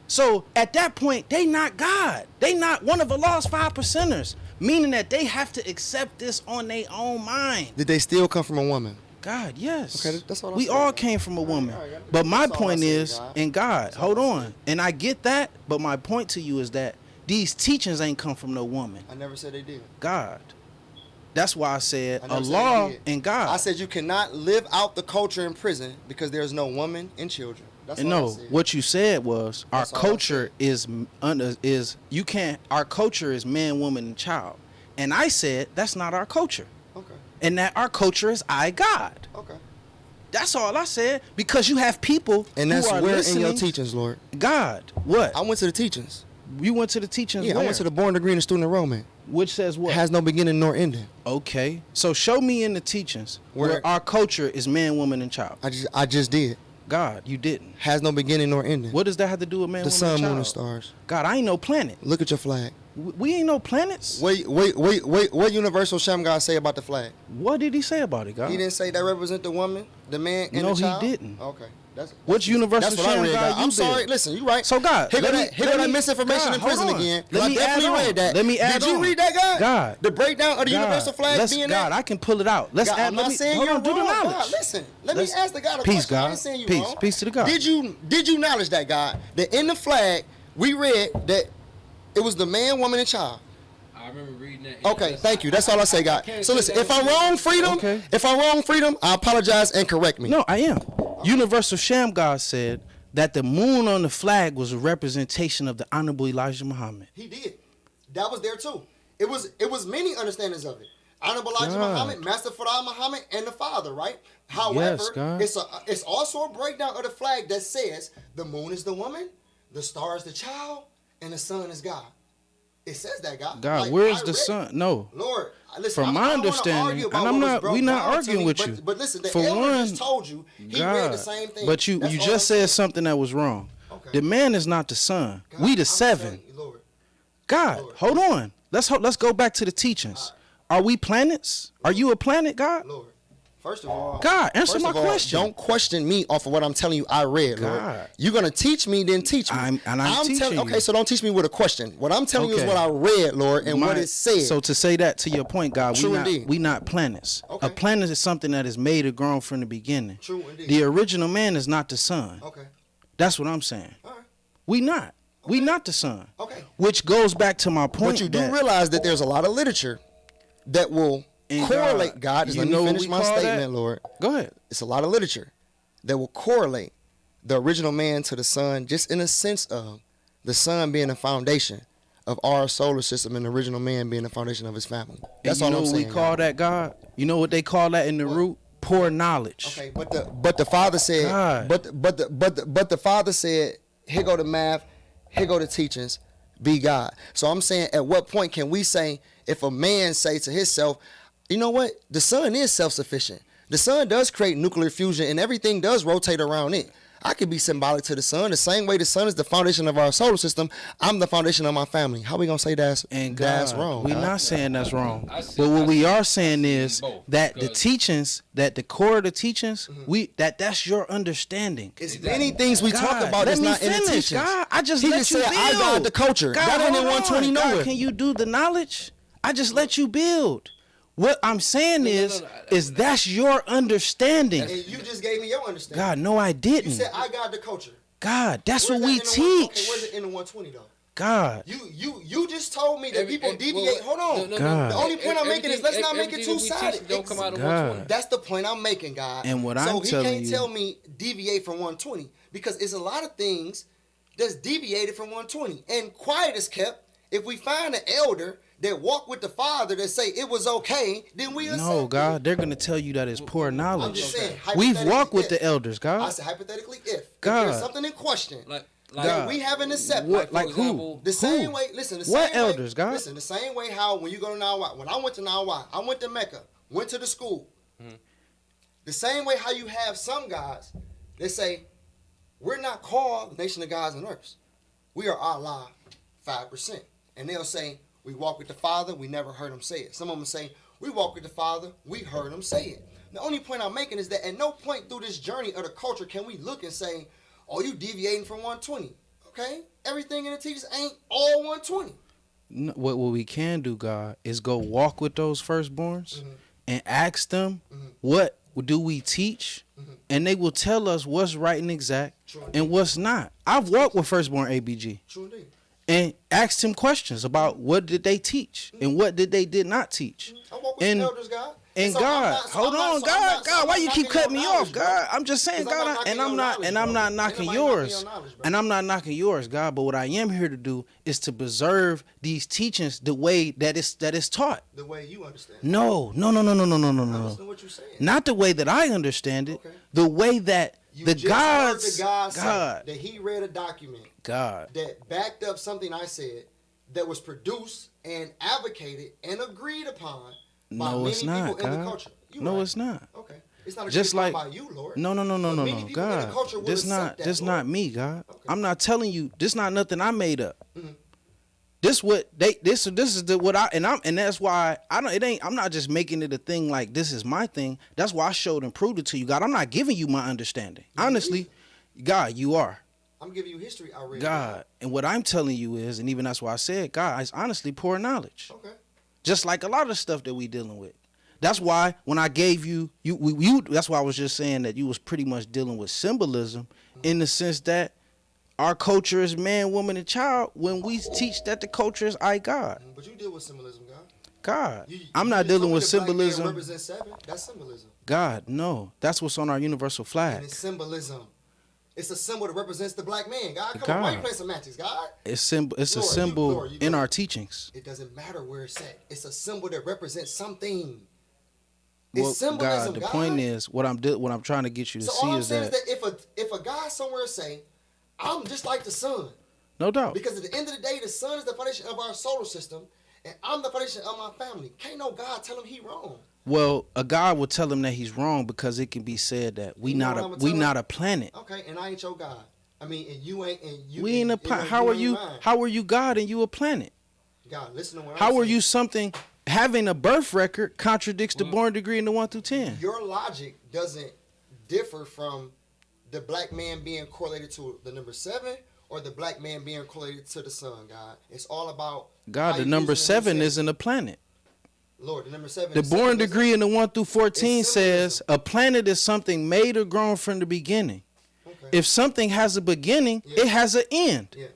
So at that point, they not God. They not one of Allah's 5%ers, meaning that they have to accept this on their own mind. Did they still come from a woman? God, yes. Okay, that's all I'm we saying. all came from a woman. all right, but my that's all point I said, is, God. and God, That's all hold I on. said. And I get that, but my point to you is that these teachings ain't come from no woman. I never said they did. God. That's why I said I never said Allah they did. and God. I said you cannot live out the culture in prison because there's no woman and children. That's and all I no, said. what you said was That's our all I culture is you can't. Our culture is man, woman, and child. And I said that's not our culture. Okay. And that our culture is I God. Okay. That's all I said. Because you have people And that's who are where listening. in your teachings, Lord. God, what? I went to the teachings. You went to the teachings. Yeah, I where? went to the Born Degree in Student Enrollment. Which says what? Has no beginning nor ending. Okay, so show me in the teachings where Where- our culture is man, woman, and child. I just did. God, you didn't. Has no beginning nor ending. What does that have to do with man, The woman, sun, and child? moon, and stars. God, I ain't no planet. Look at your flag. We ain't no planets. Wait. What universal Shem God say about the flag? What did he say about it, God? He didn't say that represent the woman, the man, and No, the he child? didn't. Okay. Which universal That's what I Shem read, God God. you I'm sorry. build? Listen, you right. So God, Here go let that me- misinformation God, in prison hold on. again. Let I me definitely add on. read that. Let me add Did you on. read that, God? God. The breakdown of the God, universal flag let's- being God, that? I can pull it out. Let's God, add. I'm Let not me saying hold you're on. Do the wrong. knowledge. God, listen, let Let's- me ask the God a Peace, question. I God. ain't saying you Peace. wrong. Peace to the God. Did you acknowledge that, God? That in the flag we read that it was the man, woman, and child. I remember reading that. Okay, thank you. That's all I say, God. can't So say listen, that if I'm wrong, freedom. Okay. If I'm wrong, freedom, I apologize and correct me. No, I am. Universal Shem God said that the moon on the flag was a representation of the Honorable Elijah Muhammad. He did. That was there too. It was many understandings of it. Honorable Elijah God. Muhammad, Master Farah Muhammad, and the Father, right? However, Yes, God. it's also a breakdown of the flag that says the moon is the woman, the star is the child, and the sun is God. It says that, God. God, Like, where's I the read- sun? No. Lord, listen. From my I don't wanna understanding, argue about and I'm what was not. broke We not down to arguing me, with but, you. But listen, the For elder one, just told you he God, read the same thing. But you That's all I'm just saying. said something that was wrong. The man is not the son. We the seven. Lord. God, hold on. Let's go back to the teachings. Are we planets? Are you a planet, God? Lord. First of all, God, answer first my of all, question. Don't question me off of what I'm telling you. I read, Lord. God. You're gonna teach me, then teach me. I'm teaching telling. you. Okay, so don't teach me with a question. What I'm telling you is Okay. what I read, Lord, and what it said. So to say that to your point, God, True indeed. we not planets. Okay. A planet is something that is made or grown from the beginning. True indeed. The original man is not the sun. Okay. That's what I'm saying. All right. We not. We not the sun. Okay. Which goes back to my point. But you do that realize that there's a lot of literature that will in correlate. God, just you let know me what finish we my call statement, that? Lord. Go ahead. It's a lot of literature that will correlate the original man to the sun, just in a sense of the sun being a foundation of our solar system and the original man being the foundation of his family. That's and all I'm saying. You know what we call that, God? You know what they call that in the root? Poor knowledge. Okay, but the father said, God. but the father said, here go the math, here go the teachings, be God. So I'm saying, at what point can we say, if a man say to himself, you know what, the sun is self-sufficient. The sun does create nuclear fusion and everything does rotate around it. I could be symbolic to the sun. The same way the sun is the foundation of our solar system, I'm the foundation of my family. How we gonna say that's wrong? We're not saying that's wrong. But what we are saying is that the teachings, that the core of the teachings, that's your understanding. It's many things we talk about that's not in the teachings. God, I just he let just you said, build. I got the culture. God, that ain't in 120 nowhere. God, can you do the knowledge? I just let you build. What I'm saying is that's your understanding. And you just gave me your understanding. God, no, I didn't. You said I got the culture. God, that's Where's what we that teach. Okay, where's it in the 120 though? God. You just told me that people deviate. Hold on. God. The only point I'm making is let's not make it two-sided. Don't come out of God. 120. That's the point I'm making, God. And what so I'm telling he can't you, tell me deviate from 120 because it's a lot of things that's deviated from 120. And quiet is kept. If we find an elder that walk with the father that say it was okay, then we accept no, God, they're gonna tell you that it's poor knowledge. I'm just saying, we've walked with the elders, God. I said hypothetically, if God, there's something in question, like that we haven't accepted. Like who? The same way. Listen, the what same elders, way, God? Listen, the same way how when you go to Nawa, when I went to Nawa, I went to Mecca, went to the school. The same way how you have some guys that say, we're not called the nation of gods and earths. We are Allah 5%. And they'll say, we walk with the Father, we never heard him say it. Some of them say, we walk with the Father, we heard him say it. The only point I'm making is that at no point through this journey of the culture can we look and say, oh, you deviating from 120. Okay? Everything in the teachers ain't all 120. No, what we can do, God, is go walk with those firstborns and ask them, what do we teach? And they will tell us what's right and exact and what's not. I've walked with firstborn ABG. True indeed. And asked him questions about what did they teach and what did they not teach. I walk with the elders, God. And so God, hold on, God, why you keep cutting me off, God? I'm just saying, God, I'm not knocking yours, and I'm not knocking yours, God. But what I am here to do is to preserve these teachings the way that it's taught. The way you understand. No. I understand what you're saying. Not the way that I understand it. Okay. The way that You the just gods, heard the God, God, that he read a document God, that backed up something I said that was produced and advocated and agreed upon by no, many it's not, people in the God. culture. No, it's not. Okay. It's not Just like by you, Lord. no, Many people in the God. culture will This accept that, Lord. not me, God. I'm not telling you. This not nothing I made up. Mm-hmm. This what they this is the what I and that's why I'm not just making it a thing like this is my thing. That's why I showed and proved it to you, God. I'm not giving you my understanding. Honestly, God, you are. I'm giving you history I read. God, and what I'm telling you is, and even that's why I said, God, it's honestly poor knowledge. Okay. Just like a lot of stuff that we dealing with. That's why when I gave you that's why I was just saying that you was pretty much dealing with symbolism in the sense that our culture is man, woman, and child when we teach that the culture is I, God. But you deal with symbolism, God. God. I'm not dealing with symbolism. Represents 7. That's symbolism. God, no. That's what's on our universal flag. And it's symbolism. It's a symbol that represents the black man. God, come on, why you playing semantics, God? It's a symbol in our teachings. It doesn't matter where it's at. It's a symbol that represents something. Well, it's symbolism, God, the point is what I'm trying to get you to see is that if a guy somewhere say, I'm just like the sun. No doubt. Because at the end of the day, the sun is the foundation of our solar system, and I'm the foundation of my family. Can't no God tell him he wrong. Well, a God will tell him that he's wrong because it can be said that we not a planet. Okay, and I ain't your God. I mean, and you ain't, and you. We ain't a planet. How are you? How are you God and you a planet? God, listen to what I'm saying. How are saying. you something? Having a birth record contradicts the born degree in the 1 through 10. Your logic doesn't differ from the black man being correlated to the number 7 or the black man being correlated to the sun, God. It's all about God, the number 7 isn't a planet. Lord, the number 7. The born degree in the 1 through 14 says a planet is something made or grown from the beginning. Okay. If something has a beginning, it has an end. Yeah.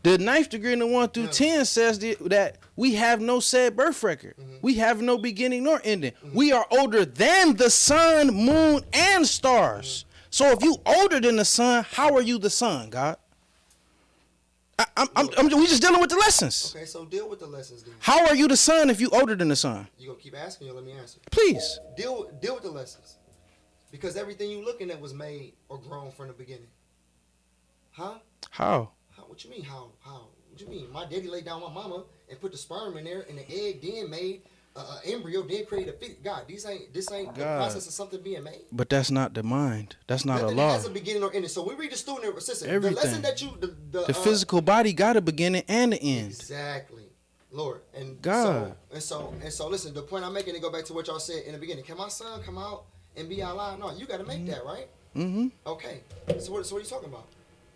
The 9th degree in the 1 through 10 says that we have no said birth record. We have no beginning nor ending. We are older than the sun, moon, and stars. So if you older than the sun, how are you the sun, God? We just dealing with the lessons. Okay, so deal with the lessons then. How are you the son if you older than the son? You gonna keep asking, or let me answer? Please. Deal with the lessons, because everything you looking at was made or grown from the beginning. Huh? How? What you mean? How? What you mean? My daddy laid down my mama and put the sperm in there, and the egg then made embryo, then created a fetus. God, this ain't the process of something being made. But that's not the mind. That's not Nothing a law. has a beginning or ending. So we read the student system. Everything. The lesson that you the physical body got a beginning and an end. Exactly, Lord, and God. So listen. The point I'm making to go back to what y'all said in the beginning. Can my son come out and be alive? No, you got to make that, right? Mm-hmm. Okay. So what are you talking about?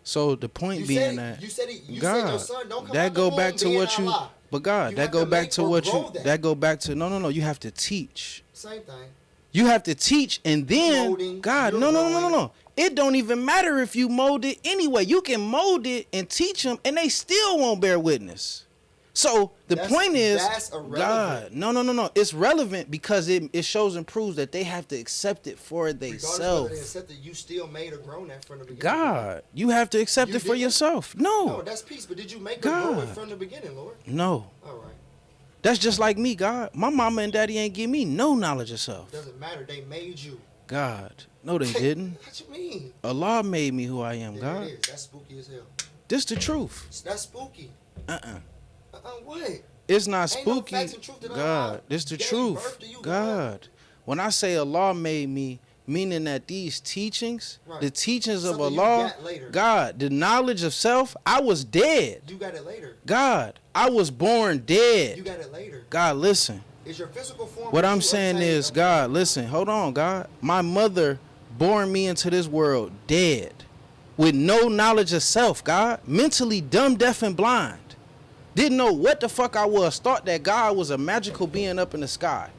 So the point being that you said your son don't come that out go the back womb to being what you. alive. But God, that go back to what you. That go back to no. You have to teach. Same thing. You have to teach, and then Molding, God, no. It don't even matter if you mold it anyway. You can mold it and teach them, and they still won't bear witness. So the point is, God, no. It's relevant because it shows and proves that they have to accept it for themselves. Regardless whether they accept it, you still made or grown that from the beginning. God, you have to accept it for yourself. No, that's peace. But did you make or grow it from the beginning, Lord? No. All right. That's just like me, God. My mama and daddy ain't give me no knowledge of self. Doesn't matter. They made you. God, no, they didn't. What you mean? Allah made me who I am, There God. it is. That's spooky as hell. This the truth. That's spooky. What? It's not Ain't no spooky. facts and truth that God, this the truth. God. When I say Allah made me, meaning that these teachings, the teachings of Something you Allah, got later. God, the knowledge of self, I was dead. You got it later. God, I was born dead. You got it later. God, listen. Is your physical form? What I'm saying is, God, listen, hold on, God. My mother born me into this world dead, with no knowledge of self, God. Mentally dumb, deaf, and blind. Didn't know what the fuck I was. Thought that God was a magical being up in the sky.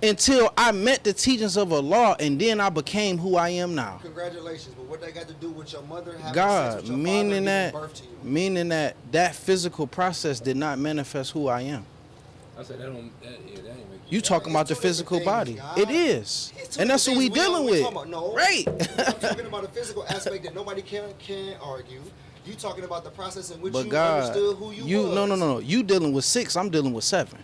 Until I met the teachings of Allah, and then I became who I am now. Congratulations, but what that got to do with your mother having God, sex with your meaning father and that, giving birth to you? meaning that physical process did not manifest who I am. I said that don't. That ain't make You talking about the physical body? It is, and that's what we dealing with. Right. I'm talking about a physical aspect that nobody can argue. You talking about the process in which But you God, understood who you was. no. You dealing with 6. I'm dealing with 7.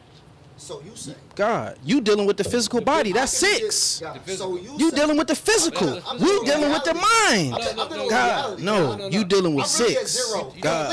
So you say. God, you dealing with the physical body. That's 6. So you dealing with the physical. We dealing with the mind. God, no, you dealing with 6. God,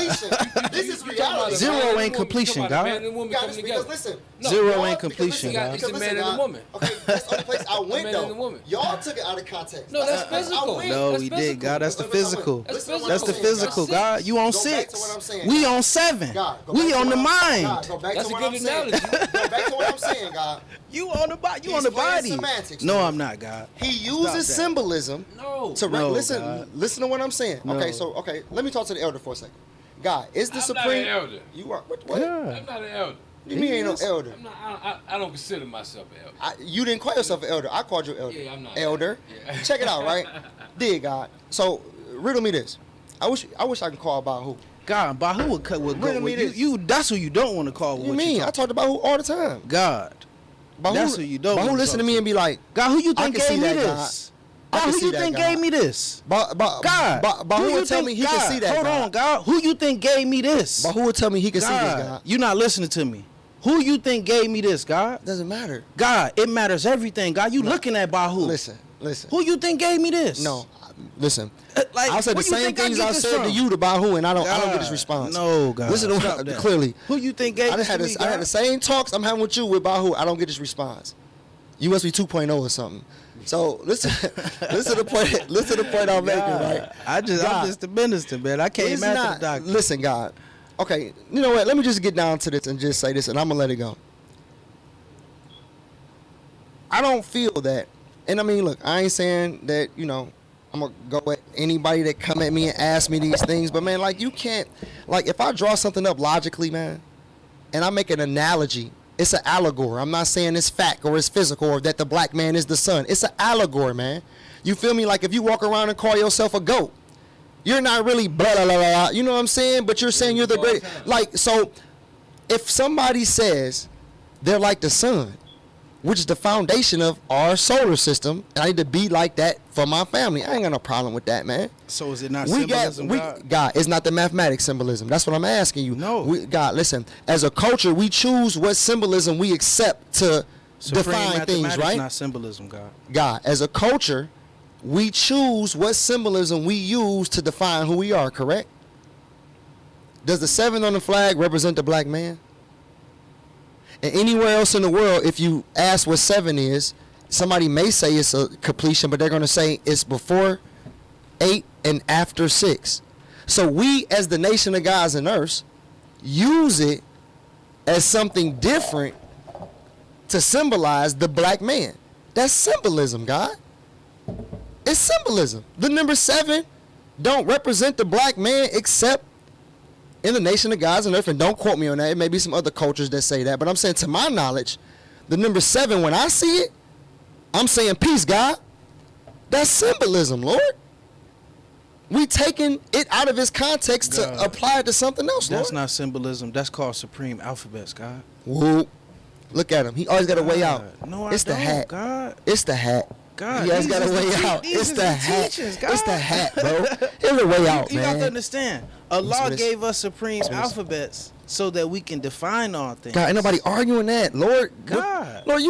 this is reality. 0 ain't completion, God. Because listen, 0 ain't completion, God. It's a man and a woman. Okay, that's the only place I went Man and a though. woman. Y'all took it out of context. No, that's physical. No, we did, God. That's the physical. That's the physical, God. You on 6. We on 7. We on the mind. Go back to what I'm saying. Go back to what I'm saying, God. You on the body. You on the body. Semantics, no, I'm not, God. He uses symbolism to listen. God. Listen to what I'm saying. No. Okay. Let me talk to the elder for a second. God, is the supreme? I'm not an elder. You are what? I'm not an elder. You mean ain't no elder? I'm not. I don't consider myself an elder. You didn't call yourself an elder. I called you elder. Yeah, I'm not elder. Yeah. Check it out, right? Dig, God. So riddle me this. I wish I could call Bahu. God, Bahu would cut with Riddle me this. you. That's who you don't want to call. What you mean? I talk to Bahu all the time. God. Bahu, That's who you don't. Bahu listen to me and be like, God, who you I think can see gave me that, this? God. God, who you think gave me this? God, Bahu would tell me he can see that. Hold on, God. Who you think gave me this? Bahu would tell me he can see this, God. You not listening to me. Who you think gave me this, God? Doesn't matter. God, it matters everything, God. You looking at Bahu. Listen. Who you think gave me this? No, listen. Like, I said the same things I said to you to Bahu, and I don't get this response. No, God. Listen to me clearly. Who you think gave this to me, I had the same talks I'm having with you with Bahu. I don't get this response. You must be 2.0 or something. So listen to the point. Listen to the point I'm making, right? I'm just the minister, man. I came after the doctor. Listen, God. Okay, you know what? Let me just get down to this and just say this, and I'm gonna let it go. I don't feel that, and I mean, look, I ain't saying that, I'm gonna go at anybody that come at me and ask me these things, but man, like, you can't, like, if I draw something up logically, man, and I make an analogy, it's an allegory. I'm not saying it's fact or it's physical or that the black man is the sun. It's an allegory, man. You feel me? Like, if you walk around and call yourself a goat, you're not really blah, blah, blah, blah, you know what I'm saying? But you're saying you're the great. Like, so if somebody says they're like the sun, which is the foundation of our solar system. And I need to be like that for my family. I ain't got no problem with that, man. So is it not symbolism, God? God, it's not the mathematics symbolism. That's what I'm asking you. No. God, listen, as a culture, we choose what symbolism we accept to define things, right? Not symbolism, God. God, as a culture, we choose what symbolism we use to define who we are, correct? Does the 7 on the flag represent the black man? And anywhere else in the world, if you ask what 7 is, somebody may say it's a completion, but they're going to say it's before 8 and after 6. So we, as the nation of gods and earths, use it as something different to symbolize the black man. That's symbolism, God. It's symbolism. The number 7 don't represent the black man except in the nation of gods and earth. And don't quote me on that. It may be some other cultures that say that. But I'm saying, to my knowledge, the number 7, when I see it, I'm saying, peace, God. That's symbolism, Lord. We taking it out of its context God, to apply it to something else, Lord. That's not symbolism. That's called supreme alphabets, God. Whoop. Look at him. He always got a way out. No, it's the hat. God. It's the hat. God, he always got a way out. It's the hat. Teachers, it's the hat, bro. It's a way out, you man. You have to understand. Allah gave us supreme alphabets so that we can define all things. God, ain't nobody arguing that, Lord. God, Lord,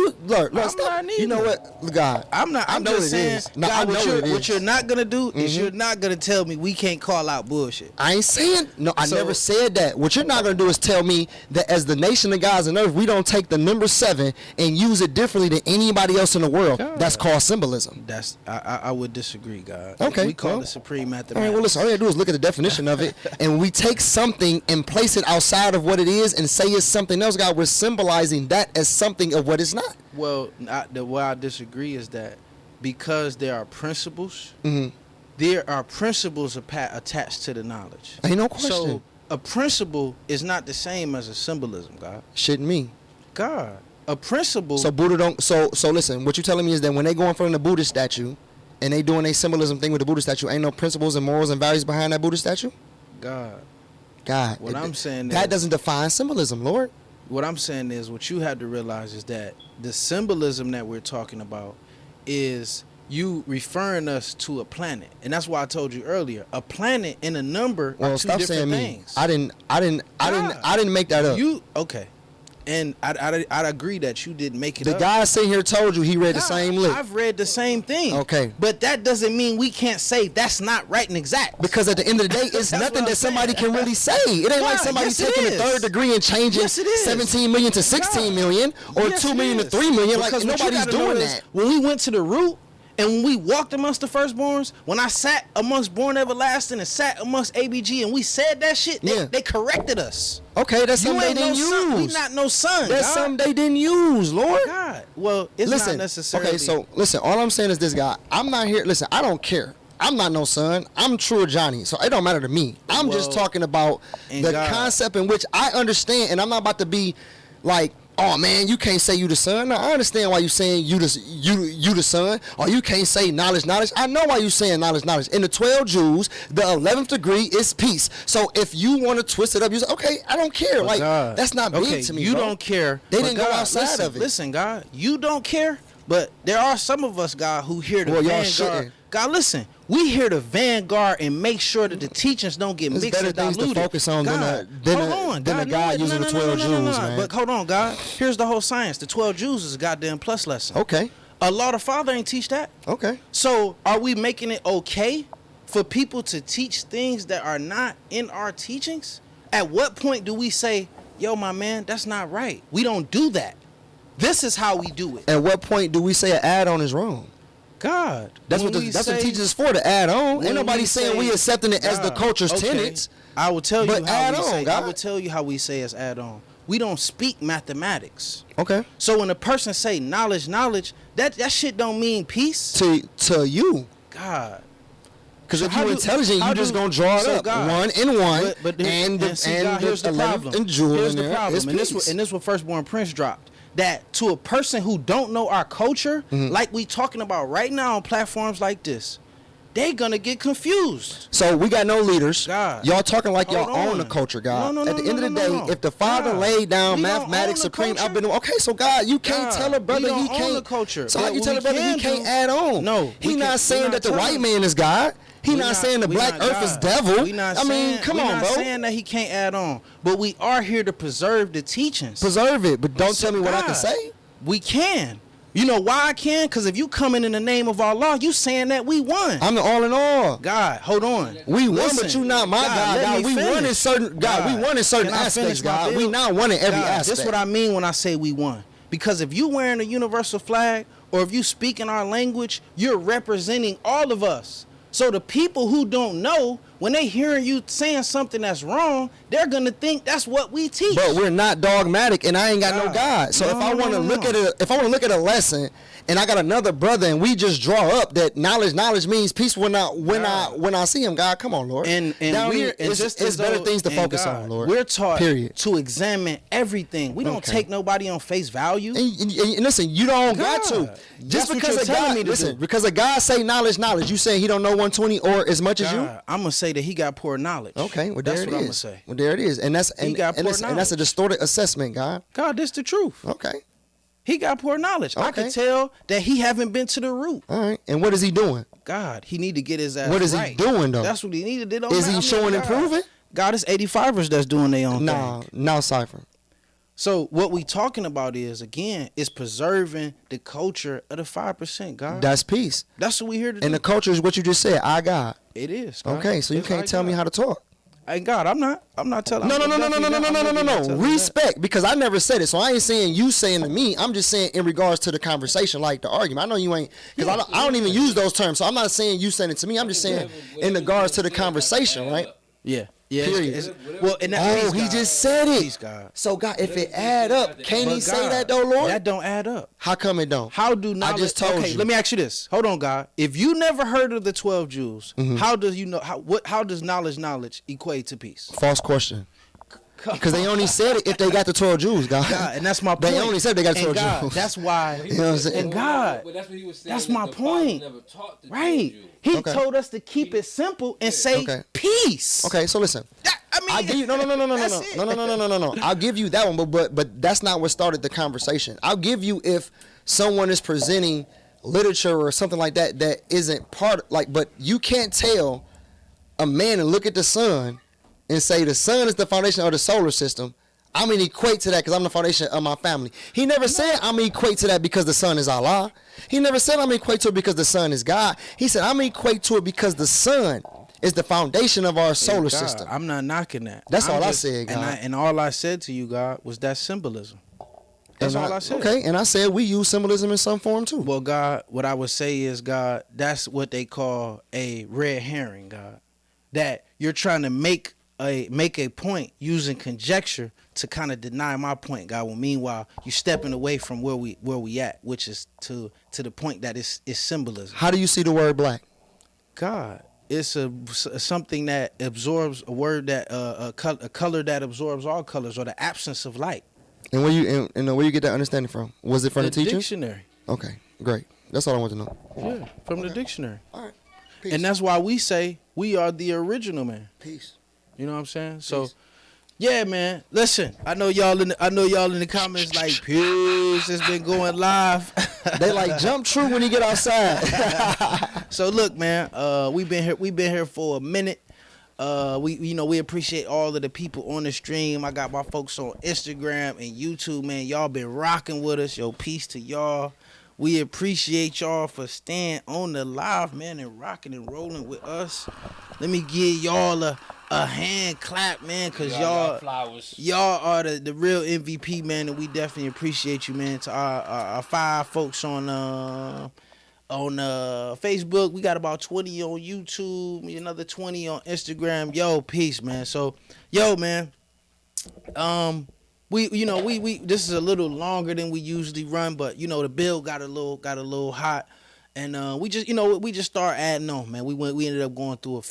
stop. You know what, God? I'm just saying. No, God, what you're not gonna do is you're not gonna tell me we can't call out bullshit. I ain't saying no. I never said that. What you're not gonna do is tell me that as the nation of gods and earth, we don't take the number 7 and use it differently than anybody else in the world. God. That's called symbolism. That's I would disagree, God. Okay, we call it supreme mathematics. All right, well, listen. All you gotta do is look at the definition of it, and we take something and place it outside of what it is and say it's something else. God, we're symbolizing that as something of what it's not. Well, the way I disagree is that because there are principles, mm-hmm. there are principles attached to the knowledge. Ain't no question. So a principle is not the same as a symbolism, God. Shouldn't mean. God, a principle. So Buddha don't. So listen. What you telling me is that when they go in front of the Buddha statue, and they doing a symbolism thing with the Buddha statue, ain't no principles and morals and values behind that Buddha statue? God. What I'm saying is that doesn't define symbolism, Lord. What I'm saying is what you have to realize is that the symbolism that we're talking about is you referring us to a planet, and that's why I told you earlier, a planet and a number are two different things. I didn't make that up. You okay? And I'd agree that you didn't make it up. The guy sitting here told you he read the same lick. I've read the same thing. Okay. But that doesn't mean we can't say that's not right and exact. Because at the end of the day, it's nothing that somebody can really say. It ain't like somebody taking a 3rd degree and changing 17 million to 16 million or 2 million to 3 million. Like, nobody's doing that. When we went to the root, and when we walked amongst the firstborns, when I sat amongst Born Everlasting and sat amongst ABG and we said that shit, they corrected us. Okay, that's something they didn't use. We not no son. That's something they didn't use, Lord. God. Well, it's not necessarily. Okay, so listen, all I'm saying is this, guy. I'm not here. Listen, I don't care. I'm not no son. I'm True Johnny, so it don't matter to me. I'm just talking about the concept in which I understand, and I'm not about to be like, oh man, you can't say you the son. Now, I understand why you saying you the son, or you can't say knowledge. I know why you saying knowledge. In the 12 Jews, the 11th degree is peace. So if you want to twist it up, you say, okay, I don't care. Like, that's not big to me. You bro. don't care. They didn't go outside of it. Listen, God, you don't care, but there are some of us, God, who hear the vanguard. God, listen, we hear the vanguard and make sure that the teachings don't get mixed and diluted. Things to focus on than a guy using the 12 Jews, man. But hold on, God. Here's the whole science. The 12 Jews is a goddamn plus lesson. Okay. Allah the Father ain't teach that. Okay. So are we making it okay for people to teach things that are not in our teachings? At what point do we say, yo, my man, that's not right? We don't do that. This is how we do it. At what point do we say an add-on is wrong? God, that's what teachers is for, to add on. Ain't nobody saying we accepting it as the culture's tenets. I will tell you how I will tell you how we say it's add on. We don't speak mathematics. Okay. So when a person say knowledge, that shit don't mean peace to you. God. Because if you're intelligent, you just gonna draw it up, God, 1 and 1, and here's the problem. And jewel here's in the there. problem, and this what Firstborn Prince dropped. That to a person who don't know our culture, like we talking about right now on platforms like this, they gonna get confused. So we got no leaders. God. Y'all talking like y'all Hold own the on. culture, God. No, At the end of the day, no. if the Father God. laid down We don't mathematics own the supreme, culture. I've been okay. So God, you can't God, tell a brother we don't he own can't. the culture. So how But you what tell we a brother he can can't do- add on? No, he we not can- saying we that the not white telling- man is God. He We not saying the we black not earth is God. devil. We not I mean, saying, come we on, not bro. saying that he can't add on, but we are here to preserve the teachings. Preserve it, but don't tell me what I can God, say. We can. You know why I can? Because if you coming in the name of Allah, you saying that we won. I'm the all in all. God, hold on. We won, Listen, but you not my God. let God, me we won in finish. certain God. We won in certain Can I aspects, finish my God. We bill? not won in every God, aspect. This is what I mean when I say we won. Because if you wearing a universal flag or if you speak in our language, you're representing all of us. So the people who don't know, when they hearing you saying something that's wrong, they're gonna think that's what we teach. But we're not dogmatic, and I ain't got no God. So No, if I no, want to no, look no. at if I want to look at a lesson, and I got another brother, and we just draw up that knowledge means peace when I see him. God, come on, Lord. And Down we're here, and it's just as better though- things to and focus God, on, Lord. We're taught Period. to examine everything. We don't Okay. take nobody on face value. And listen, you don't got to. God, Just that's what because you're a telling God, me to listen, do. because a God say knowledge, you saying he don't know 120 or as much as you? I'm gonna say that he got poor knowledge. Okay, well that's there what it I'm is. gonna say. Well, there it is, and that's He and, got and, poor listen, and that's a knowledge. distorted assessment, God. God, this the truth. Okay, He got poor knowledge. I Okay. can tell that he haven't been to the root. all right. And what is he doing? God, he need to get his ass What is he right. doing, though? That's what he needed to do. Is he showing improving? God, it's 85ers that's doing their own thing. No, Cypher. So what we talking about is, again, is preserving the culture of the 5%, God. That's peace. That's what we here to do. And the culture is what you just said. I God. It is. God. Okay, so you It's can't like tell me God. how to talk. Hey, God, I'm not telling. No. I'm definitely not telling that. Respect, because I never said it. So I ain't saying you saying to me. I'm just saying in regards to the conversation, like the argument. I know you ain't, because I don't even use those terms. So I'm not saying you saying it to me. I'm just saying in regards to the conversation, right? Yeah. Period. Well, and that he just said it. God. So God, if it add up, can't he But say God, that though, Lord? That don't add up. How come it don't? How do knowledge? I just told okay, you. let me ask you this. Hold on, God. If you never heard of the 12 Jews, how does you know how does knowledge equate to peace? False question. Because they only said it if they got the 12 Jews, God. God, and that's my point. They only said they got And 12 God, Jews. that's why. You know what I'm saying? And God, But that's what he was saying. that's that my the point. Father never taught the Right. Jews. He Okay. told us to keep it simple and say Okay. peace. Okay, so listen. I mean, I'll give you no. I'll give you that one, but that's not what started the conversation. I'll give you if someone is presenting literature or something like that that isn't part but you can't tell a man and look at the sun and say the sun is the foundation of the solar system. I'm gonna equate to that because I'm the foundation of my family. He never said I'm gonna equate to that because the sun is Allah. He never said I'm gonna equate to it because the sun is God. He said I'm gonna equate to it because the sun is the foundation of our solar God, system. I'm not knocking that. That's I'm all I just- said, God. And all I said to you, God, was that symbolism. That's all I said. Okay, and I said we use symbolism in some form too. Well, God, what I would say is, God, that's what they call a red herring, God. That you're trying to make a point using conjecture to kind of deny my point, God. Well, meanwhile, you're stepping away from where we at, which is to the point that it's symbolism. How do you see the word black? God, it's something that absorbs a word that a color that absorbs all colors, or the absence of light. And where you get that understanding from? Was it from the teachers? Dictionary. Okay, great. That's all I want to know. Yeah, from the dictionary. All right. Peace. And that's why we say we are the original man. Peace. You know what I'm saying? So, yeah, man. Listen, I know y'all in the comments like, peace. It's been going live. They like jump true when you get outside. So look, man. We've been here for a minute. We appreciate all of the people on the stream. I got my folks on Instagram and YouTube, man. Y'all been rocking with us. Yo, peace to y'all. We appreciate y'all for staying on the live, man, and rocking and rolling with us. Let me give y'all a hand clap, man, because y'all are the real MVP, man, and we definitely appreciate you, man. To our 5 folks on Facebook, we got about 20 on YouTube, another 20 on Instagram. Yo, peace, man. So, yo, man, we this is a little longer than we usually run, but the bill got a little hot, And we just start adding on, man. We ended up going through a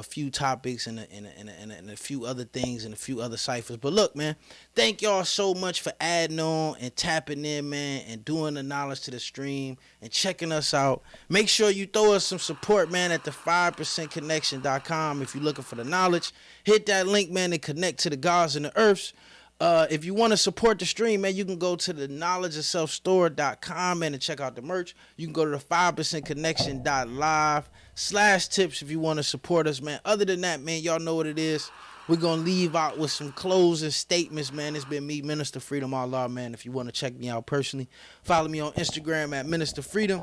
few topics and a few other things and a few other ciphers. But look, man, thank y'all so much for adding on and tapping in, man, and doing the knowledge to the stream and checking us out. Make sure you throw us some support, man, at the 5%connection.com. If you're looking for the knowledge, hit that link, man, and connect to the gods and the earths. If you want to support the stream, man, you can go to the knowledgeofselfstore.com, man, and check out the merch. You can go to the 5%connection.live/tips if you want to support us, man. Other than that, man, y'all know what it is. We're going to leave out with some closing statements, man. It's been me, Minister Freedom Allah, man. If you want to check me out personally, follow me on Instagram at Minister Freedom.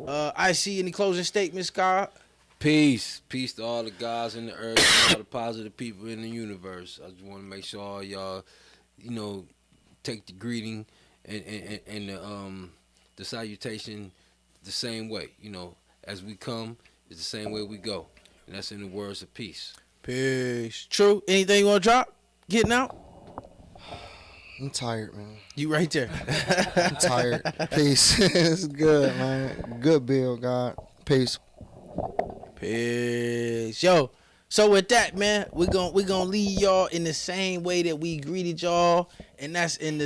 I see any closing statements, God? Peace to all the gods in the earth and all the positive people in the universe. I just want to make sure all y'all, take the greeting and the salutation the same way. As we come, it's the same way we go, and that's in the words of peace. Peace. True. Anything you want to drop? Getting out? I'm tired, man. You right there. I'm tired. Peace. It's good, man. Good bill, God. Peace. Peace. Yo, so with that, man, we're gonna leave y'all in the same way that we greeted y'all, and that's in the